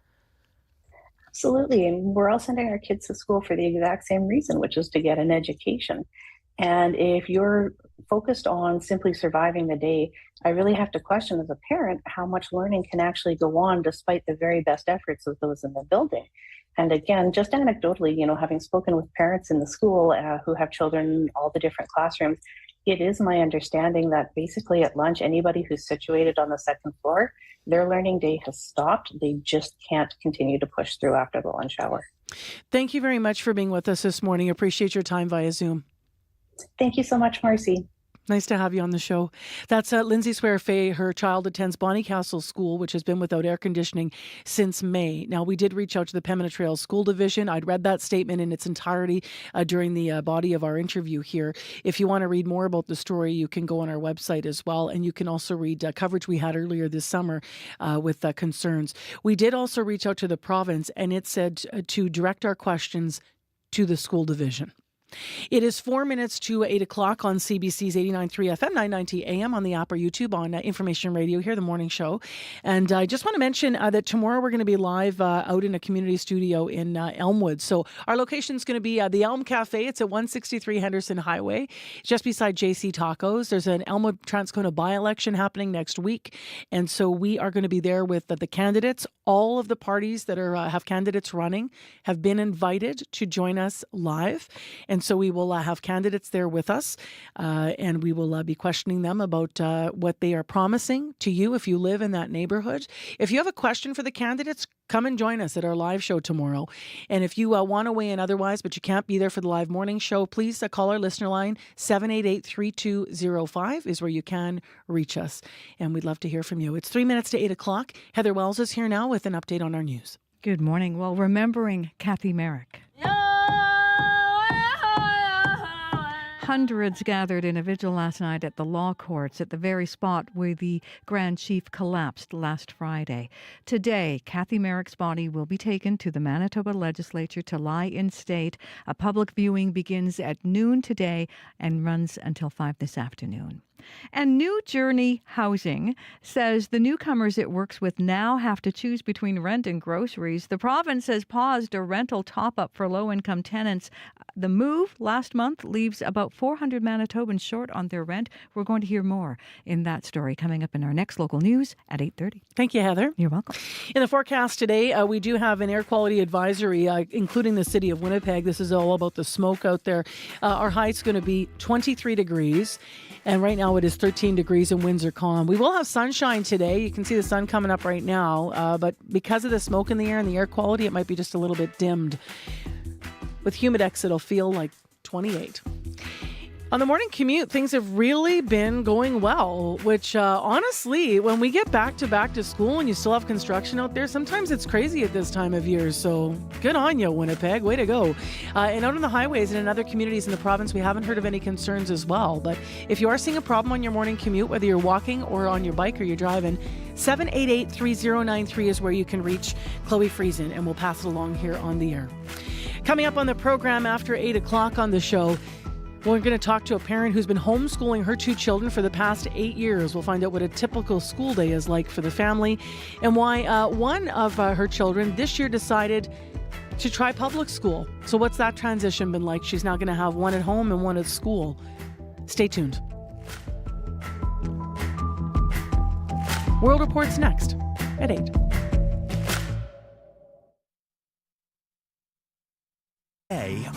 Absolutely. And we're all sending our kids to school for the exact same reason, which is to get an education. And if you're focused on simply surviving the day, I really have to question as a parent how much learning can actually go on despite the very best efforts of those in the building. And again, just anecdotally, having spoken with parents in the school who have children in all the different classrooms, it is my understanding that basically at lunch, anybody who's situated on the second floor, their learning day has stopped. They just can't continue to push through after the lunch hour. Thank you very much for being with us this morning. Appreciate your time via Zoom. Thank you so much, Marcy. Nice to have you on the show. That's Lindsay Swear-Fay. Her child attends Bonnycastle School, which has been without air conditioning since May. Now, we did reach out to the Pembina Trails School Division. I'd read that statement in its entirety during the body of our interview here. If you want to read more about the story, you can go on our website as well. And you can also read coverage we had earlier this summer with concerns. We did also reach out to the province, and it said to direct our questions to the school division. It is 4 minutes to 8 o'clock on CBC's 89.3 FM, 990 AM on the app or YouTube on Information Radio here, the morning show. And I just want to mention that tomorrow we're going to be live out in a community studio in Elmwood. So our location is going to be the Elm Cafe. It's at 163 Henderson Highway, just beside JC Tacos. There's an Elmwood Transcona by-election happening next week. And so we are going to be there with the candidates. All of the parties that have candidates running have been invited to join us live. And so we will have candidates there with us, and we will be questioning them about what they are promising to you if you live in that neighborhood. If you have a question for the candidates, come and join us at our live show tomorrow. And if you want to weigh in otherwise, but you can't be there for the live morning show, please call our listener line. 788-3205 is where you can reach us. And we'd love to hear from you. It's 3 minutes to 8 o'clock. Heather Wells is here now with an update on our news. Good morning. Well, remembering Kathy Merrick. Hundreds gathered in a vigil last night at the law courts at the very spot where the Grand Chief collapsed last Friday. Today, Kathy Merrick's body will be taken to the Manitoba Legislature to lie in state. A public viewing begins at noon today and runs until 5 this afternoon. And New Journey Housing says the newcomers it works with now have to choose between rent and groceries. The province has paused a rental top-up for low-income tenants. The move last month leaves about 400 Manitobans short on their rent. We're going to hear more in that story coming up in our next local news at 8:30. Thank you, Heather. You're welcome. In the forecast today, we do have an air quality advisory, including the city of Winnipeg. This is all about the smoke out there. Our high's going to be 23 degrees. And right now it is 13 degrees and winds are calm. We will have sunshine today. You can see the sun coming up right now. But because of the smoke in the air and the air quality, it might be just a little bit dimmed. With Humidex, it'll feel like 28. On the morning commute, things have really been going well, which honestly, when we get back to school and you still have construction out there, sometimes it's crazy at this time of year. So good on you, Winnipeg. Way to go. And out on the highways and in other communities in the province, we haven't heard of any concerns as well. But if you are seeing a problem on your morning commute, whether you're walking or on your bike or you're driving, 788-3093 is where you can reach Chloe Friesen, and we'll pass it along here on the air. Coming up on the program after 8 o'clock on the show, we're going to talk to a parent who's been homeschooling her 2 children for the past 8 years. We'll find out what a typical school day is like for the family and why one of her children this year decided to try public school. So what's that transition been like? She's now going to have one at home and one at school. Stay tuned. World Report's next at 8.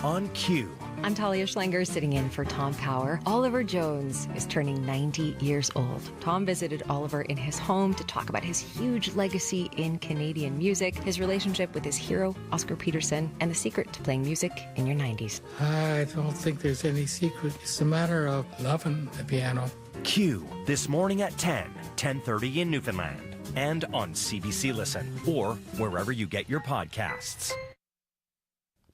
On Q. I'm Talia Schlanger, sitting in for Tom Power. Oliver Jones is turning 90 years old. Tom visited Oliver in his home to talk about his huge legacy in Canadian music, his relationship with his hero, Oscar Peterson, and the secret to playing music in your 90s. I don't think there's any secret. It's a matter of loving the piano. Q, this morning at 10:30 in Newfoundland, and on CBC Listen, or wherever you get your podcasts.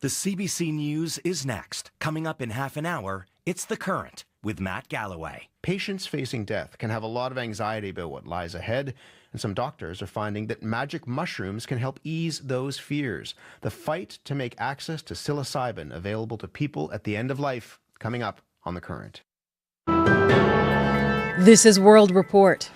The CBC News is next. Coming up in half an hour, it's The Current with Matt Galloway. Patients facing death can have a lot of anxiety about what lies ahead, and some doctors are finding that magic mushrooms can help ease those fears. The fight to make access to psilocybin available to people at the end of life, coming up on The Current. This is World Report.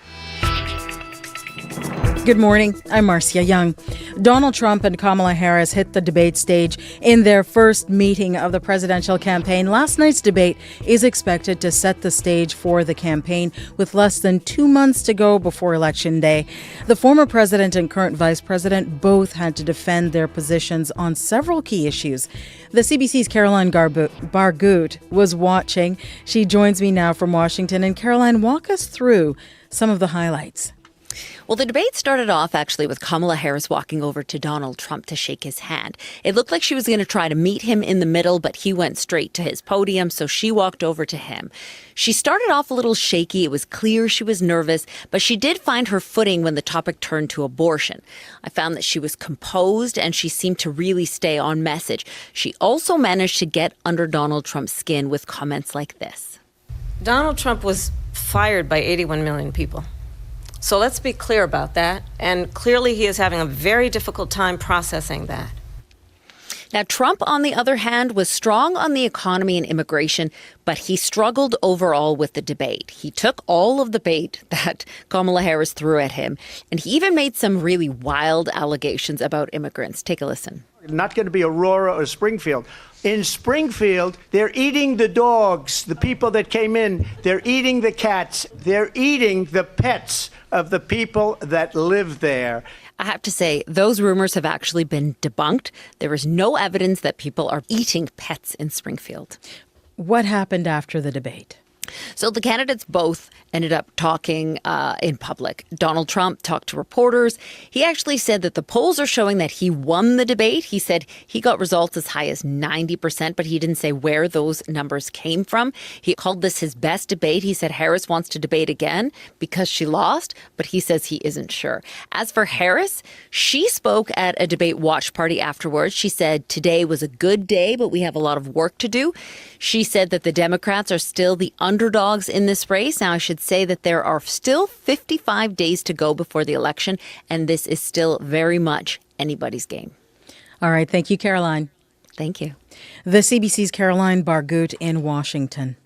Good morning, I'm Marcia Young. Donald Trump and Kamala Harris hit the debate stage in their first meeting of the presidential campaign. Last night's debate is expected to set the stage for the campaign with less than 2 months to go before Election Day. The former president and current vice president both had to defend their positions on several key issues. The CBC's Caroline Bargut was watching. She joins me now from Washington. And Caroline, walk us through some of the highlights. Well, the debate started off actually with Kamala Harris walking over to Donald Trump to shake his hand. It looked like she was going to try to meet him in the middle, but he went straight to his podium, so she walked over to him. She started off a little shaky. It was clear she was nervous, but she did find her footing when the topic turned to abortion. I found that she was composed and she seemed to really stay on message. She also managed to get under Donald Trump's skin with comments like this. Donald Trump was fired by 81 million people. So let's be clear about that. And clearly he is having a very difficult time processing that. Now, Trump, on the other hand, was strong on the economy and immigration, but he struggled overall with the debate. He took all of the bait that Kamala Harris threw at him, and he even made some really wild allegations about immigrants. Take a listen. Not going to be Aurora or Springfield. In Springfield, they're eating the dogs, the people that came in. They're eating the cats. They're eating the pets of the people that live there. I have to say, those rumors have actually been debunked. There is no evidence that people are eating pets in Springfield. What happened after the debate? So the candidates both ended up talking in public. Donald Trump talked to reporters. He actually said that the polls are showing that he won the debate. He said he got results as high as 90%, but he didn't say where those numbers came from. He called this his best debate. He said Harris wants to debate again because she lost, but he says he isn't sure. As for Harris, she spoke at a debate watch party afterwards. She said today was a good day, but we have a lot of work to do. She said that the Democrats are still the underdogs in this race. Now, I should say that there are still 55 days to go before the election, and this is still very much anybody's game. All right. Thank you, Caroline. Thank you. The CBC's Caroline Bargut in Washington.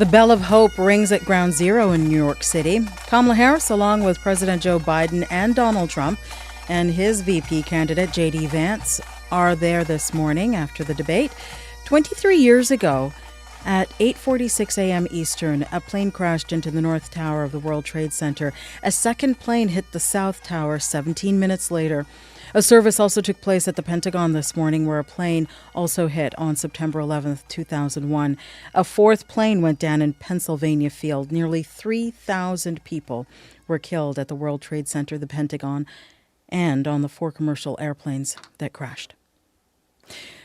The bell of hope rings at Ground Zero in New York City. Kamala Harris, along with President Joe Biden and Donald Trump and his VP candidate J.D. Vance, are there this morning after the debate. 23 years ago, at 8:46 a.m. Eastern, a plane crashed into the North Tower of the World Trade Center. A second plane hit the South Tower 17 minutes later. A service also took place at the Pentagon this morning, where a plane also hit on September 11th, 2001. A fourth plane went down in Pennsylvania Field. Nearly 3,000 people were killed at the World Trade Center, the Pentagon, and on the 4 commercial airplanes that crashed.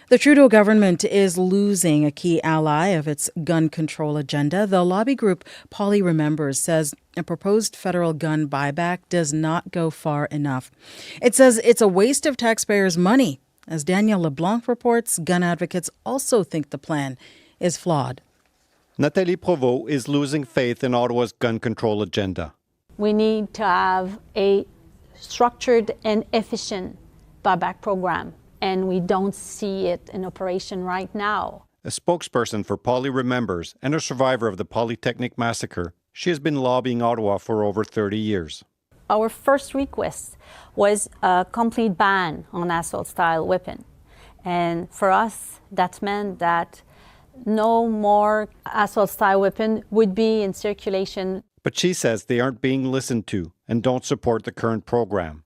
The Trudeau government is losing a key ally of its gun control agenda. The lobby group Polly Remembers says a proposed federal gun buyback does not go far enough. It says it's a waste of taxpayers' money. As Daniel LeBlanc reports, gun advocates also think the plan is flawed. Nathalie Provost is losing faith in Ottawa's gun control agenda. We need to have a structured and efficient buyback program, and we don't see it in operation right now. A spokesperson for Polly Remembers and a survivor of the Polytechnic massacre, she has been lobbying Ottawa for over 30 years. Our first request was a complete ban on assault-style weapon. And for us, that meant that no more assault-style weapon would be in circulation. But she says they aren't being listened to and don't support the current program.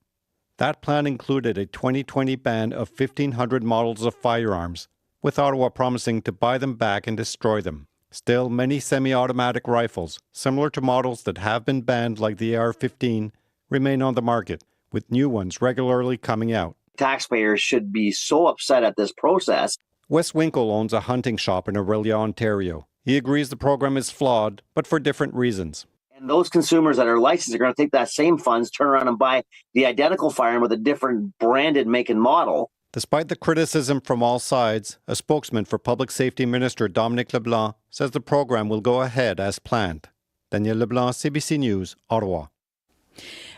That plan included a 2020 ban of 1,500 models of firearms, with Ottawa promising to buy them back and destroy them. Still, many semi-automatic rifles, similar to models that have been banned like the AR-15, remain on the market, with new ones regularly coming out. Taxpayers should be so upset at this process. Wes Winkle owns a hunting shop in Orillia, Ontario. He agrees the program is flawed, but for different reasons. And those consumers that are licensed are going to take that same funds, turn around and buy the identical firearm with a different branded make and model. Despite the criticism from all sides, a spokesman for Public Safety Minister Dominic LeBlanc says the program will go ahead as planned. Daniel LeBlanc, CBC News, Ottawa.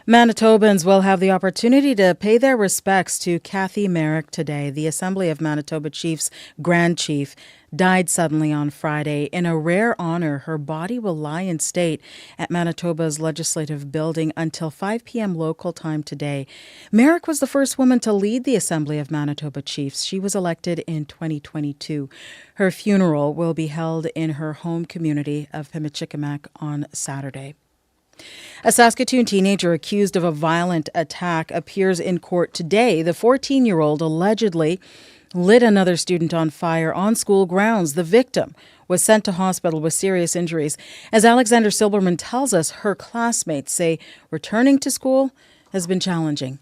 Manitobans will have the opportunity to pay their respects to Kathy Merrick today. The Assembly of Manitoba Chiefs Grand Chief died suddenly on Friday. In a rare honor, her body will lie in state at Manitoba's Legislative Building until 5 p.m. local time today. Merrick was the first woman to lead the Assembly of Manitoba Chiefs. She was elected in 2022. Her funeral will be held in her home community of Pimicikamak on Saturday. A Saskatoon teenager accused of a violent attack appears in court today. The 14-year-old allegedly lit another student on fire on school grounds. The victim was sent to hospital with serious injuries. As Alexander Silberman tells us, her classmates say returning to school has been challenging.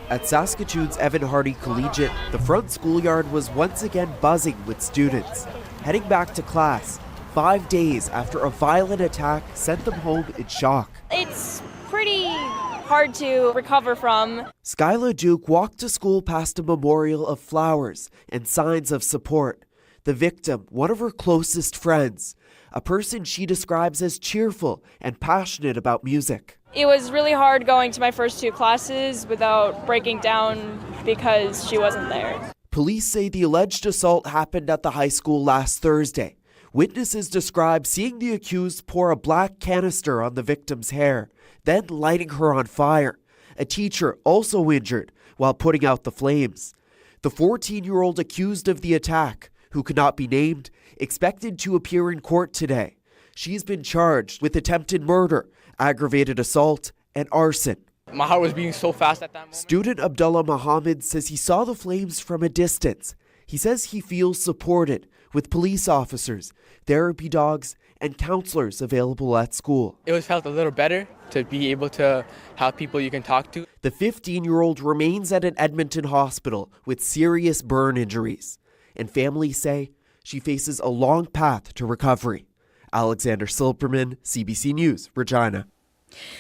At Saskatoon's Evan Hardy Collegiate, the front schoolyard was once again buzzing with students. Heading back to class, 5 days after a violent attack sent them home in shock. It's pretty hard to recover from. Skyla Duke walked to school past a memorial of flowers and signs of support. The victim, one of her closest friends, a person she describes as cheerful and passionate about music. It was really hard going to my first 2 classes without breaking down because she wasn't there. Police say the alleged assault happened at the high school last Thursday. Witnesses describe seeing the accused pour a black canister on the victim's hair, then lighting her on fire. A teacher also injured while putting out the flames. The 14-year-old accused of the attack, who could not be named, expected to appear in court today. She's been charged with attempted murder, aggravated assault, and arson. My heart was beating so fast at that moment. Student Abdullah Muhammad says he saw the flames from a distance. He says he feels supported with police officers, therapy dogs, and counselors available at school. It felt a little better to be able to have people you can talk to. The 15-year-old remains at an Edmonton hospital with serious burn injuries, and families say she faces a long path to recovery. Alexander Silberman, CBC News, Regina.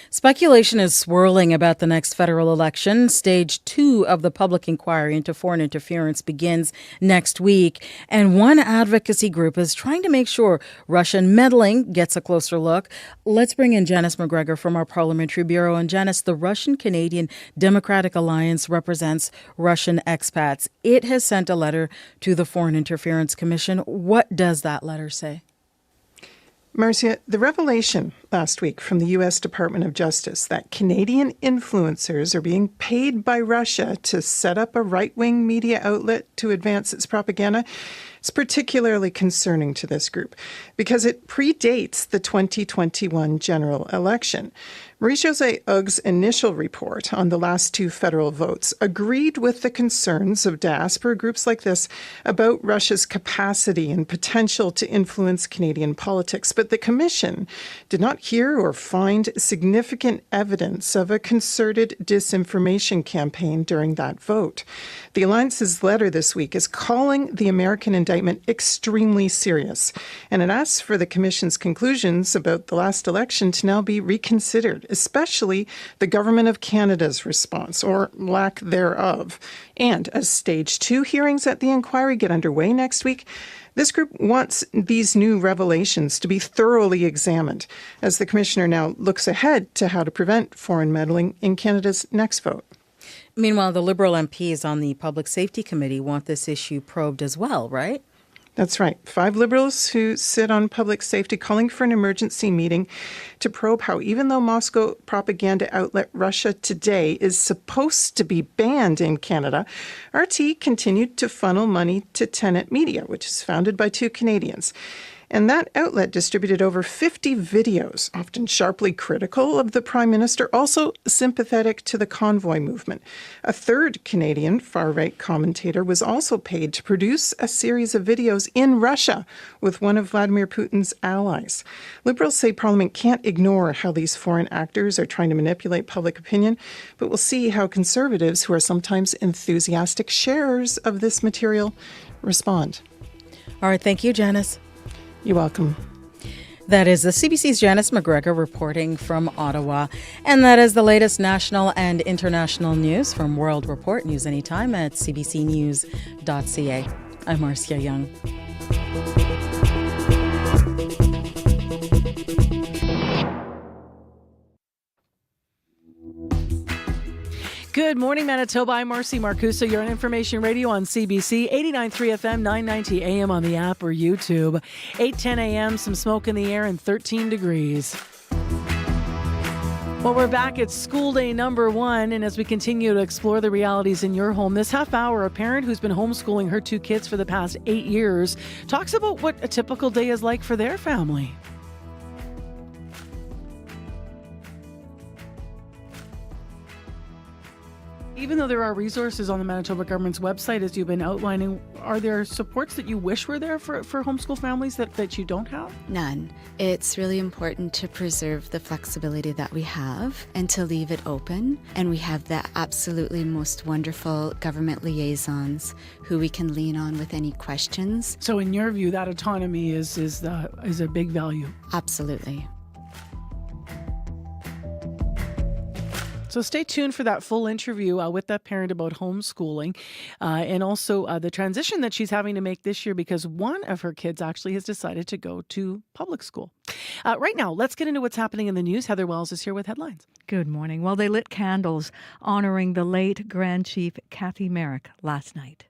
Speculation is swirling about the next federal election. Stage 2 of the public inquiry into foreign interference begins next week. And one advocacy group is trying to make sure Russian meddling gets a closer look. Let's bring in Janice McGregor from our Parliamentary Bureau. And Janice, the Russian-Canadian Democratic Alliance represents Russian expats. It has sent a letter to the Foreign Interference Commission. What does that letter say? Marcia, the revelation last week from the U.S. Department of Justice that Canadian influencers are being paid by Russia to set up a right-wing media outlet to advance its propaganda is particularly concerning to this group because it predates the 2021 general election. Marie-Josée Hug's initial report on the last two federal votes agreed with the concerns of diaspora groups like this about Russia's capacity and potential to influence Canadian politics. But the Commission did not hear or find significant evidence of a concerted disinformation campaign during that vote. The Alliance's letter this week is calling the American indictment extremely serious, and it asks for the Commission's conclusions about the last election to now be reconsidered, especially the Government of Canada's response, or lack thereof. And as Stage 2 hearings at the inquiry get underway next week, this group wants these new revelations to be thoroughly examined as the Commissioner now looks ahead to how to prevent foreign meddling in Canada's next vote. Meanwhile, the Liberal MPs on the Public Safety Committee want this issue probed as well, right? That's right. 5 Liberals who sit on public safety calling for an emergency meeting to probe how even though Moscow propaganda outlet Russia Today is supposed to be banned in Canada, RT continued to funnel money to Tenet Media, which is founded by 2 Canadians. And that outlet distributed over 50 videos, often sharply critical of the Prime Minister, also sympathetic to the convoy movement. A third Canadian far-right commentator was also paid to produce a series of videos in Russia with one of Vladimir Putin's allies. Liberals say Parliament can't ignore how these foreign actors are trying to manipulate public opinion, but we'll see how Conservatives, who are sometimes enthusiastic sharers of this material, respond. All right, thank you, Janice. You're welcome. That is the CBC's Janice McGregor reporting from Ottawa. And that is the latest national and international news from World Report. News anytime at cbcnews.ca. I'm Marcia Young. Good morning, Manitoba. I'm Marcy Marcuso. You're on Information Radio on CBC, 89.3 FM, 990 AM on the app or YouTube. 8:10 a.m., some smoke in the air and 13 degrees. Well, we're back at school day number 1, and as we continue to explore the realities in your home, this half hour, a parent who's been homeschooling her 2 kids for the past 8 years talks about what a typical day is like for their family. Even though there are resources on the Manitoba government's website, as you've been outlining, are there supports that you wish were there for homeschool families that you don't have? None. It's really important to preserve the flexibility that we have and to leave it open. And we have the absolutely most wonderful government liaisons who we can lean on with any questions. So in your view, that autonomy is a big value? Absolutely. So stay tuned for that full interview with that parent about homeschooling and also the transition that she's having to make this year because one of her kids actually has decided to go to public school. Right now, let's get into what's happening in the news. Heather Wells is here with headlines. Good morning. Well, they lit candles honoring the late Grand Chief Kathy Merrick last night.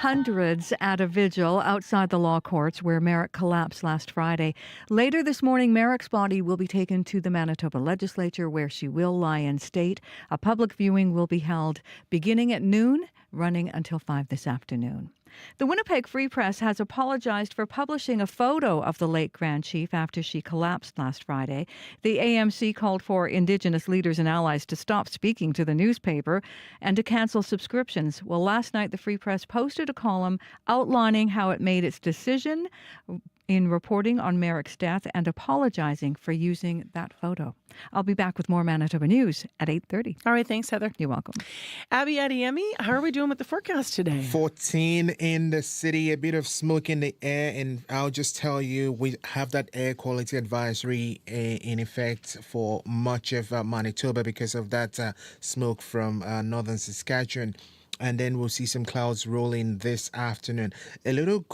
Hundreds at a vigil outside the law courts where Merrick collapsed last Friday. Later this morning, Merrick's body will be taken to the Manitoba Legislature where she will lie in state. A public viewing will be held beginning at noon, running until 5 this afternoon. The Winnipeg Free Press has apologized for publishing a photo of the late Grand Chief after she collapsed last Friday. The AMC called for Indigenous leaders and allies to stop speaking to the newspaper and to cancel subscriptions. Well, last night the Free Press posted a column outlining how it made its decision in reporting on Merrick's death and apologizing for using that photo. I'll be back with more Manitoba News at 8:30. All right, thanks, Heather. You're welcome. Abby Adiemi, how are we doing with the forecast today? 14 in the city, a bit of smoke in the air, and I'll just tell you, we have that air quality advisory in effect for much of Manitoba because of that smoke from northern Saskatchewan. And then we'll see some clouds rolling this afternoon. A little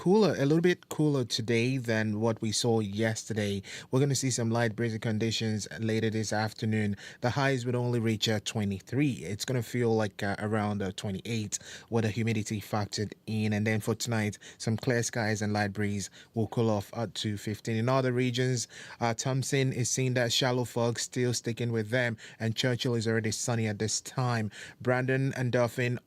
bit cooler today than what we saw yesterday. We're going to see some light breezy conditions later this afternoon. The highs would only reach 23. It's going to feel like around 28 with the humidity factored in. And then for tonight, some clear skies and light breeze will cool off up to 15. In other regions, Thompson is seeing that shallow fog still sticking with them, and Churchill is already sunny at this time. Brandon and Dauphin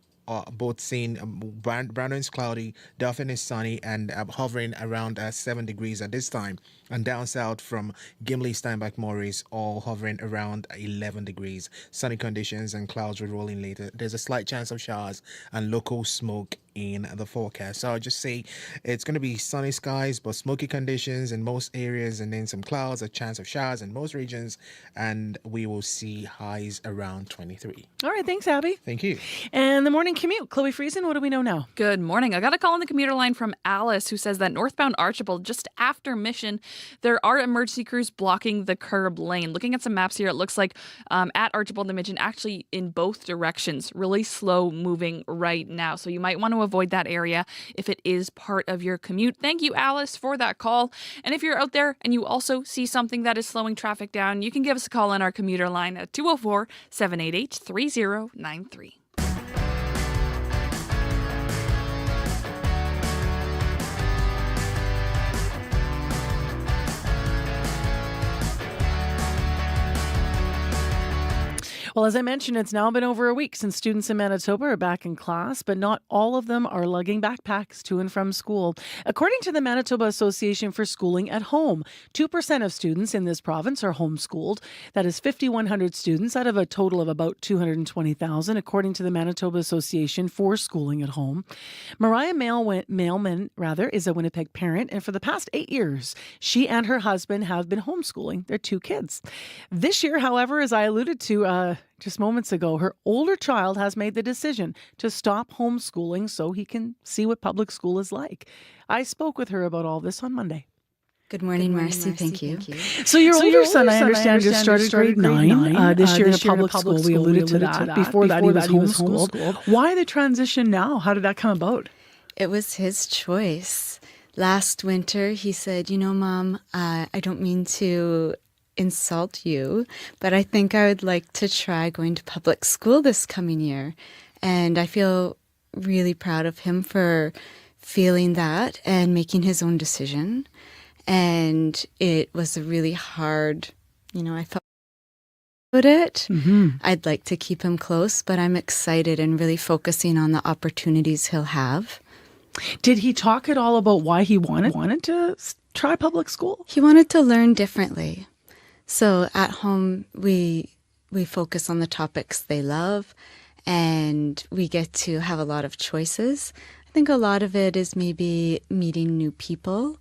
both seen. Brandon's cloudy, Dauphin is sunny and hovering around 7 degrees at this time. And down south from Gimli, Steinbach, Morris, all hovering around 11 degrees. Sunny conditions and clouds will roll in later. There's a slight chance of showers and local smoke in the forecast. So I'll just say it's going to be sunny skies but smoky conditions in most areas, and then some clouds, a chance of showers in most regions, and we will see highs around 23. All right, thanks, Abby. Thank you. And the morning commute, Chloe Friesen, what do we know now? Good morning. I got a call on the commuter line from Alice, who says that northbound Archibald, just after Mission, there are emergency crews blocking the curb lane. Looking at some maps here, it looks like at Archibald and Mission, actually in both directions, really slow moving right now. So you might want to avoid that area if it is part of your commute. Thank you, Alice, for that call. And if you're out there and you also see something that is slowing traffic down, you can give us a call on our commuter line at 204-788-3093. Well, as I mentioned, it's now been over a week since students in Manitoba are back in class, but not all of them are lugging backpacks to and from school. According to the Manitoba Association for Schooling at Home, 2% of students in this province are homeschooled. That is 5,100 students out of a total of about 220,000, according to the Manitoba Association for Schooling at Home. Mariah Mailman is a Winnipeg parent, and for the past 8 years, she and her husband have been homeschooling their 2 kids. This year, however, as I alluded to just moments ago, her older child has made the decision to stop homeschooling so he can see what public school is like. I spoke with her about all this on Monday. Good morning, Marcy. Thank you. So your older son, I understand, just started grade 9 this year in a public school. We alluded to that. Before that, he was homeschooled. Why the transition now? How did that come about? It was his choice. Last winter, he said, Mom, I don't mean to insult you, but I think I would like to try going to public school this coming year. And I feel really proud of him for feeling that and making his own decision. And it was a really hard, I thought about it. Mm-hmm. I'd like to keep him close, but I'm excited and really focusing on the opportunities he'll have. Did he talk at all about why he wanted to try public school? He wanted to learn differently. So at home, we focus on the topics they love, and we get to have a lot of choices. I think a lot of it is maybe meeting new people.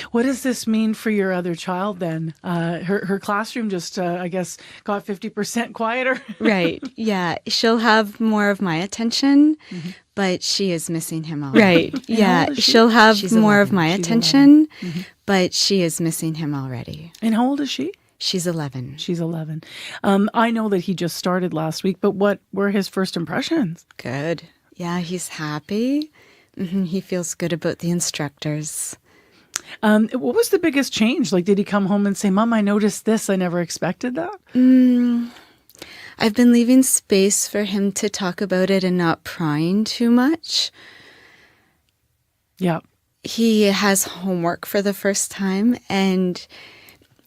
What does this mean for your other child then? Her classroom just, I guess, got 50% quieter. Right. Yeah. She'll have more of my attention, but she is missing him already. Right. Yeah. She'll have more of my attention, but she is missing him already. And how old is she? She's 11. She's 11. I know that he just started last week, but what were his first impressions? Good. Yeah, he's happy. He feels good about the instructors. What was the biggest change? Like, did he come home and say, Mom, I noticed this. I never expected that? I've been leaving space for him to talk about it and not prying too much. Yeah. He has homework for the first time, and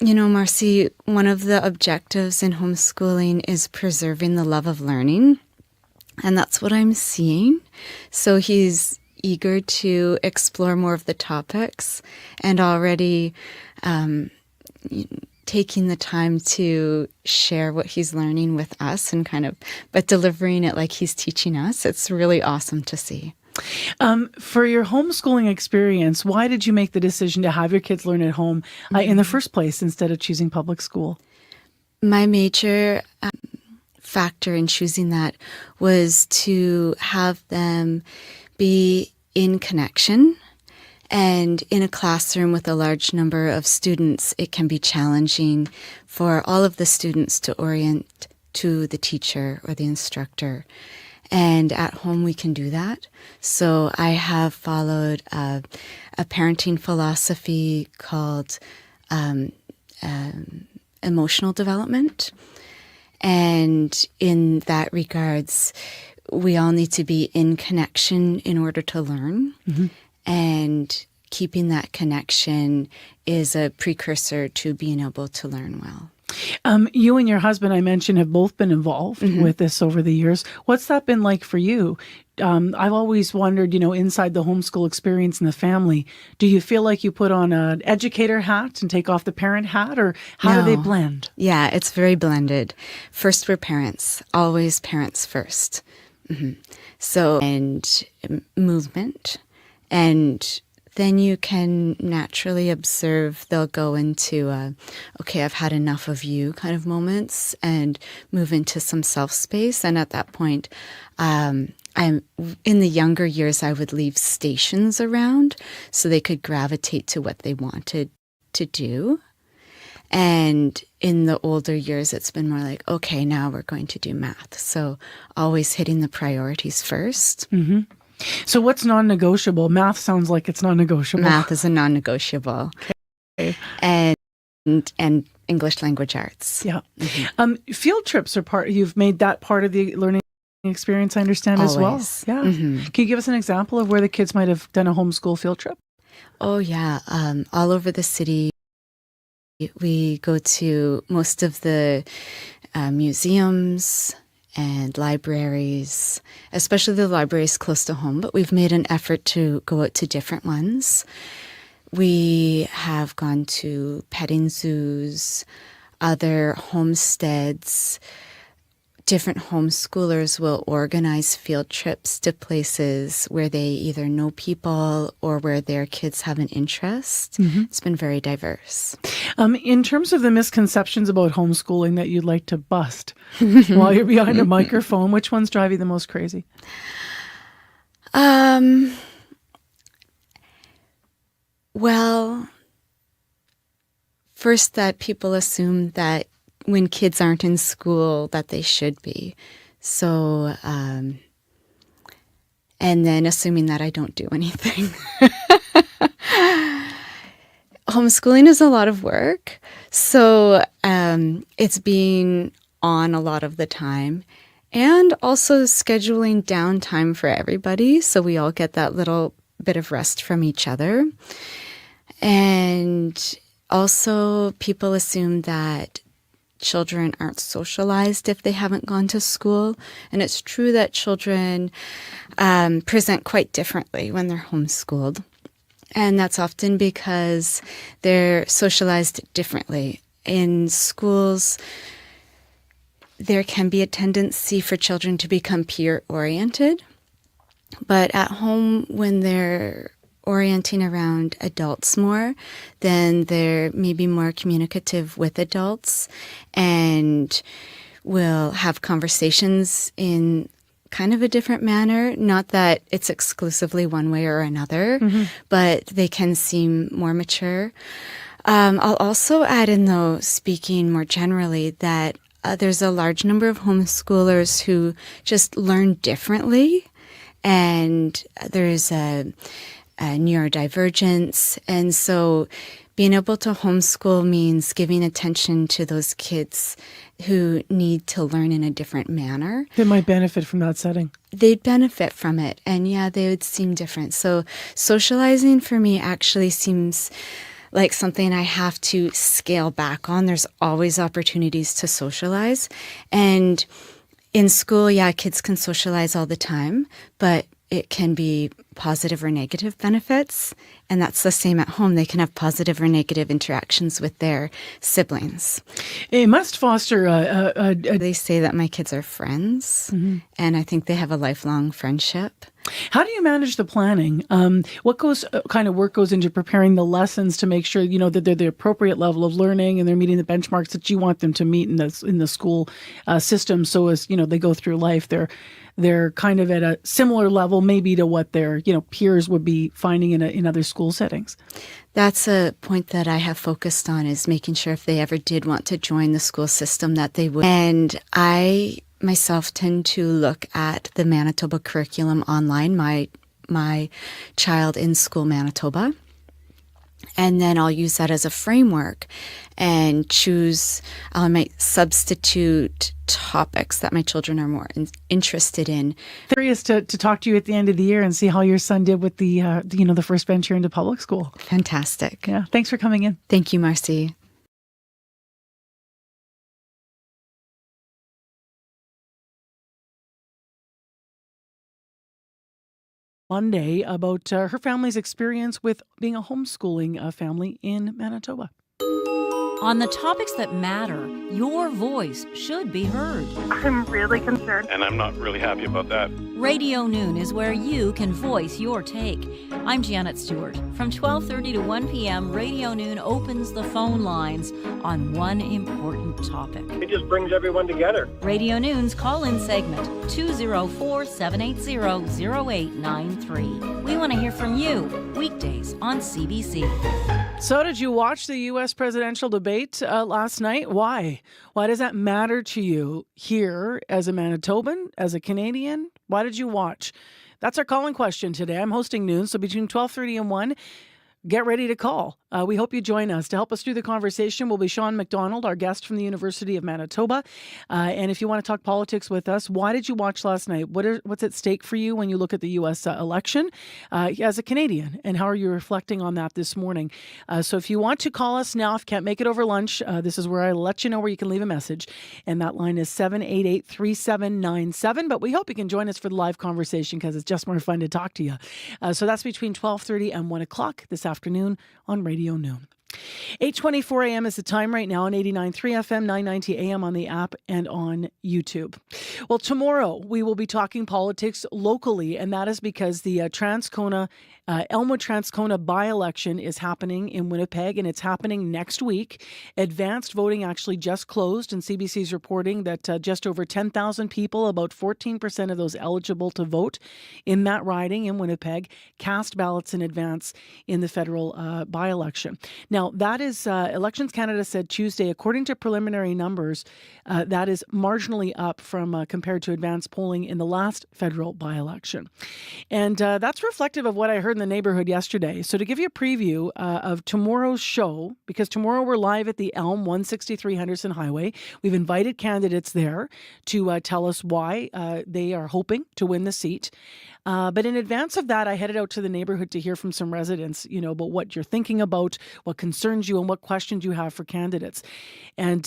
Marcy, one of the objectives in homeschooling is preserving the love of learning. And that's what I'm seeing. So he's eager to explore more of the topics and already taking the time to share what he's learning with us and but delivering it like he's teaching us. It's really awesome to see. For your homeschooling experience, why did you make the decision to have your kids learn at home in the first place instead of choosing public school? My major factor in choosing that was to have them be in connection. And in a classroom with a large number of students, it can be challenging for all of the students to orient to the teacher or the instructor. And at home, we can do that. So I have followed a parenting philosophy called emotional development. And in that regards, we all need to be in connection in order to learn. Mm-hmm. And keeping that connection is a precursor to being able to learn well. You and your husband, I mentioned, have both been involved with this over the years. What's that been like for you? I've always wondered, inside the homeschool experience in the family, do you feel like you put on an educator hat and take off the parent hat, or how do they blend? Yeah, it's very blended. First, we're parents, always parents first. Mm-hmm. So, and movement. And then you can naturally observe, they'll go into, okay, I've had enough of you kind of moments, and move into some self-space. And at that point, I'm in the younger years, I would leave stations around so they could gravitate to what they wanted to do. And in the older years, it's been more like, okay, now we're going to do math. So always hitting the priorities first. Mm-hmm. So what's non-negotiable? Math sounds like it's non-negotiable. Math is a non-negotiable. Okay. And English language arts. Yeah. Mm-hmm. Field trips are you've made that part of the learning experience, I understand, Always. As well. Yeah. Mm-hmm. Can you give us an example of where the kids might have done a homeschool field trip? Oh, yeah. All over the city. We go to most of the museums and libraries, especially the libraries close to home, but we've made an effort to go out to different ones. We have gone to petting zoos, other homesteads. Different homeschoolers will organize field trips to places where they either know people or where their kids have an interest. Mm-hmm. It's been very diverse. In terms of the misconceptions about homeschooling that you'd like to bust while you're behind a microphone, which ones drive you the most crazy? Well, first, that people assume that when kids aren't in school that they should be. So, and then assuming that I don't do anything. Homeschooling is a lot of work. So it's being on a lot of the time, and also scheduling downtime for everybody so we all get that little bit of rest from each other. And also people assume that children aren't socialized if they haven't gone to school. And it's true that children present quite differently when they're homeschooled. And that's often because they're socialized differently. In schools, there can be a tendency for children to become peer-oriented. But at home, when they're orienting around adults more, then they're maybe more communicative with adults and will have conversations in kind of a different manner. Not that it's exclusively one way or another, but they can seem more mature. I'll also add in, though, speaking more generally, that there's a large number of homeschoolers who just learn differently, and there's a neurodivergence. And so being able to homeschool means giving attention to those kids who need to learn in a different manner. They might benefit from that setting. They'd benefit from it. And yeah, they would seem different. So socializing for me actually seems like something I have to scale back on. There's always opportunities to socialize. And in school, yeah, kids can socialize all the time, but it can be positive or negative benefits. And that's the same at home. They can have positive or negative interactions with their siblings. It must foster They say that my kids are friends, and I think they have a lifelong friendship. How do you manage the planning? What kind of work goes into preparing the lessons to make sure, that they're the appropriate level of learning and they're meeting the benchmarks that you want them to meet in the school system? So as, they go through life, they're kind of at a similar level maybe to what their, peers would be finding in other school settings. That's a point that I have focused on, is making sure if they ever did want to join the school system that they would. And I myself tend to look at the Manitoba curriculum online, my child in school Manitoba. And then I'll use that as a framework and I might substitute topics that my children are more interested in. Curious to talk to you at the end of the year and see how your son did with the first venture into public school. Fantastic. Yeah. Thanks for coming in. Thank you, Marcy. Monday about her family's experience with being a homeschooling family in Manitoba. On the topics that matter, your voice should be heard. I'm really concerned. And I'm not really happy about that. Radio Noon is where you can voice your take. I'm Janet Stewart. From 12:30 to 1 p.m., Radio Noon opens the phone lines on one important topic. It just brings everyone together. Radio Noon's call-in segment, 204-780-0893. We want to hear from you, weekdays on CBC. So did you watch the U.S. presidential debate last night? Why? Why does that matter to you here as a Manitoban, as a Canadian? Why did you watch? That's our calling question today. I'm hosting Noon, so between 12:30 and 1, get ready to call. We hope you join us. To help us through the conversation will be Sean McDonald, our guest from the University of Manitoba. And if you want to talk politics with us, why did you watch last night? What's at stake for you when you look at the U.S. election as a Canadian? And how are you reflecting on that this morning? So if you want to call us now, if you can't make it over lunch, this is where I let you know where you can leave a message. And that line is 788-3797. But we hope you can join us for the live conversation because it's just more fun to talk to you. So that's between 12:30 and 1 o'clock this afternoon on Radio Noon. 8:24 a.m. is the time right now on 89.3 FM, 990 a.m. on the app and on YouTube. Well, tomorrow we will be talking politics locally, and that is because the Elmwood-Transcona by-election is happening in Winnipeg, and it's happening next week. Advanced voting actually just closed, and CBC's reporting that just over 10,000 people, about 14% of those eligible to vote in that riding in Winnipeg, cast ballots in advance in the federal by-election. Now, that is, Elections Canada said Tuesday, according to preliminary numbers, that is marginally up from compared to advanced polling in the last federal by-election. And that's reflective of what I heard in the neighborhood yesterday. So to give you a preview of tomorrow's show, because tomorrow we're live at the Elm, 163 Henderson Highway. We've invited candidates there to tell us why they are hoping to win the seat. But in advance of that, I headed out to the neighborhood to hear from some residents, about what you're thinking about, what concerns you, and what questions you have for candidates. And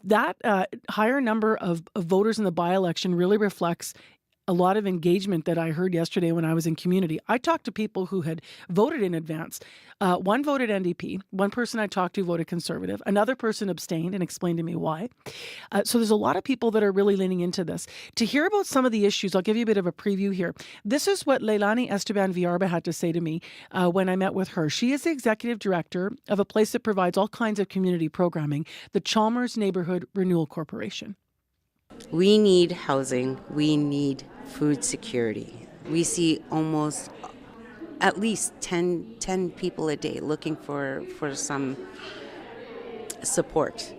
that higher number of voters in the by-election really reflects a lot of engagement that I heard yesterday when I was in community. I talked to people who had voted in advance. One voted NDP. One person I talked to voted Conservative. Another person abstained and explained to me why. So there's a lot of people that are really leaning into this. To hear about some of the issues, I'll give you a bit of a preview here. This is what Leilani Esteban Villarba had to say to me when I met with her. She is the executive director of a place that provides all kinds of community programming, the Chalmers Neighborhood Renewal Corporation. We need housing. We need food security. We see almost at least 10 people a day looking for some support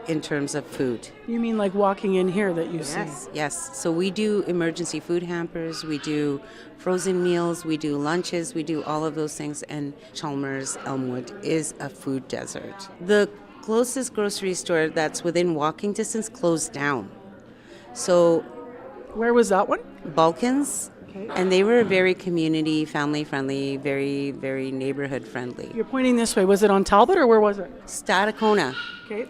in terms of food. You mean like walking in here that you see? Yes. So we do emergency food hampers, we do frozen meals, we do lunches, we do all of those things, and Chalmers Elmwood is a food desert. The closest grocery store that's within walking distance closed down. So where was that one? Balkans. And they were very community, family friendly, very, very neighborhood friendly. You're pointing this way. Was it on Talbot or where was it? Stadacona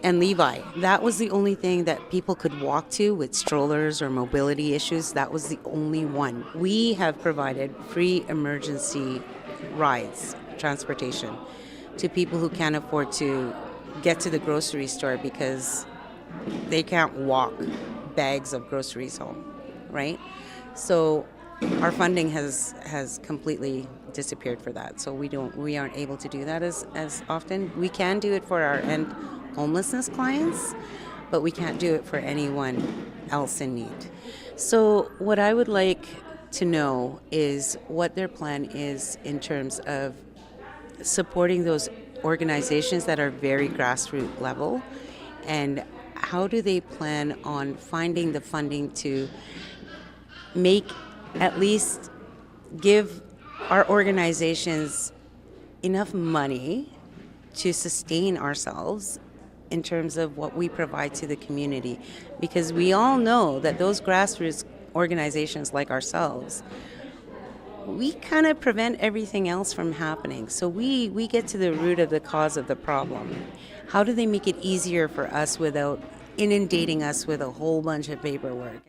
and Levi. That was the only thing that people could walk to with strollers or mobility issues. That was the only one. We have provided free emergency rides, transportation, to people who can't afford to get to the grocery store because they can't walk bags of groceries home, right? So our funding has completely disappeared for that. So we aren't able to do that as often. We can do it for our end homelessness clients, but we can't do it for anyone else in need. So what I would like to know is what their plan is in terms of supporting those organizations that are very grassroots level, and how do they plan on finding the funding to make, at least give our organizations enough money to sustain ourselves in terms of what we provide to the community? Because we all know that those grassroots organizations like ourselves, we kind of prevent everything else from happening. So we get to the root of the cause of the problem. How do they make it easier for us without inundating us with a whole bunch of paperwork?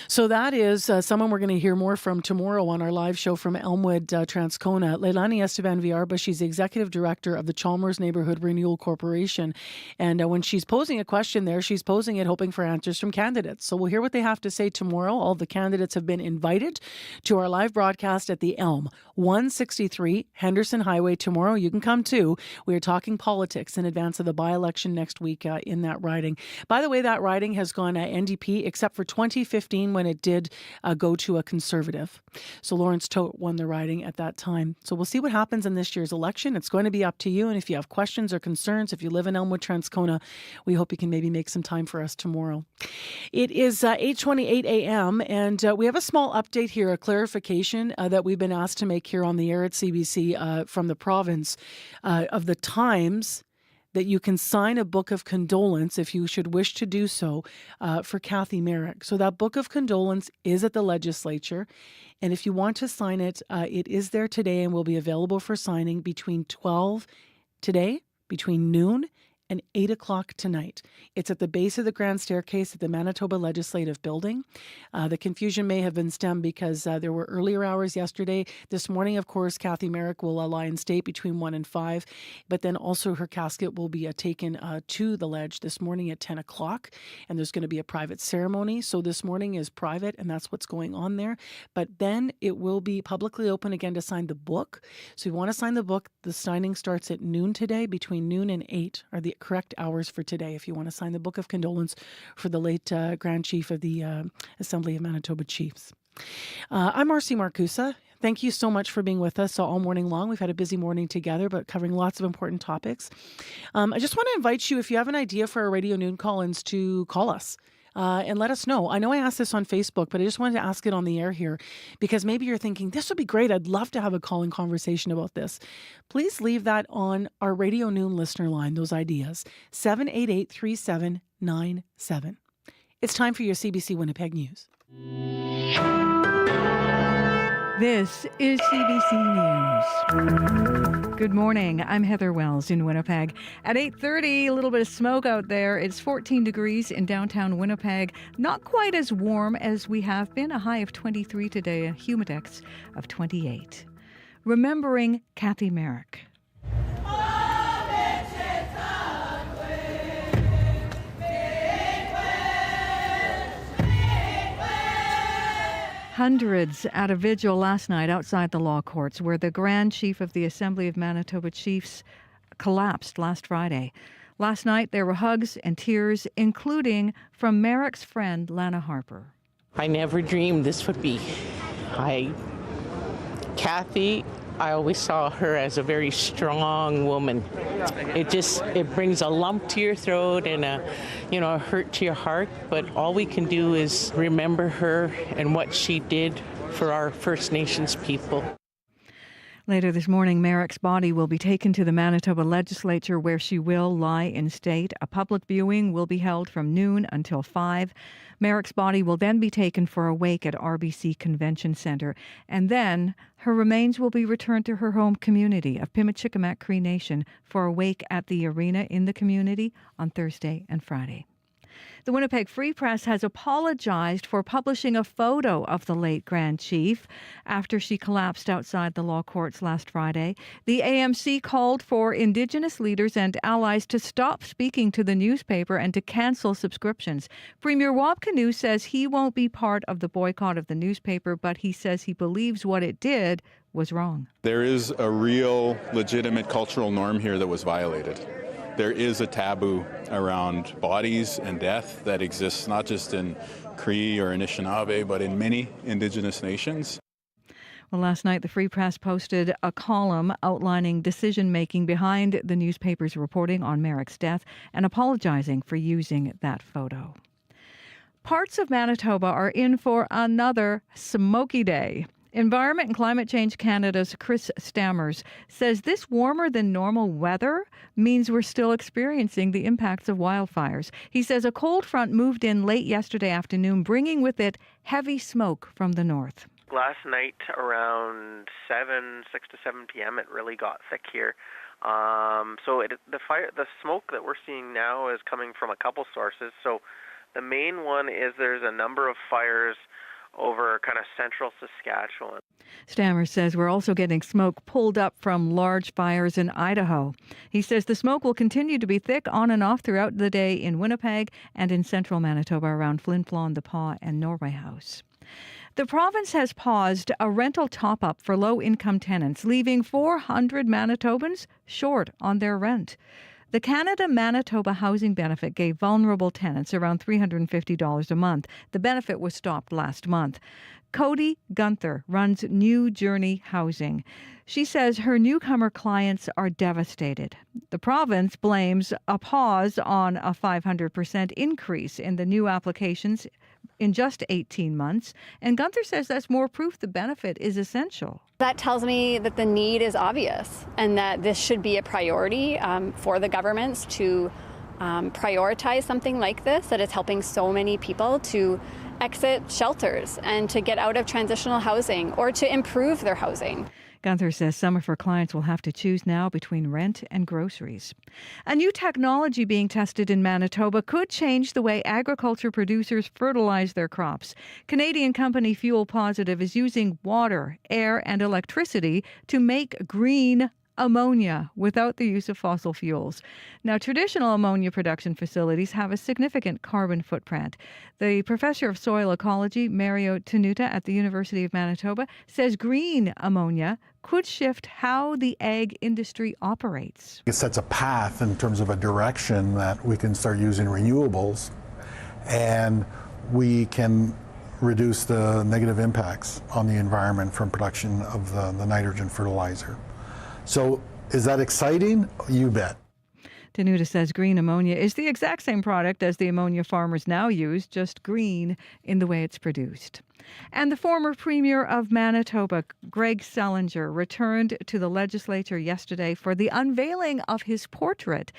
So that is someone we're going to hear more from tomorrow on our live show from Elmwood, Transcona. Leilani Esteban Villarba, she's the executive director of the Chalmers Neighborhood Renewal Corporation. And when she's posing a question there, she's posing it hoping for answers from candidates. So we'll hear what they have to say tomorrow. All the candidates have been invited to our live broadcast at the Elm, 163 Henderson Highway tomorrow. You can come too. We are talking politics in advance of the by-election next week in that riding. By the way, that riding has gone NDP except for 2015 when it did go to a Conservative. So Lawrence Tote won the riding at that time. So we'll see what happens in this year's election. It's going to be up to you. And if you have questions or concerns, if you live in Elmwood, Transcona, we hope you can maybe make some time for us tomorrow. It is 8:28 a.m. and we have a small update here, a clarification that we've been asked to make here on the air at CBC from the province of the times that you can sign a book of condolence if you should wish to do so for Kathy Merrick. So that book of condolence is at the legislature. And if you want to sign it, it is there today and will be available for signing between 12 today, between noon and 8 o'clock tonight. It's at the base of the grand staircase at the Manitoba Legislative Building. The confusion may have been stemmed because there were earlier hours yesterday. This morning, of course, Kathy Merrick will lie in state between 1 and 5, but then also her casket will be taken to the ledge this morning at 10 o'clock, and there's going to be a private ceremony. So this morning is private, and that's what's going on there. But then it will be publicly open again to sign the book. So if you want to sign the book, the signing starts at noon today. Between noon and 8 are the correct hours for today if you want to sign the book of condolence for the late Grand Chief of the Assembly of Manitoba Chiefs. I'm Marcy Marcusa. Thank you so much for being with us all morning long. We've had a busy morning together, but covering lots of important topics. I just want to invite you, if you have an idea for our Radio Noon call-ins, to call us. And let us know. I know I asked this on Facebook, but I just wanted to ask it on the air here because maybe you're thinking, this would be great. I'd love to have a call-in conversation about this. Please leave that on our Radio Noon listener line, those ideas, 788-3797. It's time for your CBC Winnipeg News. This is CBC News. Good morning. I'm Heather Wells in Winnipeg. At 8:30, a little bit of smoke out there. It's 14 degrees in downtown Winnipeg. Not quite as warm as we have been. A high of 23 today, a humidex of 28. Remembering Kathy Merrick. Hundreds at a vigil last night outside the law courts where the Grand Chief of the Assembly of Manitoba Chiefs collapsed last Friday. Last night there were hugs and tears, including from Merrick's friend Lana Harper. I never dreamed this would be. Kathy, I always saw her as a very strong woman. It brings a lump to your throat and a hurt to your heart, but all we can do is remember her and what she did for our First Nations people. Later this morning, Merrick's body will be taken to the Manitoba legislature where she will lie in state. A public viewing will be held from noon until 5. Merrick's body will then be taken for a wake at RBC Convention Centre. And then her remains will be returned to her home community of Pimicikamak Cree Nation for a wake at the arena in the community on Thursday and Friday. The Winnipeg Free Press has apologized for publishing a photo of the late Grand Chief after she collapsed outside the law courts last Friday. The AMC called for Indigenous leaders and allies to stop speaking to the newspaper and to cancel subscriptions. Premier Wab Kinew says he won't be part of the boycott of the newspaper, but he says he believes what it did was wrong. There is a real legitimate cultural norm here that was violated. There is a taboo around bodies and death that exists not just in Cree or Anishinaabe, but in many Indigenous nations. Well, last night, the Free Press posted a column outlining decision-making behind the newspaper's reporting on Merrick's death and apologizing for using that photo. Parts of Manitoba are in for another smoky day. Environment and Climate Change Canada's Chris Stammers says this warmer than normal weather means we're still experiencing the impacts of wildfires. He says a cold front moved in late yesterday afternoon, bringing with it heavy smoke from the north. Last night around 6 to 7 p.m. it really got thick here. The smoke that we're seeing now is coming from a couple sources. So the main one is there's a number of fires over kind of central Saskatchewan. Stammers says we're also getting smoke pulled up from large fires in Idaho. He says the smoke will continue to be thick on and off throughout the day in Winnipeg and in central Manitoba around Flin Flon, The Pas, and Norway House. The province has paused a rental top-up for low-income tenants, leaving 400 Manitobans short on their rent. The Canada-Manitoba Housing Benefit gave vulnerable tenants around $350 a month. The benefit was stopped last month. Cody Gunther runs New Journey Housing. She says her newcomer clients are devastated. The province blames a pause on a 500% increase in the new applications in just 18 months. And Gunther says that's more proof the benefit is essential. That tells me that the need is obvious and that this should be a priority for the governments to prioritize something like this that is helping so many people to exit shelters and to get out of transitional housing or to improve their housing. Gunther says some of her clients will have to choose now between rent and groceries. A new technology being tested in Manitoba could change the way agriculture producers fertilize their crops. Canadian company Fuel Positive is using water, air, and electricity to make green ammonia without the use of fossil fuels. Now, traditional ammonia production facilities have a significant carbon footprint. The professor of soil ecology, Mario Tenuta at the University of Manitoba, says green ammonia could shift how the ag industry operates. It sets a path in terms of a direction that we can start using renewables, and we can reduce the negative impacts on the environment from production of the nitrogen fertilizer. So is that exciting? You bet. Tenuta says green ammonia is the exact same product as the ammonia farmers now use, just green in the way it's produced. And the former Premier of Manitoba, Greg Selinger, returned to the legislature yesterday for the unveiling of his portrait.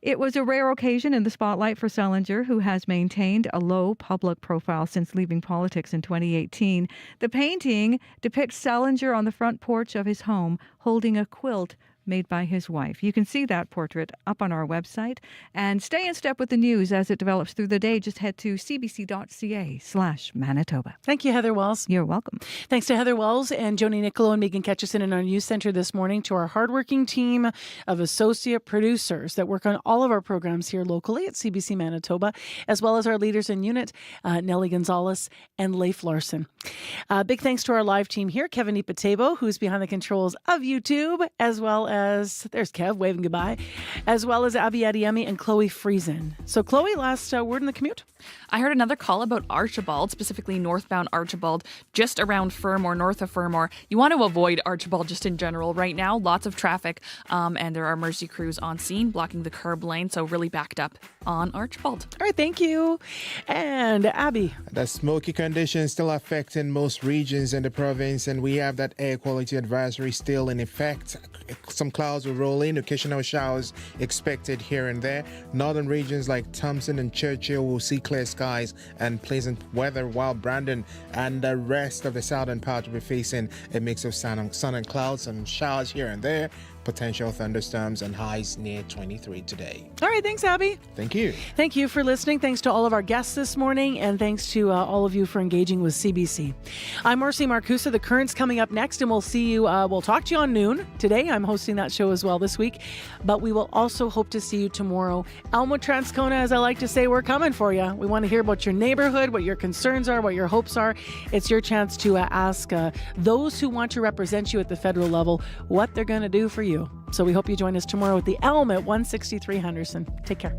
It was a rare occasion in the spotlight for Selinger, who has maintained a low public profile since leaving politics in 2018. The painting depicts Selinger on the front porch of his home holding a quilt made by his wife. You can see that portrait up on our website. And stay in step with the news as it develops through the day. Just head to cbc.ca/Manitoba. Thank you, Heather Wells. You're welcome. Thanks to Heather Wells and Joni Nicolo and Megan Ketchison in our news center this morning, to our hardworking team of associate producers that work on all of our programs here locally at CBC Manitoba, as well as our leaders in unit, Nellie Gonzalez and Leif Larson. Big thanks to our live team here, Kevin Ipatebo, who's behind the controls of YouTube, as well as, there's Kev waving goodbye, as well as Abby Adiemi and Chloe Friesen. So Chloe, last word in the commute? I heard another call about Archibald, specifically northbound Archibald, just around Fermor, north of Fermor. You want to avoid Archibald just in general right now. Lots of traffic, and there are emergency crews on scene blocking the curb lane, so really backed up on Archibald. All right, thank you. And Abby. The smoky conditions still affecting affecting most regions in the province, and we have that air quality advisory still in effect. Some clouds will roll in, occasional showers expected here and there. Northern regions like Thompson and Churchill will see clear skies and pleasant weather, while Brandon and the rest of the southern part will be facing a mix of sun and clouds, and showers here and there. Potential thunderstorms and highs near 23 today. All right, thanks, Abby. Thank you. Thank you for listening. Thanks to all of our guests this morning, and thanks to all of you for engaging with CBC. I'm Marcy Marcusa. The Current's coming up next, and we'll see you. We'll talk to you on noon today. I'm hosting that show as well this week, but we will also hope to see you tomorrow. Elmwood Transcona, as I like to say, we're coming for you. We want to hear about your neighborhood, what your concerns are, what your hopes are. It's your chance to ask those who want to represent you at the federal level what they're going to do for you. So we hope you join us tomorrow at the Elm at 163 Henderson. Take care.